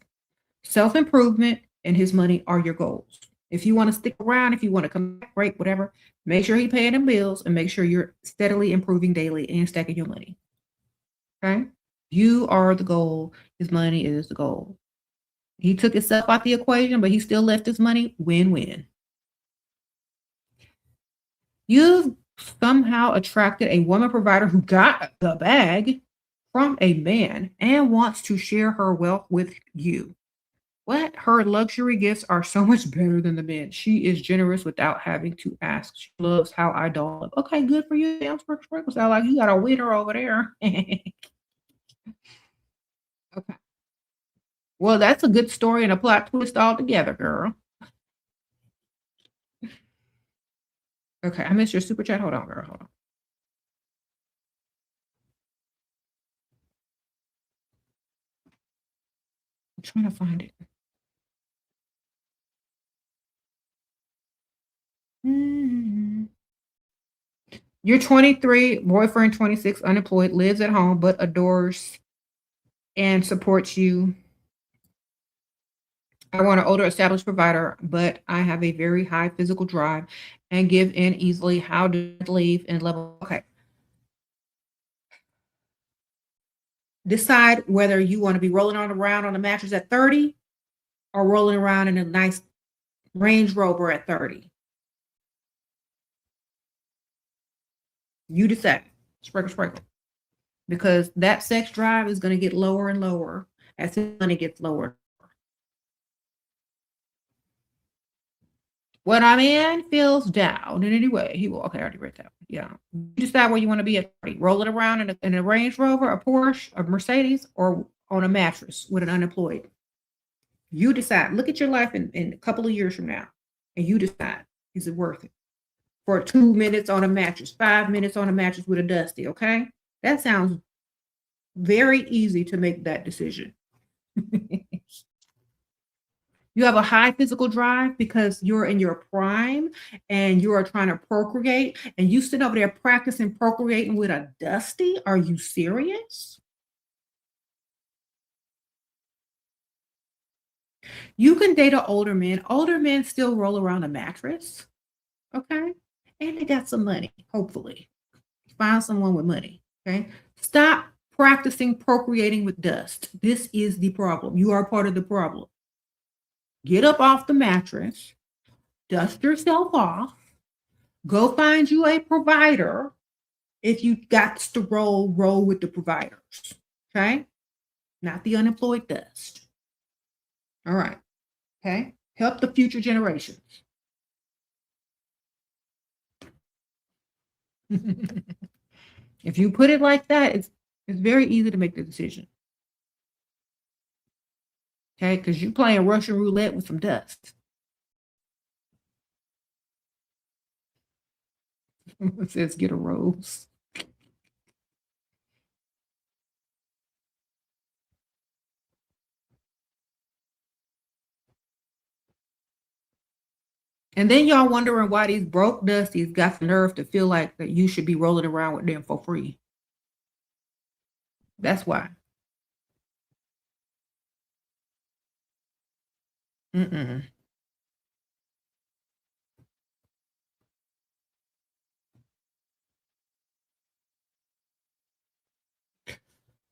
Self-improvement and his money are your goals. If you want to stick around, if you want to come back, great, whatever, make sure he paying them bills and make sure you're steadily improving daily and stacking your money. Okay. You are the goal. His money is the goal. He took himself out the equation, but he still left his money. Win-win. You've somehow attracted a woman provider who got the bag from a man and wants to share her wealth with you. What? Her luxury gifts are so much better than the men. She is generous without having to ask. She loves how I doll up. Okay, good for you. Damn sprinkle. Sound like you got a winner over there. Okay. Well, that's a good story and a plot twist altogether, girl. Okay, I missed your super chat. Hold on, girl. Hold on. I'm trying to find it. You're 23, boyfriend 26, unemployed, lives at home, but adores and supports you. I want an older established provider, but I have a very high physical drive and give in easily. How do I leave and level? Okay. Decide whether you want to be rolling around on the mattress at 30 or rolling around in a nice Range Rover at 30. You decide. Sprinkle, sprinkle. Because that sex drive is going to get lower and lower as the money gets lower. What I'm in feels down in any way. He will. Okay, I already read that. Yeah. You decide where you want to be at 30. Roll it around in a Range Rover, a Porsche, a Mercedes, or on a mattress with an unemployed. You decide. Look at your life in a couple of years from now, and you decide, is it worth it? For 2 minutes on a mattress, 5 minutes on a mattress with a dusty, okay? That sounds very easy to make that decision. You have a high physical drive because you're in your prime and you are trying to procreate, and you sit over there practicing procreating with a dusty. Are you serious? You can date an older man. Older men still roll around a mattress, okay? And they got some money, hopefully. Find someone with money, okay? Stop practicing procreating with dust. This is the problem. You are part of the problem. Get up off the mattress, dust yourself off, go find you a provider. If you got to roll with the providers, okay? Not the unemployed dust. All right, okay? Help the future generations. If you put it like that, it's very easy to make the decision. Okay, because you're playing Russian roulette with some dust. It says get a rose. And then y'all wondering why these broke dusties got the nerve to feel like that you should be rolling around with them for free. That's why. Mm-mm.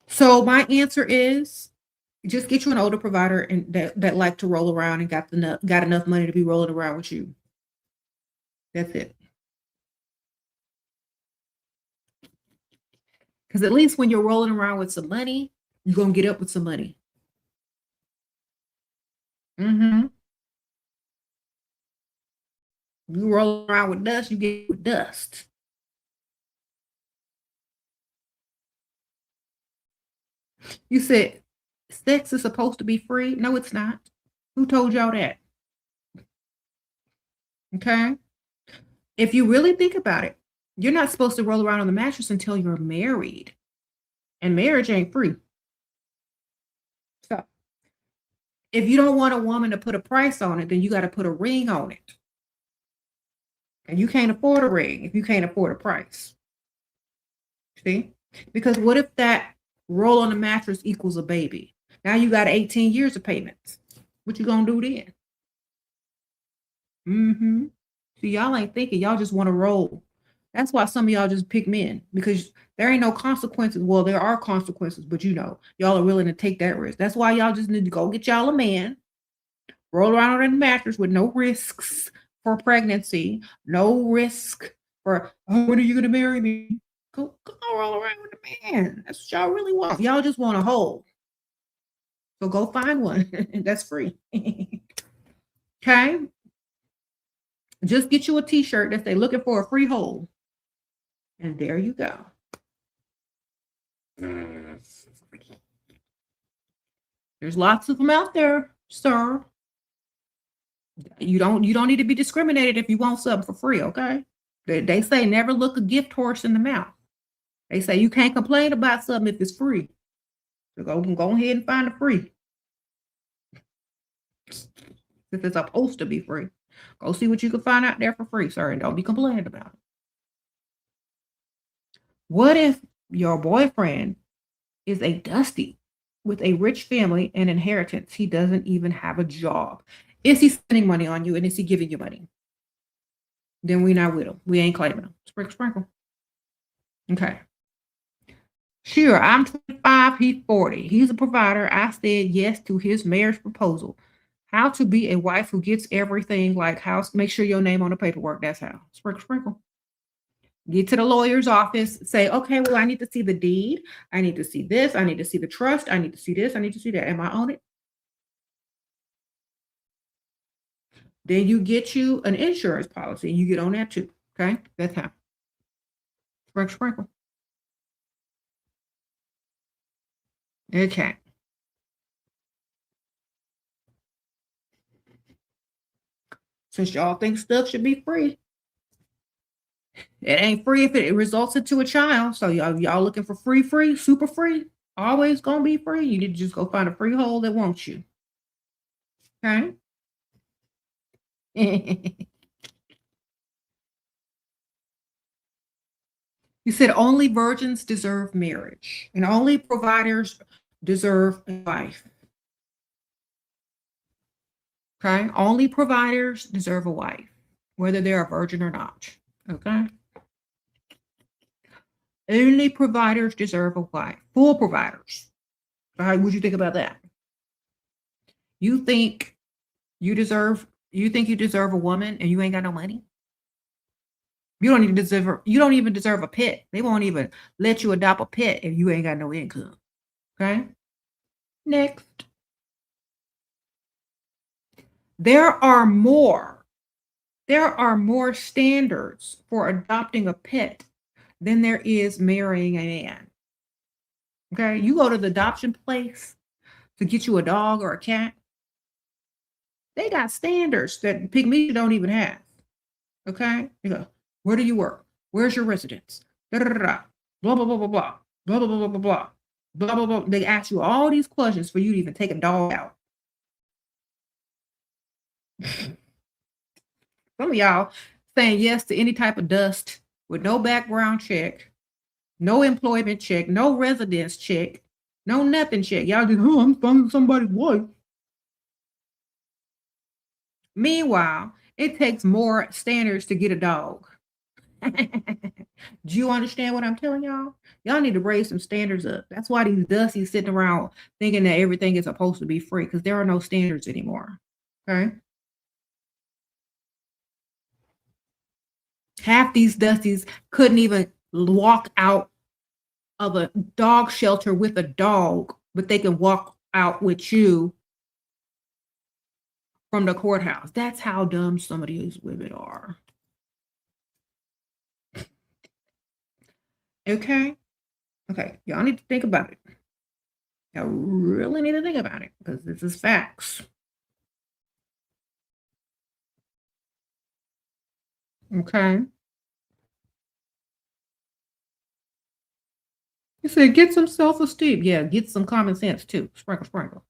So my answer is just get you an older provider and that like to roll around and got enough money to be rolling around with you. That's it. Because at least when you're rolling around with some money, you're gonna get up with some money. Mm-hmm. You roll around with dust, you get with dust. You said sex is supposed to be free. No, it's not. Who told y'all that? Okay. If you really think about it, you're not supposed to roll around on the mattress until you're married. And marriage ain't free. So if you don't want a woman to put a price on it, then you got to put a ring on it. And you can't afford a ring if you can't afford a price. See? Because what if that roll on the mattress equals a baby? Now you got 18 years of payments. What you gonna do then? Mm-hmm. See, y'all ain't thinking. Y'all just want to roll. That's why some of y'all just pick men, because there ain't no consequences. Well, there are consequences, but y'all are willing to take that risk. That's why y'all just need to go get y'all a man, roll around on a mattress with no risks for pregnancy, no risk for, oh, when are you gonna marry me? Go roll around with a man. That's what y'all really want. Y'all just want a hole. So go find one. That's free. Okay. Just get you a t-shirt that say looking for a free hole. And there you go. There's lots of them out there, sir. You don't need to be discriminated if you want something for free, okay? They say never look a gift horse in the mouth. They say you can't complain about something if it's free. So go ahead and find it free. If it's supposed to be free. Go see what you can find out there for free, sir, and don't be complaining about it. What if your boyfriend is a dusty with a rich family and inheritance? He doesn't even have a job. Is he spending money on you, and is he giving you money? Then we're not with him. We ain't claiming him. Sprinkle, sprinkle. Okay. Sure, I'm 25, he's 40. He's a provider. I said yes to his marriage proposal. How to be a wife who gets everything, like house, make sure your name on the paperwork. That's how. Sprinkle, sprinkle. Get to the lawyer's office, say, okay, well, I need to see the deed. I need to see this. I need to see the trust. I need to see this. I need to see that. Am I on it? Then you get you an insurance policy and you get on that too. Okay. That's how. Sprinkle, sprinkle. Okay. Since y'all think stuff should be free, it ain't free if it results into a child. So y'all looking for free, super free, always gonna be free. You need to just go find a free hole that wants you. Okay. You said only virgins deserve marriage and only providers deserve a wife. Okay. Only providers deserve a wife, whether they're a virgin or not. Okay. Only providers deserve a wife. Full providers. All right. What do you think about that? You think you deserve a woman and you ain't got no money? You don't even deserve a pet. They won't even let you adopt a pet if you ain't got no income. Okay? Next. There are more standards for adopting a pet than there is marrying a man. Okay? You go to the adoption place to get you a dog or a cat. They got standards that Pygmies don't even have. Okay? You go, where do you work? Where's your residence? Da, da, da, da. Blah, blah, blah, blah, blah. Blah, blah, blah, blah, blah, blah. Blah, blah, blah. They ask you all these questions for you to even take a dog out. Some of y'all saying yes to any type of dust with no background check, no employment check, no residence check, no nothing check. Y'all just, oh, I'm finding somebody's wife. Meanwhile, it takes more standards to get a dog. Do you understand what I'm telling y'all? Y'all need to raise some standards up. That's why these dusties sitting around thinking that everything is supposed to be free, because there are no standards anymore. Okay. Half these dusties couldn't even walk out of a dog shelter with a dog, but they can walk out with you from the courthouse. That's how dumb some of these women are. Okay. Okay. Y'all need to think about it. Y'all really need to think about it, because this is facts. Okay. You said get some self-esteem. Yeah, get some common sense too. Sprinkle, sprinkle.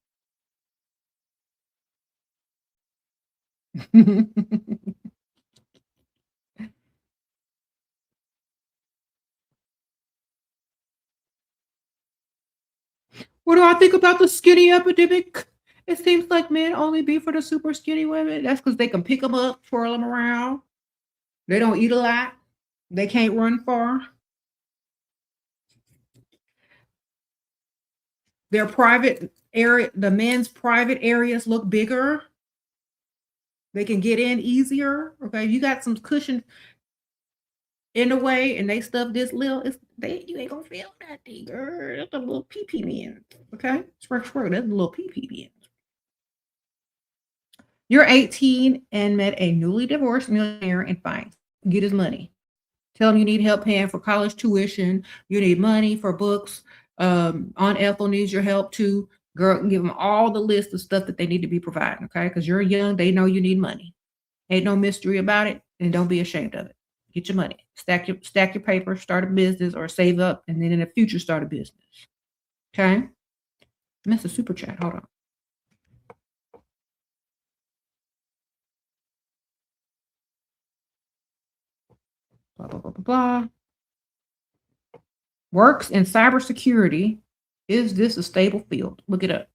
What do I think about the skinny epidemic? It seems like men only be for the super skinny women. That's because they can pick them up, twirl them around. They don't eat a lot. They can't run far. Their private area, the men's private areas look bigger. They can get in easier. Okay, you got some cushion in the way, and they stuff this little. You ain't gonna feel that thing, girl. That's a little pee men. Okay, that's a little pee men. You're 18 and met a newly divorced millionaire and fine. Get his money. Tell him you need help paying for college tuition. You need money for books. Aunt Ethel needs your help too. Girl, give them all the list of stuff that they need to be providing, okay? Because you're young, they know you need money. Ain't no mystery about it, and don't be ashamed of it. Get your money. Stack your paper, start a business, or save up, and then in the future start a business. Okay? That's a super chat. Hold on. Blah, blah, blah, blah, blah. Works in cybersecurity. Is this a stable field? Look it up.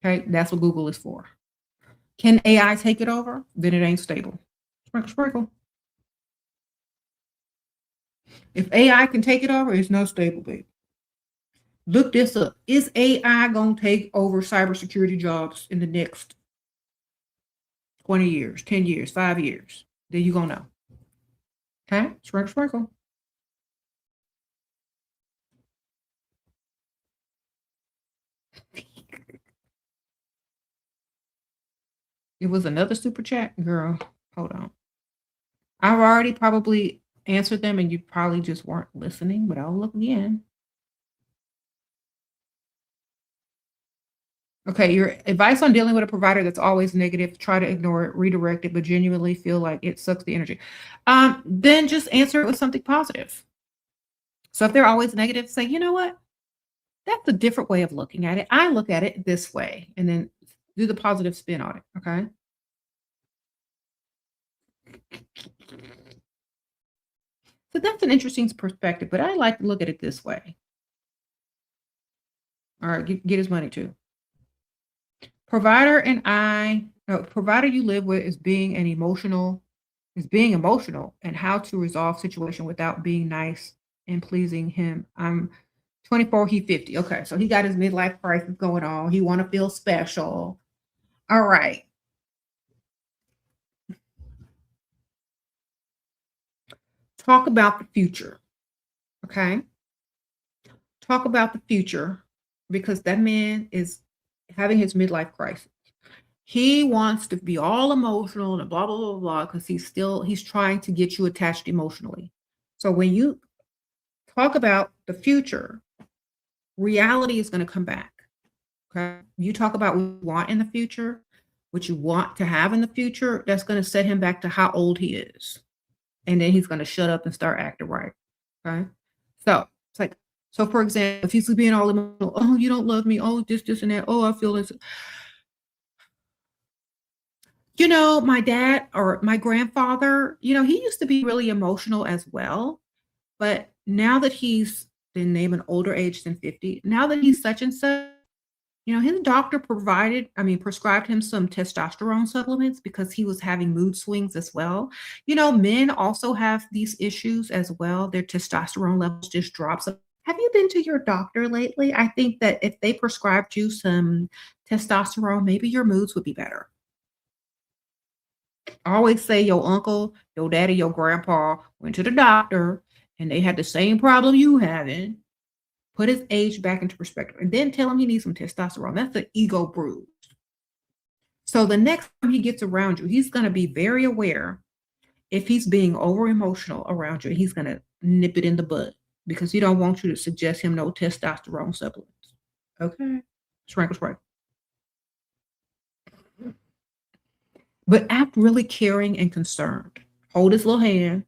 Okay, that's what Google is for. Can AI take it over? Then it ain't stable. Sprinkle, sprinkle. If AI can take it over, it's not stable, baby. Look this up. Is AI going to take over cybersecurity jobs in the next 20 years, 10 years, 5 years? Then you're going to know. Okay, sprinkle, sprinkle. It was another super chat, girl. Hold on. I've already probably answered them and you probably just weren't listening, but I'll look again. Okay, your advice on dealing with a provider that's always negative, try to ignore it, redirect it, but genuinely feel like it sucks the energy. Then just answer it with something positive. So if they're always negative, say, you know what? That's a different way of looking at it. I look at it this way, and then do the positive spin on it. Okay. So that's an interesting perspective, but I like to look at it this way. All right, get his money too. Provider you live with is being emotional, and how to resolve situation without being nice and pleasing him. I'm 24, he 50. Okay, so he got his midlife crisis going on. He want to feel special. All right. Talk about the future. Okay. Talk about the future because that man is having his midlife crisis. He wants to be all emotional and blah, blah, blah, blah, because he's trying to get you attached emotionally. So when you talk about the future, reality is going to come back. Okay. You talk about what you want in the future, what you want to have in the future, that's going to set him back to how old he is. And then he's going to shut up and start acting right. Okay. So it's like, so for example, if he's being all emotional, oh, you don't love me. Oh, this and that. Oh, I feel this. You know, my dad or my grandfather, he used to be really emotional as well. But now that he's been named an older age than 50, now that he's such and such, his doctor prescribed him some testosterone supplements because he was having mood swings as well. Men also have these issues as well. Their testosterone levels just drops. Have you been to your doctor lately? I think that if they prescribed you some testosterone, maybe your moods would be better. I always say your uncle, your daddy, your grandpa went to the doctor and they had the same problem you having. Put his age back into perspective and then tell him he needs some testosterone. That's an ego bruise. So the next time he gets around you, he's going to be very aware if he's being over emotional around you. He's going to nip it in the bud because he don't want you to suggest him no testosterone supplements. Okay. Sprinkle. But act really caring and concerned. Hold his little hand.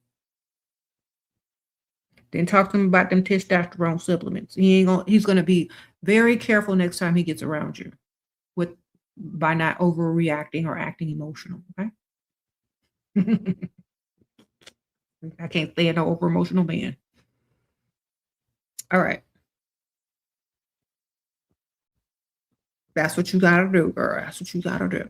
Then talk to him about them testosterone supplements. He's gonna be very careful next time he gets around you by not overreacting or acting emotional. Okay. I can't stand no over emotional man. All right. That's what you gotta do, girl. That's what you gotta do.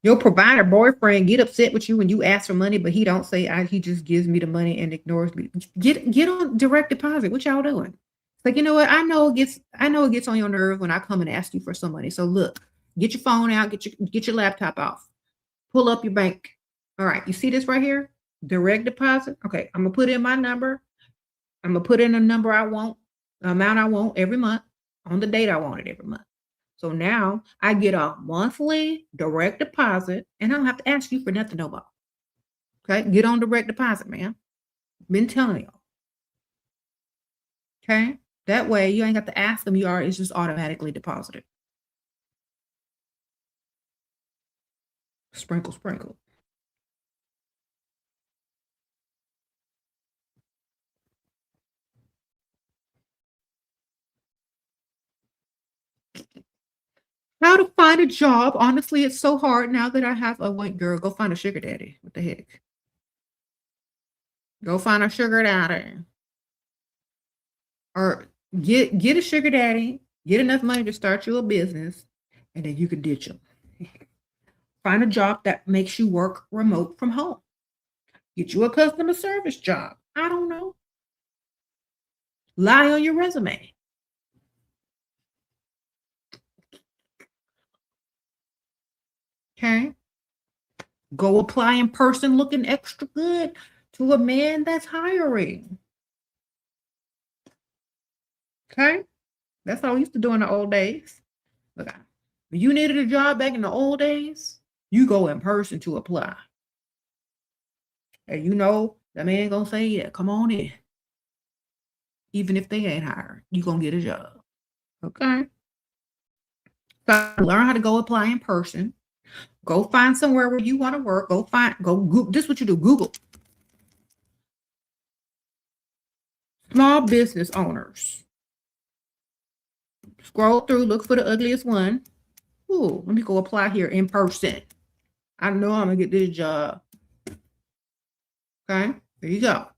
Your provider boyfriend get upset with you when you ask for money, but he don't say he just gives me the money and ignores me. Get on direct deposit. What y'all doing? It's like, you know what? I know it gets on your nerve when I come and ask you for some money. So look, get your phone out, get your laptop off, pull up your bank. All right, you see this right here? Direct deposit. Okay, I'm gonna put in my number. I'm gonna put in a number I want, the amount I want every month on the date I want it every month. So now I get a monthly direct deposit and I don't have to ask you for nothing no more. Okay, get on direct deposit, man. Been telling y'all. Okay, that way you ain't got to ask them. It's just automatically deposited. Sprinkle, sprinkle. How to find a job? Honestly, it's so hard now that I have a white girl. Go find a sugar daddy. What the heck? Go find a sugar daddy. Or get a sugar daddy, get enough money to start you a business, and then you can ditch them. Find a job that makes you work remote from home. Get you a customer service job. I don't know. Lie on your resume. Okay. Go apply in person looking extra good to a man that's hiring. Okay. That's how we used to do in the old days. Look, if you needed a job back in the old days, you go in person to apply. And you know the man gonna say, yeah, come on in. Even if they ain't hired, you gonna get a job. Okay. So learn how to go apply in person. Go find somewhere where you want to work. Go Google. This is what you do. Google small business owners. Scroll through, look for the ugliest one. Ooh, let me go apply here in person. I know I'm gonna get this job. Okay, there you go.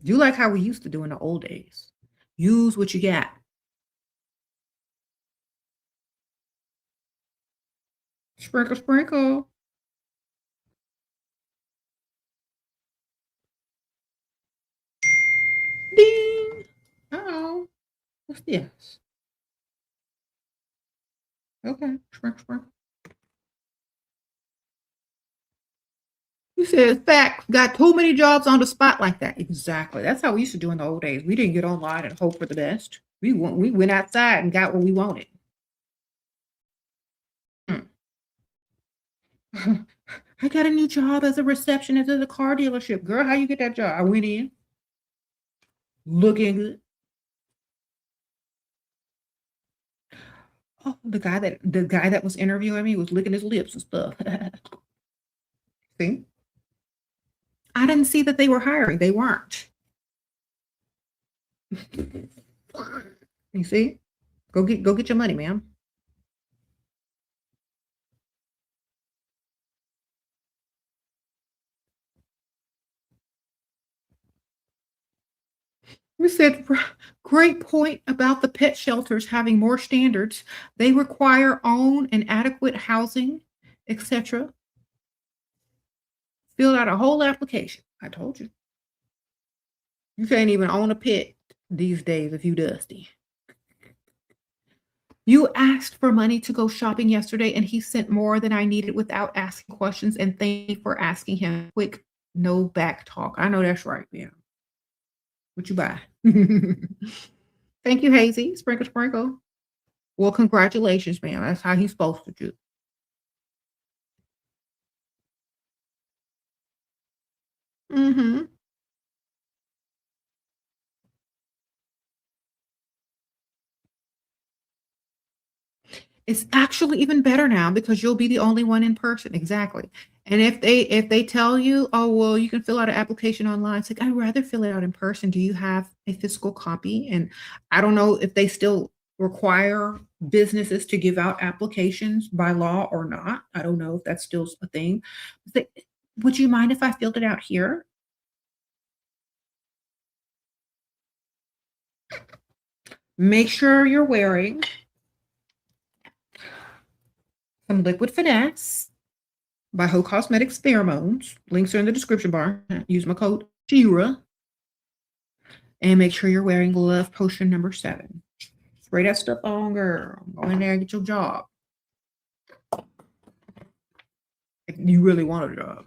Do like how we used to do in the old days. Use what you got. Sprinkle, sprinkle. Ding. Uh-oh. What's this? Okay, sprinkle, sprinkle. You said fact, got too many jobs on the spot like that. Exactly. That's how we used to do in the old days. We didn't get online and hope for the best. We went outside and got what we wanted. Hmm. I got a new job as a receptionist at a car dealership. Girl, how you get that job? I went in looking good. Oh, the guy that was interviewing me was licking his lips and stuff. See? I didn't see that they were hiring. They weren't. You see? Go get your money, ma'am. You said great point about the pet shelters having more standards. They require own and adequate housing, etc. Filled out a whole application. I told you. You can't even own a pet these days if you dusty. You asked for money to go shopping yesterday and he sent more than I needed without asking questions, and thank you for asking him. Quick, no back talk. I know that's right, man. What you buy? Thank you, Hazy. Sprinkle, sprinkle. Well, congratulations, man. That's how he's supposed to do. Mm-hmm. It's actually even better now because you'll be the only one in person. Exactly. And if they tell you, oh well, you can fill out an application online, it's like I'd rather fill it out in person. Do you have a physical copy? And I don't know if they still require businesses to give out applications by law or not. I don't know if that's still a thing. Would you mind if I filled it out here? Make sure you're wearing some Liquid Finesse by Heaux Cosmetics Pheromones. Links are in the description bar. Use my code SHERA. And make sure you're wearing Love Potion number 7. Spray that stuff on, girl. Go in there and get your job. If you really want a job.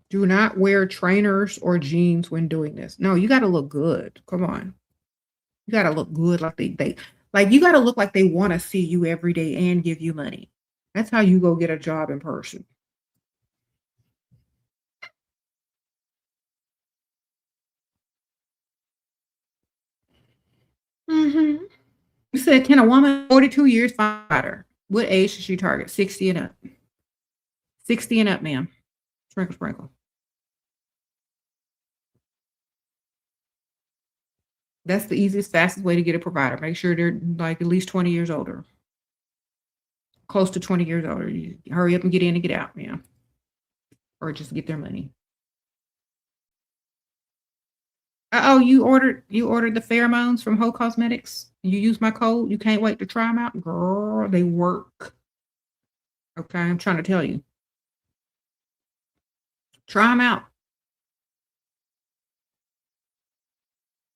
Do not wear trainers or jeans when doing this. No, you got to look good. Come on. You got to look good like like you got to look like they want to see you every day and give you money. That's how you go get a job in person. You said, can a woman 42 years find her? What age should she target? 60 and up. 60 and up, ma'am. Sprinkle, sprinkle. That's the easiest, fastest way to get a provider. Make sure they're like at least 20 years older. Close to 20 years older. You hurry up and get in and get out, ma'am. Or just get their money. Oh, you ordered the pheromones from Heaux Cosmetics? You use my code? You can't wait to try them out? Girl, they work. Okay, I'm trying to tell you. Try them out.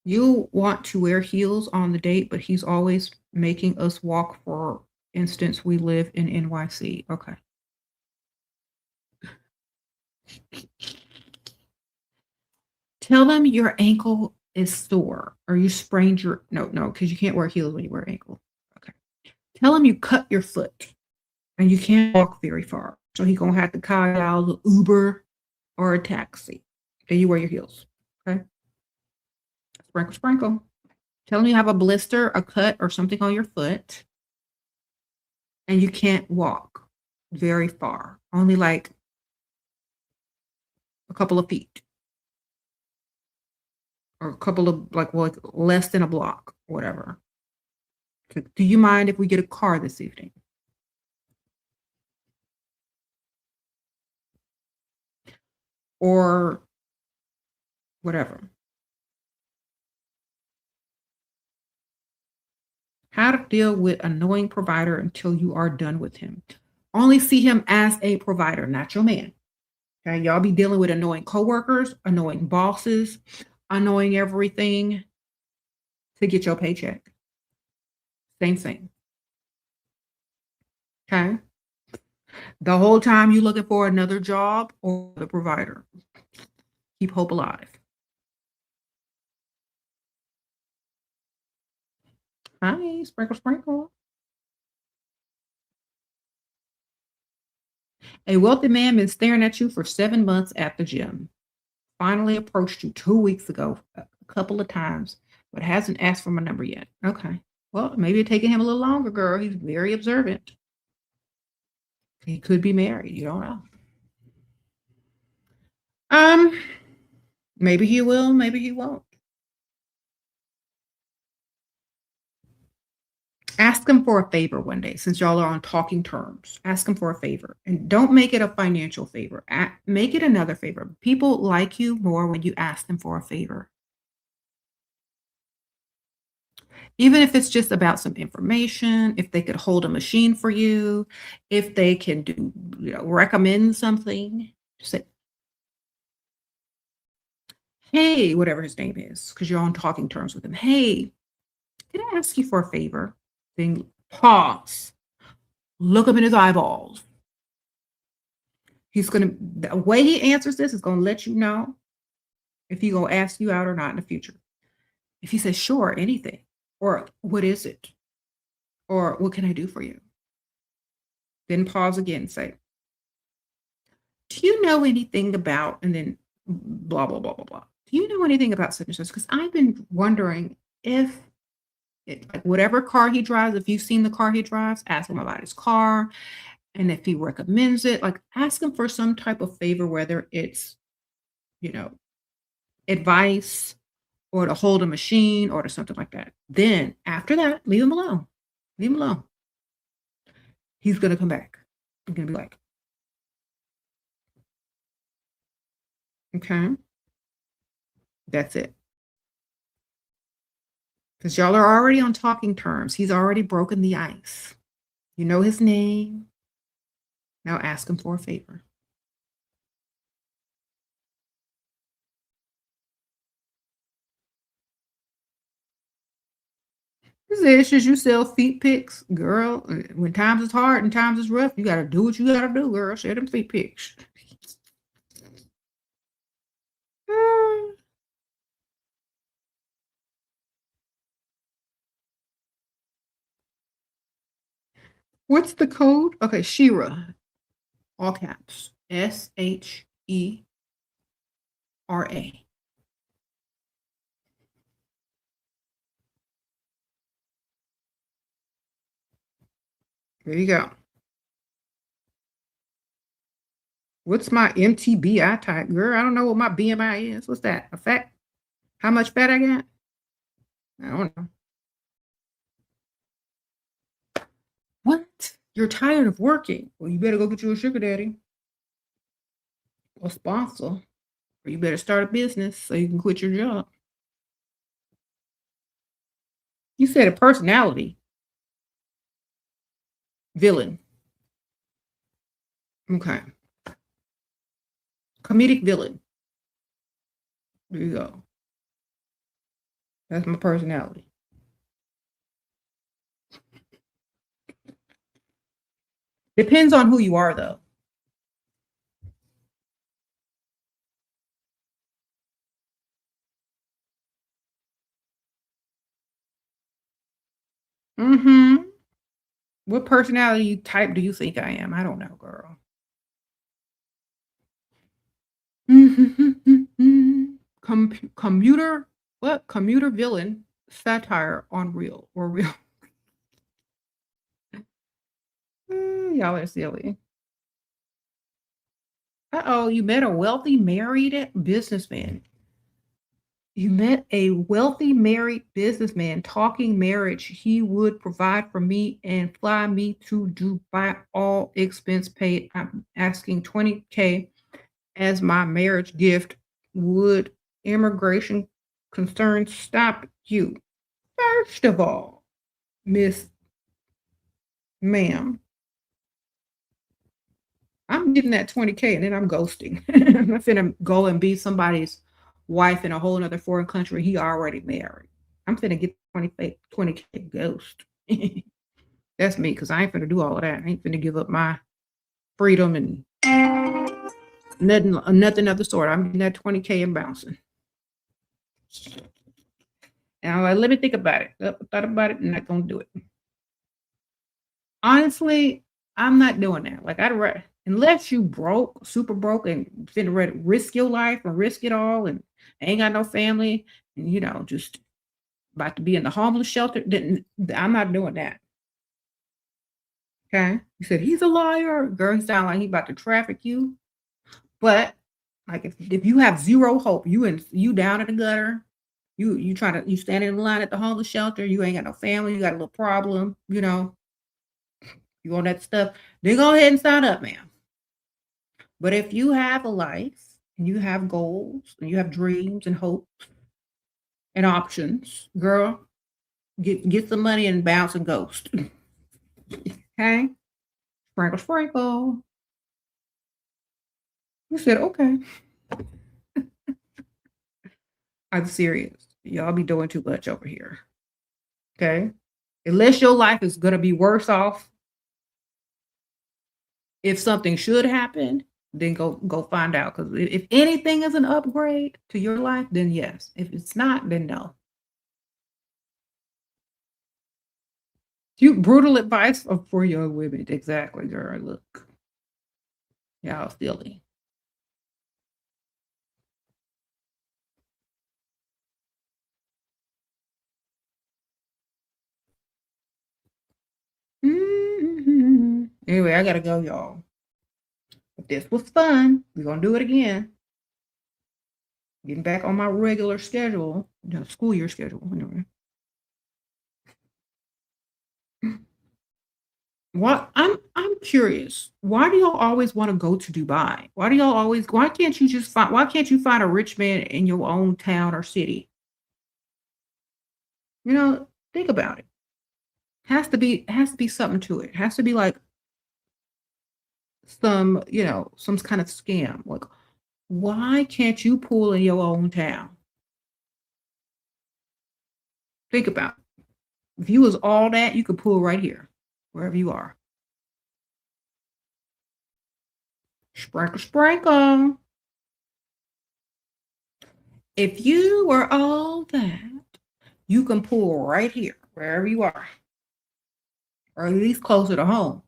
You want to wear heels on the date, but he's always making us walk. For instance, we live in NYC. Okay. Tell them your ankle is sore or you sprained your, no, because you can't wear heels when you wear ankle. Okay. Tell him you cut your foot and you can't walk very far. So he's going to have to call out an Uber or a taxi. Then you wear your heels. Okay. Sprinkle, sprinkle. Tell him you have a blister, a cut, or something on your foot and you can't walk very far. Only like a couple of feet. Or a couple of like less than a block, whatever. Do you mind if we get a car this evening? Or whatever. How to deal with annoying provider until you are done with him. Only see him as a provider, not your man. Okay, y'all be dealing with annoying coworkers, annoying bosses, annoying everything to get your paycheck. Same thing. Okay. The whole time you're looking for another job or the provider. Keep hope alive. Hi, sprinkle, sprinkle. A wealthy man been staring at you for 7 months at the gym. Finally approached you 2 weeks ago a couple of times, but hasn't asked for my number yet. Okay. Well, maybe it's taking him a little longer, girl. He's very observant. He could be married. You don't know. Maybe he will, maybe he won't. Ask him for a favor one day, since y'all are on talking terms. Ask him for a favor. And don't make it a financial favor. Make it another favor. People like you more when you ask them for a favor. Even if it's just about some information, if they could hold a machine for you, if they can do, recommend something, just say, hey, whatever his name is, because you're on talking terms with him. Hey, can I ask you for a favor? Then pause. Look him in his eyeballs. The way he answers this is going to let you know if he's going to ask you out or not in the future. If he says, sure, anything. Or what is it? Or what can I do for you? Then pause again and say, do you know anything about, and then blah, blah, blah, blah, blah. Do you know anything about such and such? Because I've been wondering if, like whatever car he drives, if you've seen the car he drives, ask him about his car. And if he recommends it, like ask him for some type of favor, whether it's you know, advice or to hold a machine or to something like that. Then after that, leave him alone. Leave him alone. He's gonna come back. He's gonna be like, okay, that's it. Because y'all are already on talking terms. He's already broken the ice. You know his name. Now ask him for a favor. This is you sell feet pics, girl. When times is hard and times is rough, you gotta do what you gotta do, girl. Share them feet pics. What's the code? Okay, SHERA, all caps. SHERA. There you go. What's my MTBI type, girl? I don't know what my BMI is. What's that? A fat? How much fat I got? I don't know. What? You're tired of working? Well, you better go get you a sugar daddy or sponsor, or you better start a business so you can quit your job. You said a personality villain. Okay. Comedic villain. There you go. That's my personality. Depends on who you are, though. Mm-hmm. What personality type do you think I am? I don't know, girl. Commuter, what? Commuter villain, satire on real or real. Y'all are silly. Uh-oh, you met a wealthy married businessman. You met a wealthy married businessman talking marriage. He would provide for me and fly me to Dubai, all expense paid. I'm asking 20K as my marriage gift. Would immigration concerns stop you? First of all, Miss Ma'am, I'm getting that 20K and then I'm ghosting. I'm not finna go and be somebody's wife in a whole other foreign country he already married. I'm finna get 20K ghost. That's me, because I ain't finna do all of that. I ain't finna give up my freedom and nothing of the sort. I'm getting that 20K and bouncing. And I'm like, let me think about it. Thought about it, I'm not gonna do it. Honestly, I'm not doing that. Like I'd rather, unless you broke, super broke, and finna ready to risk your life and risk it all, and ain't got no family, and just about to be in the homeless shelter. Then I'm not doing that. Okay. You said he's a liar. Girl, he sound like he about to traffic you. But like if you have zero hope, you down in the gutter, you standing in line at the homeless shelter, you ain't got no family, you got a little problem, you want that stuff, then go ahead and sign up, ma'am. But if you have a life and you have goals and you have dreams and hopes and options, girl, get some money and bounce and ghost. Okay? Sprinkle, sprinkle. You said, okay. I'm serious. Y'all be doing too much over here. Okay? Unless your life is going to be worse off, if something should happen, then go find out. Because if anything is an upgrade to your life, then yes. If it's not, then no. You brutal advice for young women. Exactly, girl. Look, y'all silly. Anyway, I gotta go, y'all. But this was fun. We're gonna do it again. Getting back on my regular schedule, school year schedule. Anyway. What I'm curious. Why do y'all always want to go to Dubai? Why can't you just find why can't you find a rich man in your own town or city? Think about it. Has to be something to it. Has to be like some kind of scam. Like, why can't you pull in your own town? Think about it. If you was all that, you could pull right here, wherever you are. Sprinkle, sprinkle. If you were all that, you can pull right here, wherever you are, or at least closer to home.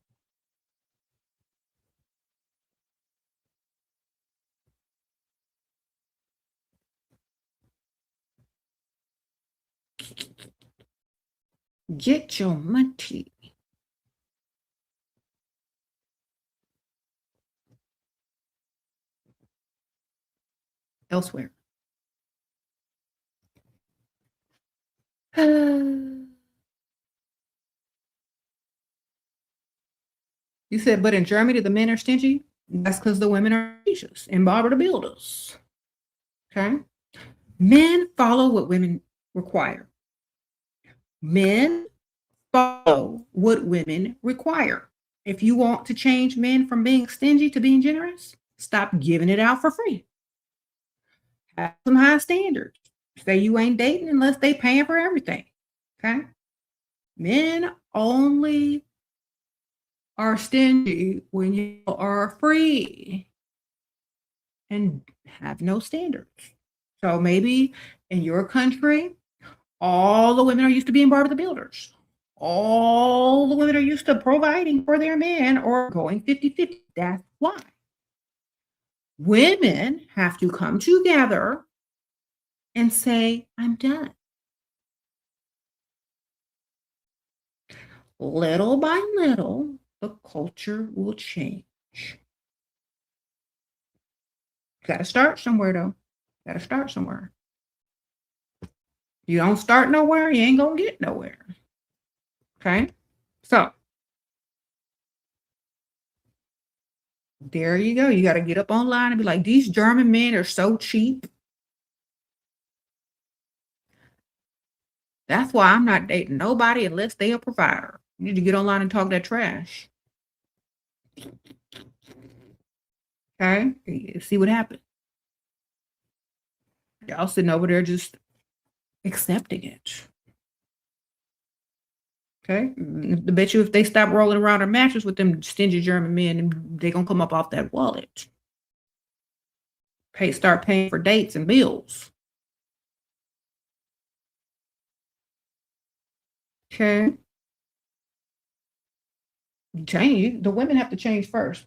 Get your money. Elsewhere. You said, but in Germany, the men are stingy? That's because the women are gracious and Barbara the Builders. Okay? Men follow what women require. Men follow what women require. If you want to change men from being stingy to being generous, stop giving it out for free. Have some high standards. Say you ain't dating unless they paying for everything. Okay? Men only are stingy when you are free and have no standards. So maybe in your country, all the women are used to being Barbara the Builders. All the women are used to providing for their men or going 50-50. That's why. Women have to come together and say, I'm done. Little by little, the culture will change. Got to start somewhere, though. Got to start somewhere. You don't start nowhere, you ain't going to get nowhere. Okay? So, there you go. You got to get up online and be like, these German men are so cheap. That's why I'm not dating nobody unless they a provider. You need to get online and talk that trash. Okay? See what happens. Y'all sitting over there just accepting it. Okay? I bet you if they stop rolling around their mattress with them stingy German men, they're going to come up off that wallet. Start paying for dates and bills. Okay? Change. The women have to change first.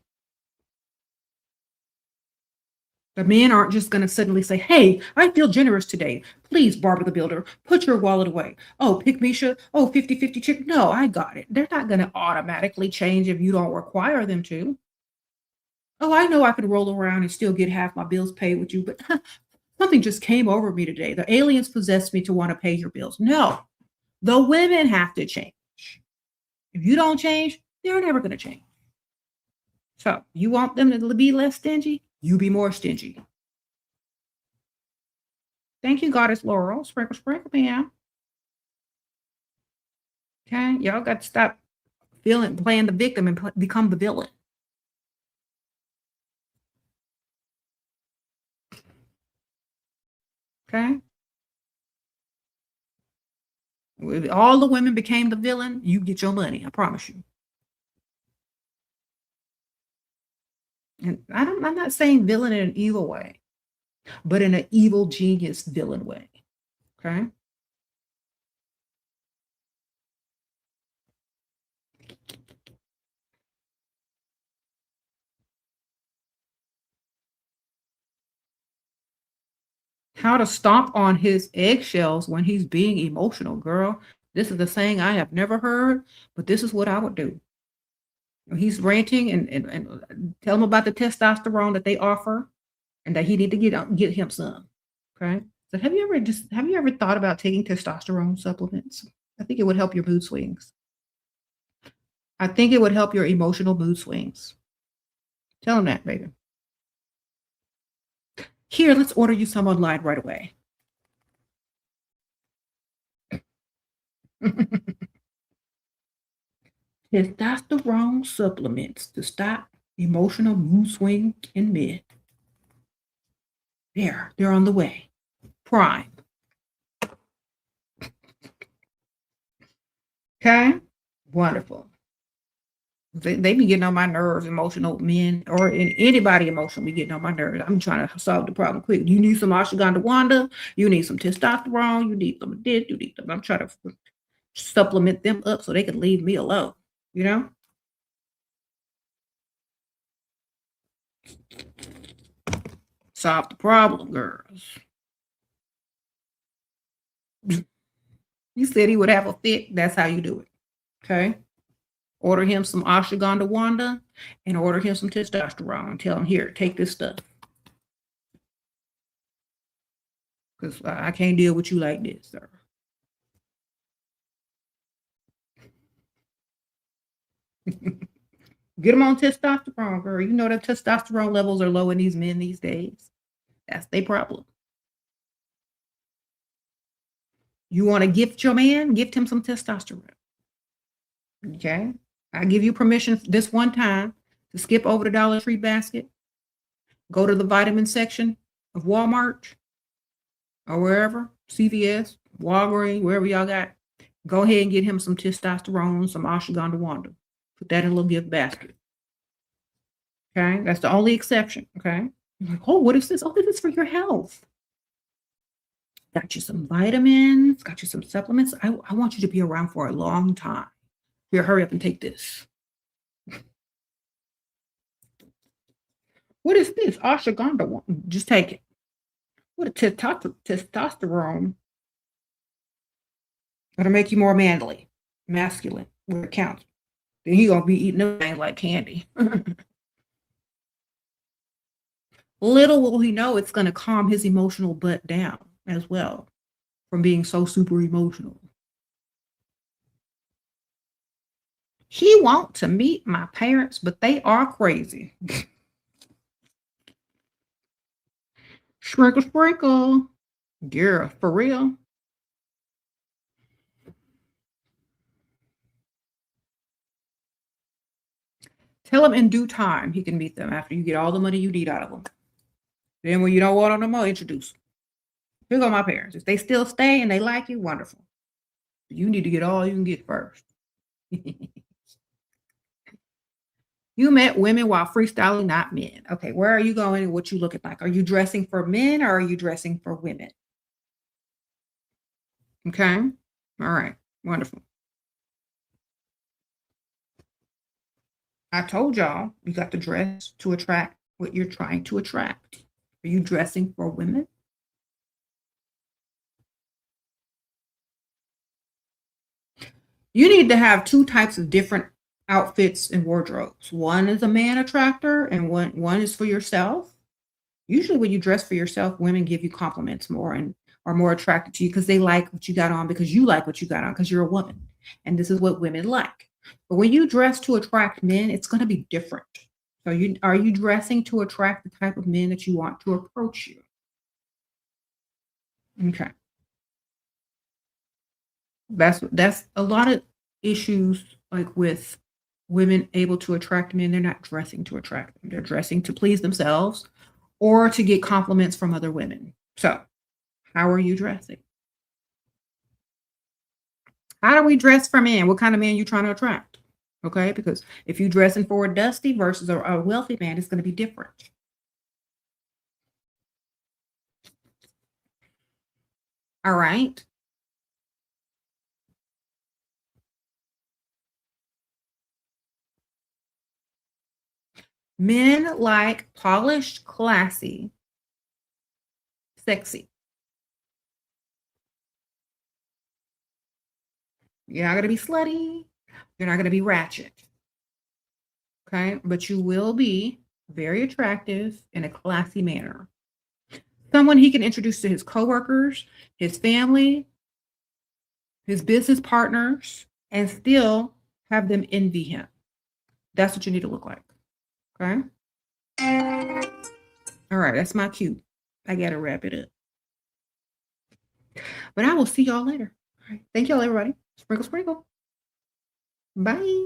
The men aren't just going to suddenly say, hey, I feel generous today. Please, Barbara the Builder, put your wallet away. Oh, pick Misha. Oh, 50-50 chick. No, I got it. They're not going to automatically change if you don't require them to. Oh, I know I could roll around and still get half my bills paid with you, but something just came over me today. The aliens possessed me to want to pay your bills. No, the women have to change. If you don't change, they're never going to change. So you want them to be less stingy? You be more stingy. Thank you, Goddess Laurel. Sprinkle, sprinkle, ma'am. Okay, y'all got to stop playing the victim and become the villain. Okay? If all the women became the villain, you get your money. I promise you. And I'm not saying villain in an evil way, but in an evil genius villain way. Okay? How to stomp on his eggshells when he's being emotional, girl. This is the saying I have never heard, but this is what I would do. He's ranting and tell him about the testosterone that they offer and that he need to get him some. Okay. So have you ever thought about taking testosterone supplements? I think it would help your mood swings. I think it would help your emotional mood swings. Tell them that, baby. Here, let's order you some online right away. Testosterone supplements to stop emotional mood swing in men. They're on the way. Prime. Okay? Wonderful. They be getting on my nerves, emotional men, or anybody emotional be getting on my nerves. I'm trying to solve the problem quick. You need some ashwagandha wanda, you need some testosterone, you need some of this, you need some. I'm trying to supplement them up so they can leave me alone, you know? Solve the problem, girls. You said he would have a fit. That's how you do it. Okay. Order him some ashwagandha wanda and order him some testosterone and tell him, here, take this stuff. Because I can't deal with you like this, sir. Get them on testosterone, girl. You know that testosterone levels are low in these men these days. That's their problem. You want to gift your man? Gift him some testosterone. Okay. I give you permission this one time to skip over the Dollar Tree basket, go to the vitamin section of Walmart or wherever, CVS, Walgreens, wherever y'all got. Go ahead and get him some testosterone, some ashwagandha wanda. Put that in a little gift basket. Okay. That's the only exception. Okay. You're like, oh, what is this? Oh, this is for your health. Got you some vitamins, got you some supplements. I want you to be around for a long time. Here, hurry up and take this. What is this? Ashwagandha one. Just take it. What a testosterone. It'll make you more manly, masculine, where it counts. Then he gonna be eating them like candy. Little will he know it's gonna calm his emotional butt down as well from being so super emotional. He wants to meet my parents, but they are crazy. Sprinkle, sprinkle. Yeah, for real. Tell him in due time he can meet them after you get all the money you need out of them. Then when you don't want them no more, introduce them. Here go my parents. If they still stay and they like you, wonderful. You need to get all you can get first. You met women while freestyling, not men. Okay, where are you going and what you looking like? Are you dressing for men or are you dressing for women? Okay. All right. Wonderful. I told y'all you got to dress to attract what you're trying to attract. Are you dressing for women? You need to have two types of different outfits and wardrobes. One is a man attractor and one is for yourself. Usually when you dress for yourself, women give you compliments more and are more attracted to you because they like what you got on because you like what you got on because you're a woman. And this is what women like. But when you dress to attract men, it's going to be different. So are you dressing to attract the type of men that you want to approach you? Okay. That's a lot of issues like with women able to attract men. They're not dressing to attract them. They're dressing to please themselves or to get compliments from other women. So, how are you dressing? How do we dress for men? What kind of man you trying to attract? Okay, because if you dressing for a dusty versus a wealthy man, it's going to be different. All right. Men like polished, classy, sexy. You're not going to be slutty. You're not going to be ratchet. Okay. But you will be very attractive in a classy manner. Someone he can introduce to his coworkers, his family, his business partners, and still have them envy him. That's what you need to look like. Okay? All right, that's my cue. I got to wrap it up. But I will see y'all later. All right. Thank y'all, everybody. Sprinkle, sprinkle. Bye.